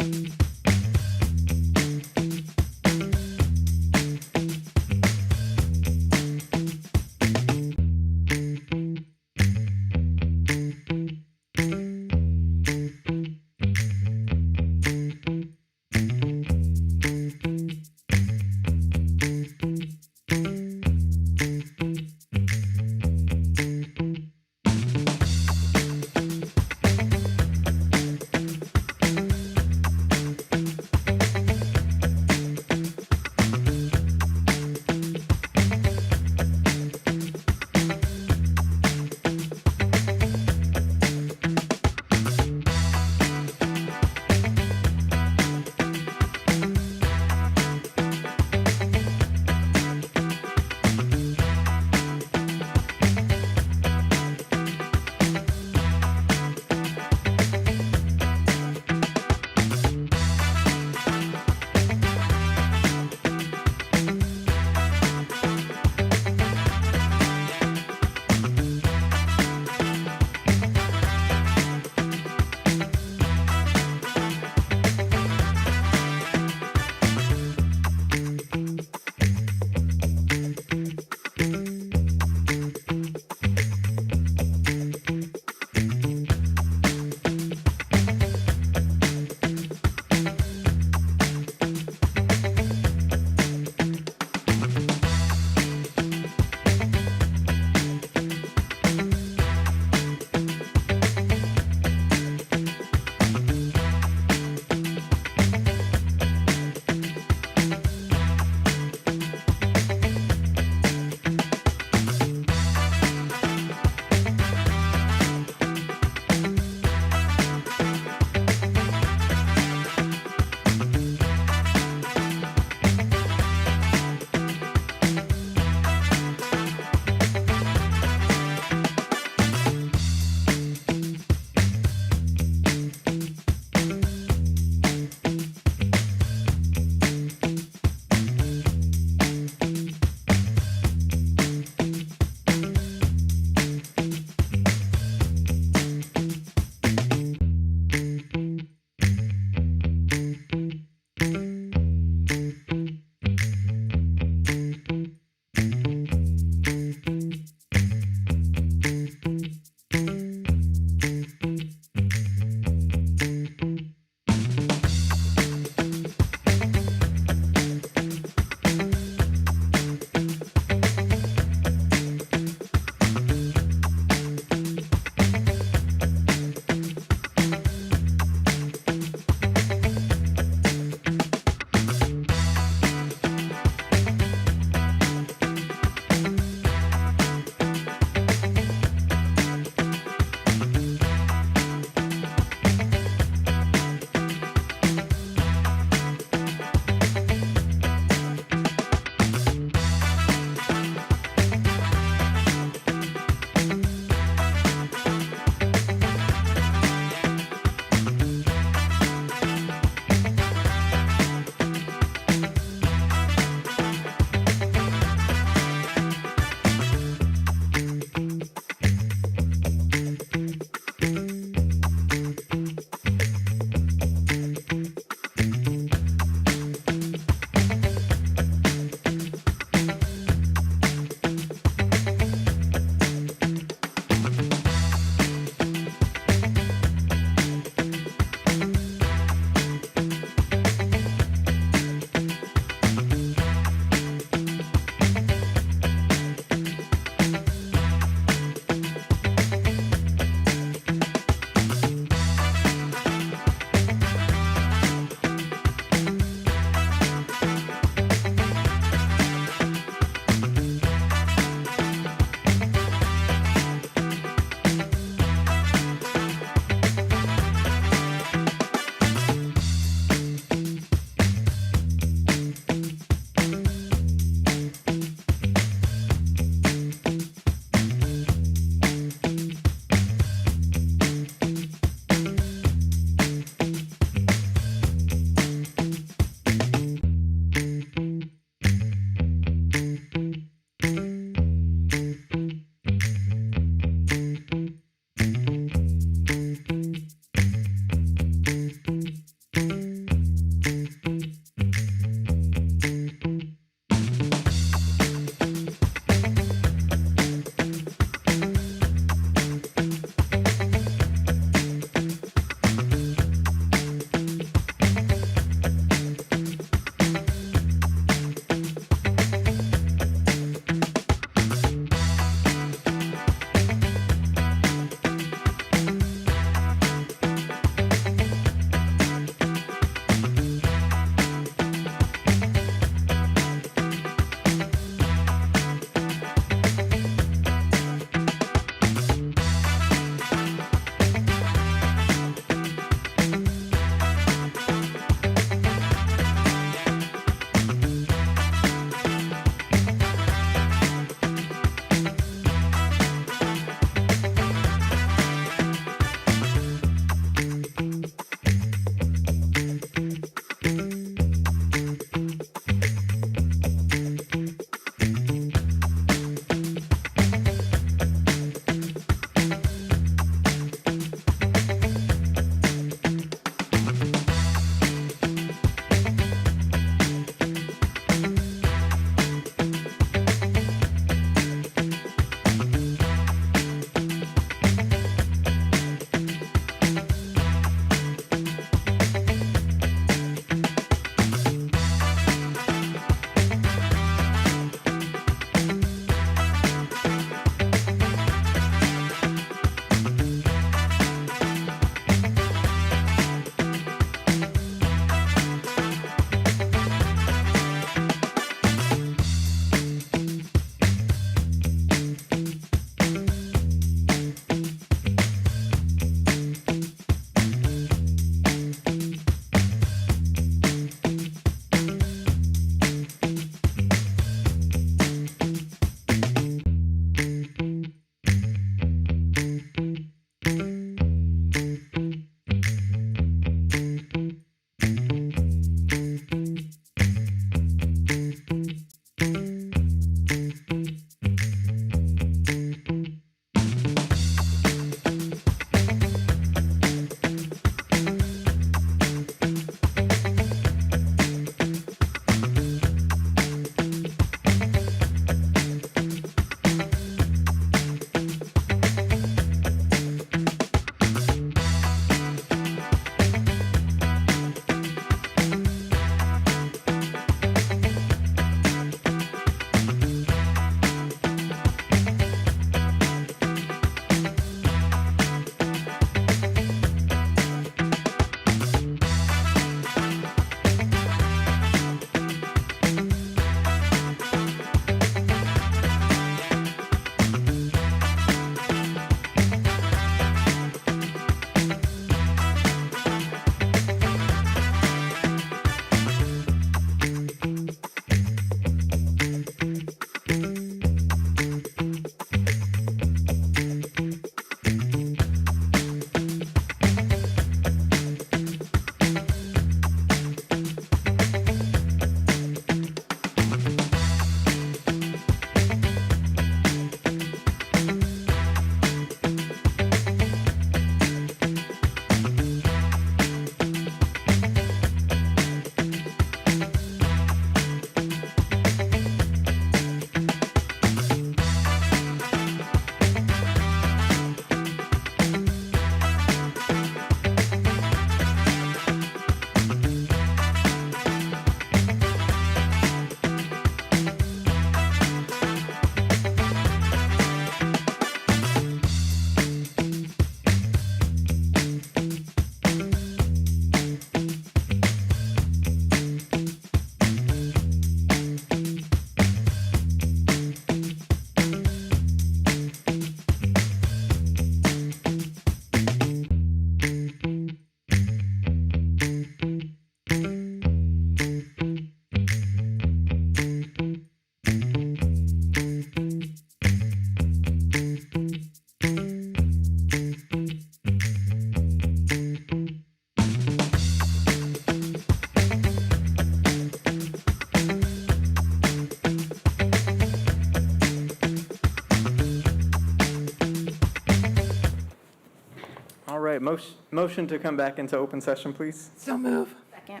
motion to come back into open session, please. So move. Second.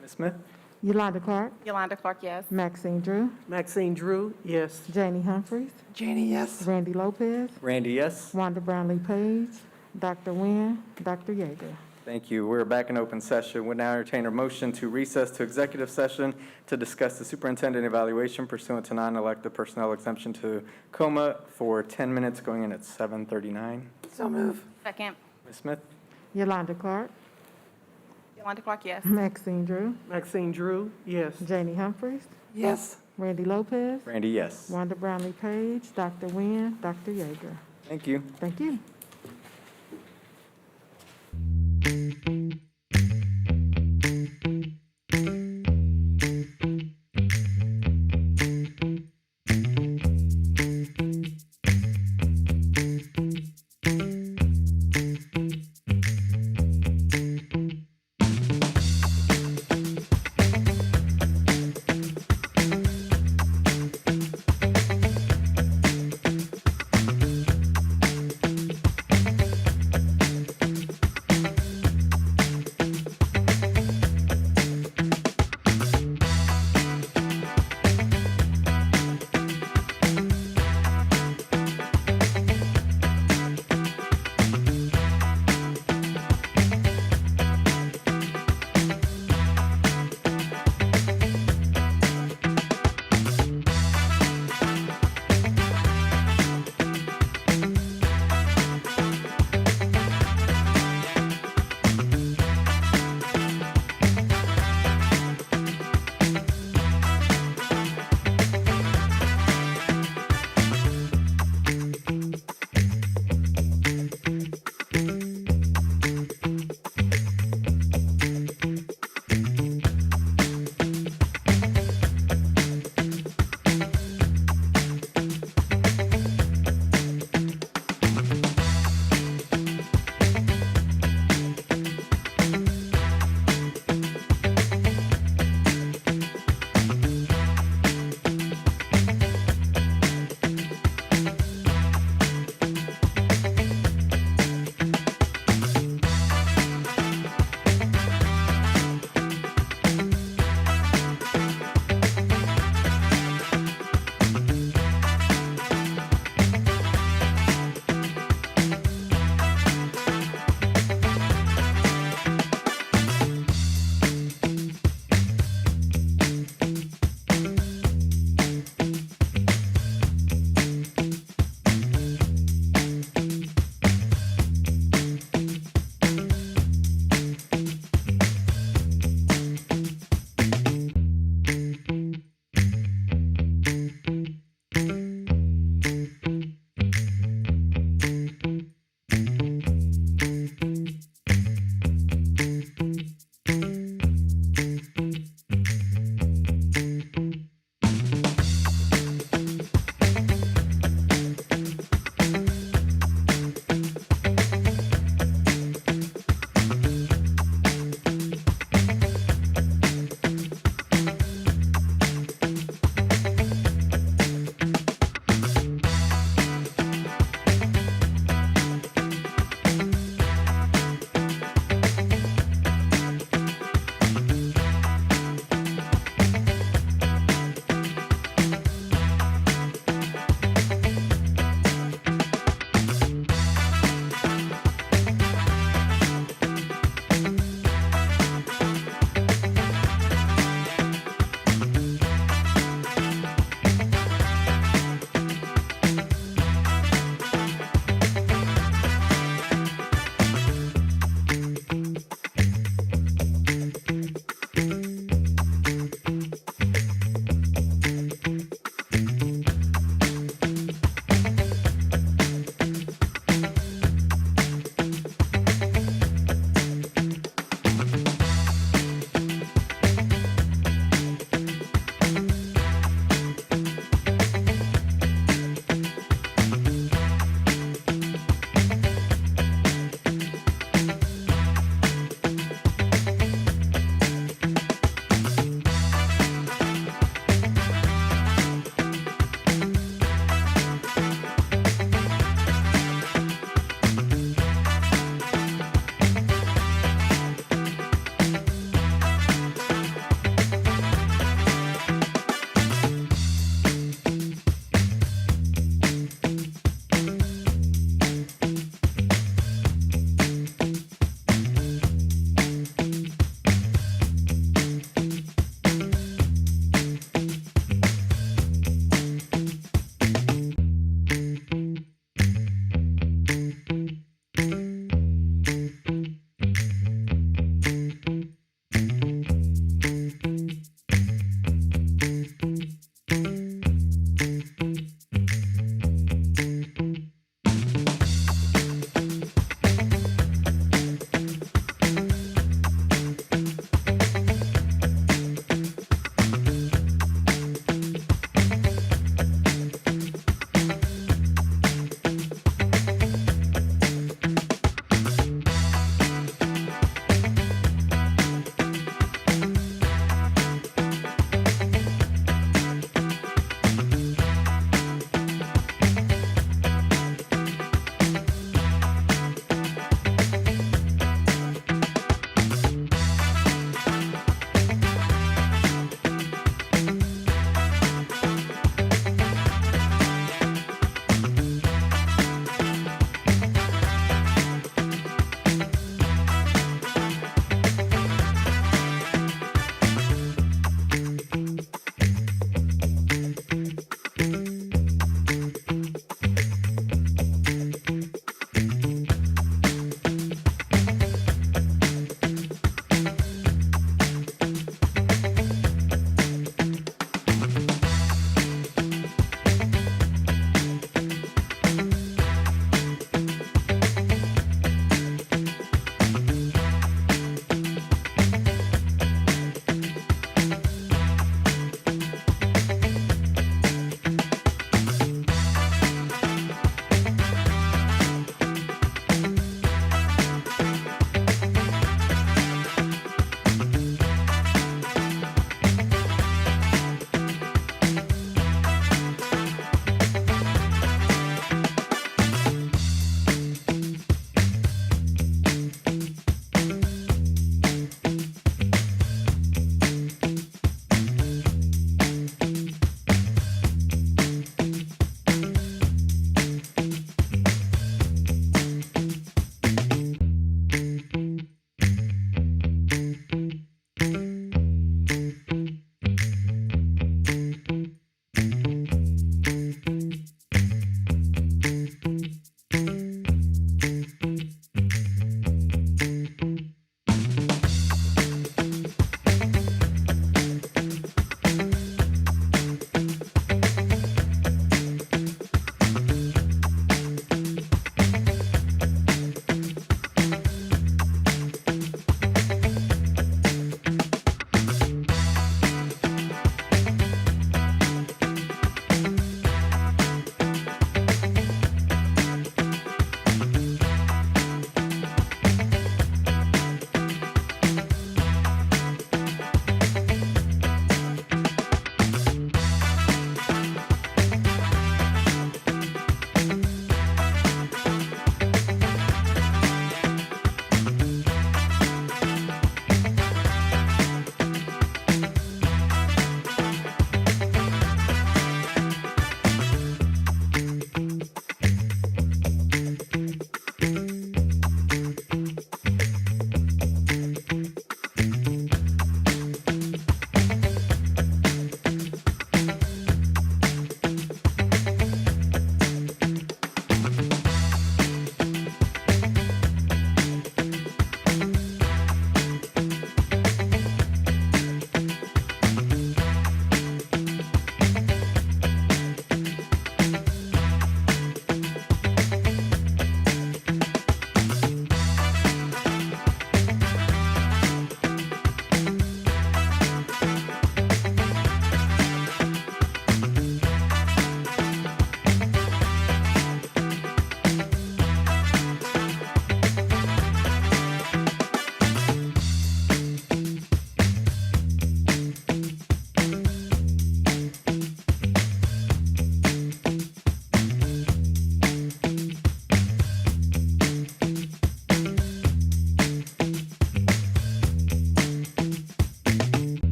Ms. Smith? Yolanda Clark, Yolanda Clark, yes. Maxine Drew, Maxine Drew, yes. Janie Humphries, Janie, yes. Randy Lopez, Randy, yes. Wanda Brownlee Page, Dr. Nguyen, Dr. Yeager. Thank you. We're back in open session. We'll now entertain a motion to recess to executive session to discuss the superintendent evaluation pursuant to non-elected personnel exemption to coma for 10 minutes going in at 7:39. So move. Second. Ms. Smith? Yolanda Clark, Yolanda Clark, yes. Maxine Drew, Maxine Drew, yes. Janie Humphries, Yes. Randy Lopez, Randy, yes. Wanda Brownlee Page, Dr. Nguyen, Dr. Yeager. Thank you. Thank you.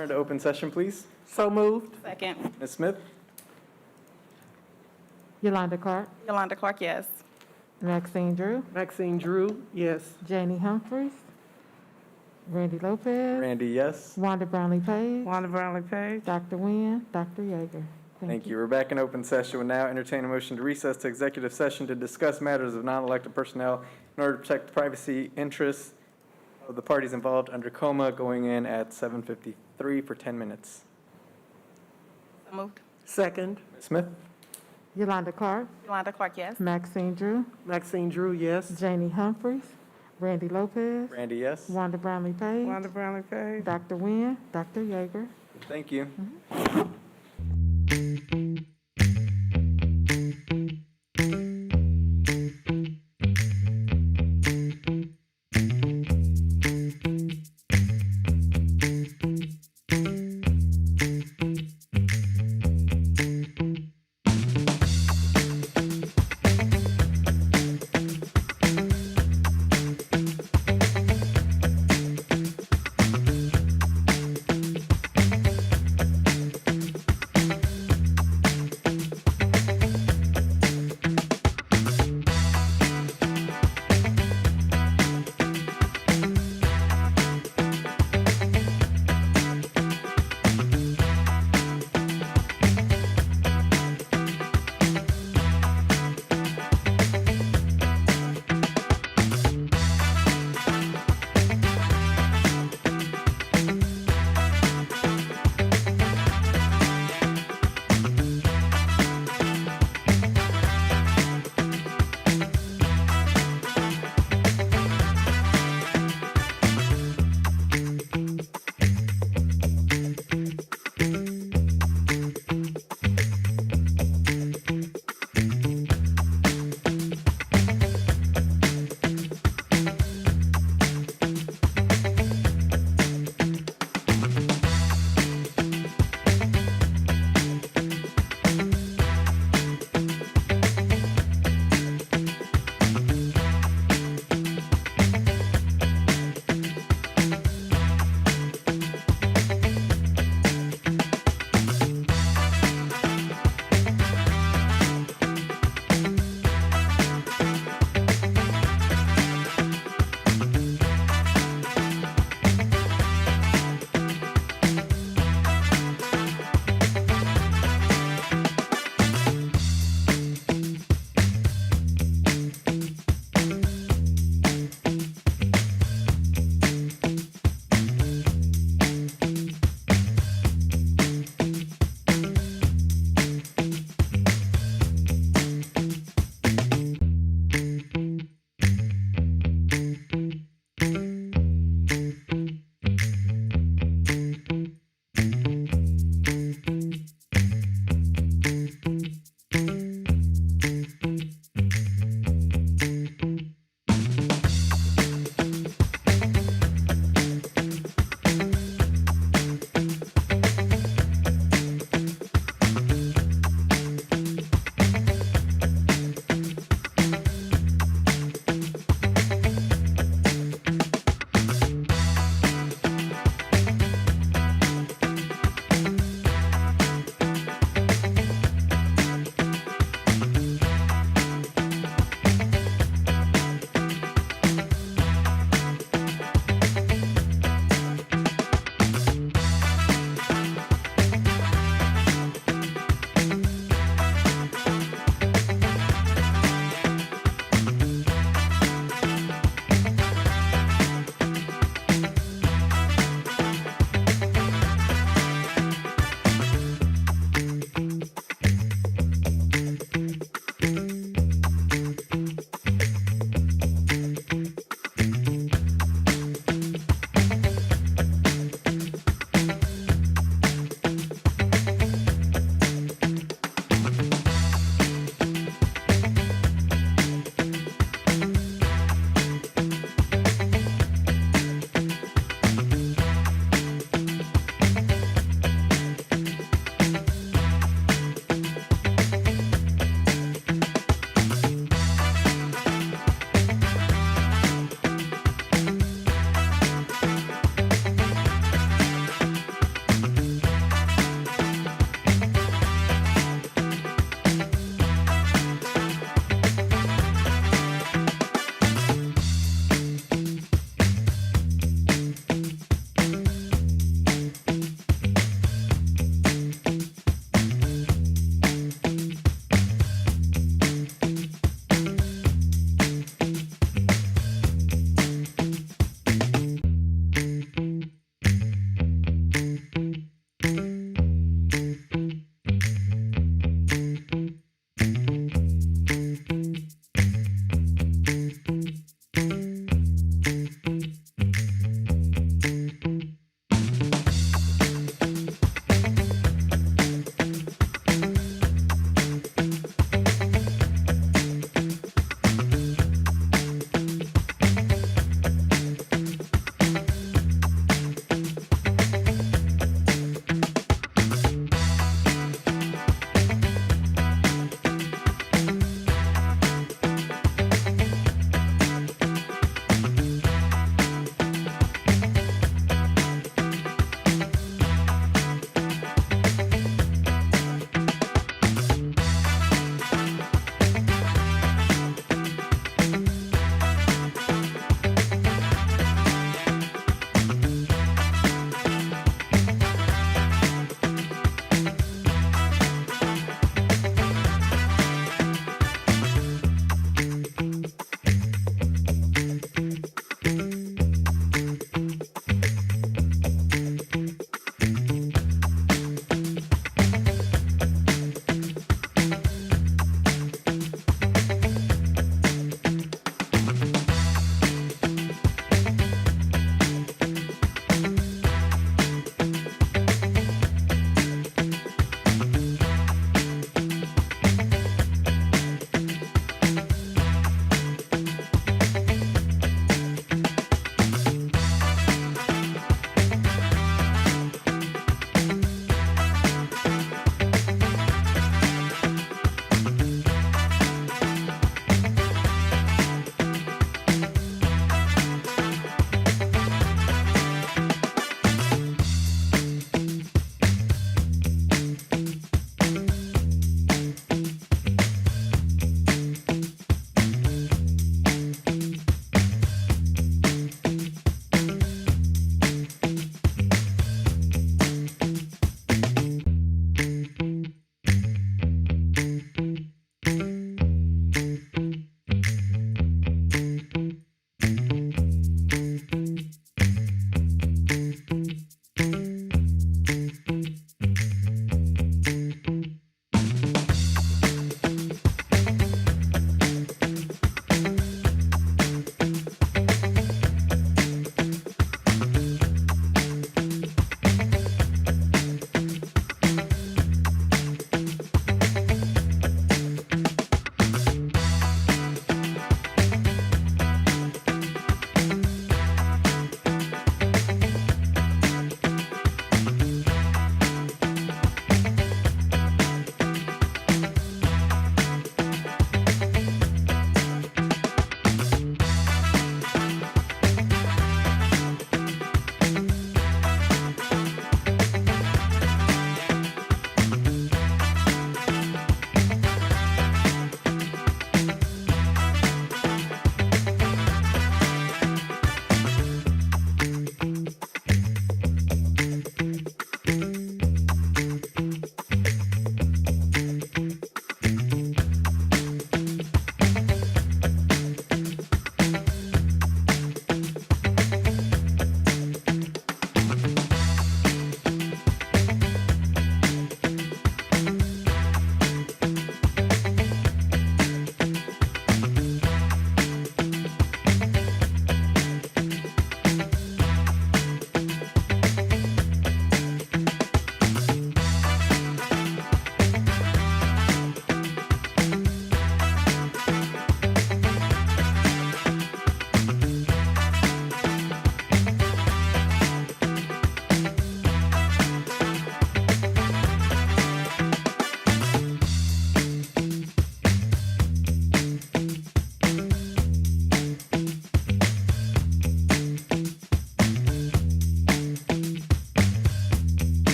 Return to open session, please. So moved. Second. Ms. Smith? Yolanda Clark, Yolanda Clark, yes. Maxine Drew, Maxine Drew, yes. Janie Humphries, Randy Lopez, Randy, yes. Wanda Brownlee Page, Wanda Brownlee Page. Dr. Nguyen, Dr. Yeager. Thank you. We're back in open session. We'll now entertain a motion to recess to executive session to discuss matters of non-elected personnel in order to protect the privacy interests of the parties involved under coma, going in at 7:53 for 10 minutes. So moved. Second. Ms. Smith? Yolanda Clark, Yolanda Clark, yes. Maxine Drew, Maxine Drew, yes. Janie Humphries, Randy Lopez, Randy, yes. Wanda Brownlee Page, Wanda Brownlee Page. Dr. Nguyen, Dr. Yeager. Thank you.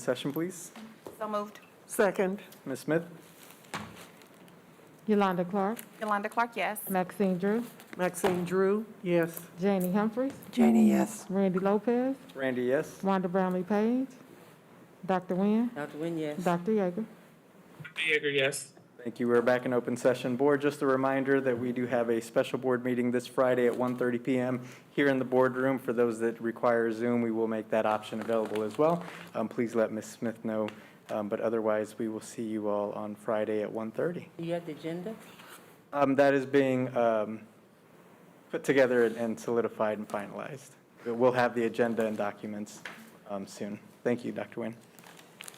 session, please. So moved. Second. Ms. Smith? Yolanda Clark, Yolanda Clark, yes. Maxine Drew, Maxine Drew, yes. Janie Humphries, Janie, yes. Randy Lopez, Randy, yes. Wanda Brownlee Page, Dr. Nguyen, Dr. Nguyen, yes. Dr. Yeager. Yeager, yes. Thank you. We're back in open session. Board, just a reminder that we do have a special board meeting this Friday at 1:30 PM here in the boardroom. For those that require Zoom, we will make that option available as well. Please let Ms. Smith know. But otherwise, we will see you all on Friday at 1:30. You have the agenda? That is being put together and solidified and finalized. We'll have the agenda and documents soon. Thank you, Dr. Nguyen.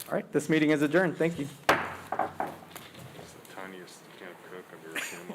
All right, this meeting is adjourned. Thank you. It's the tiniest can of Coke I've ever seen in my life.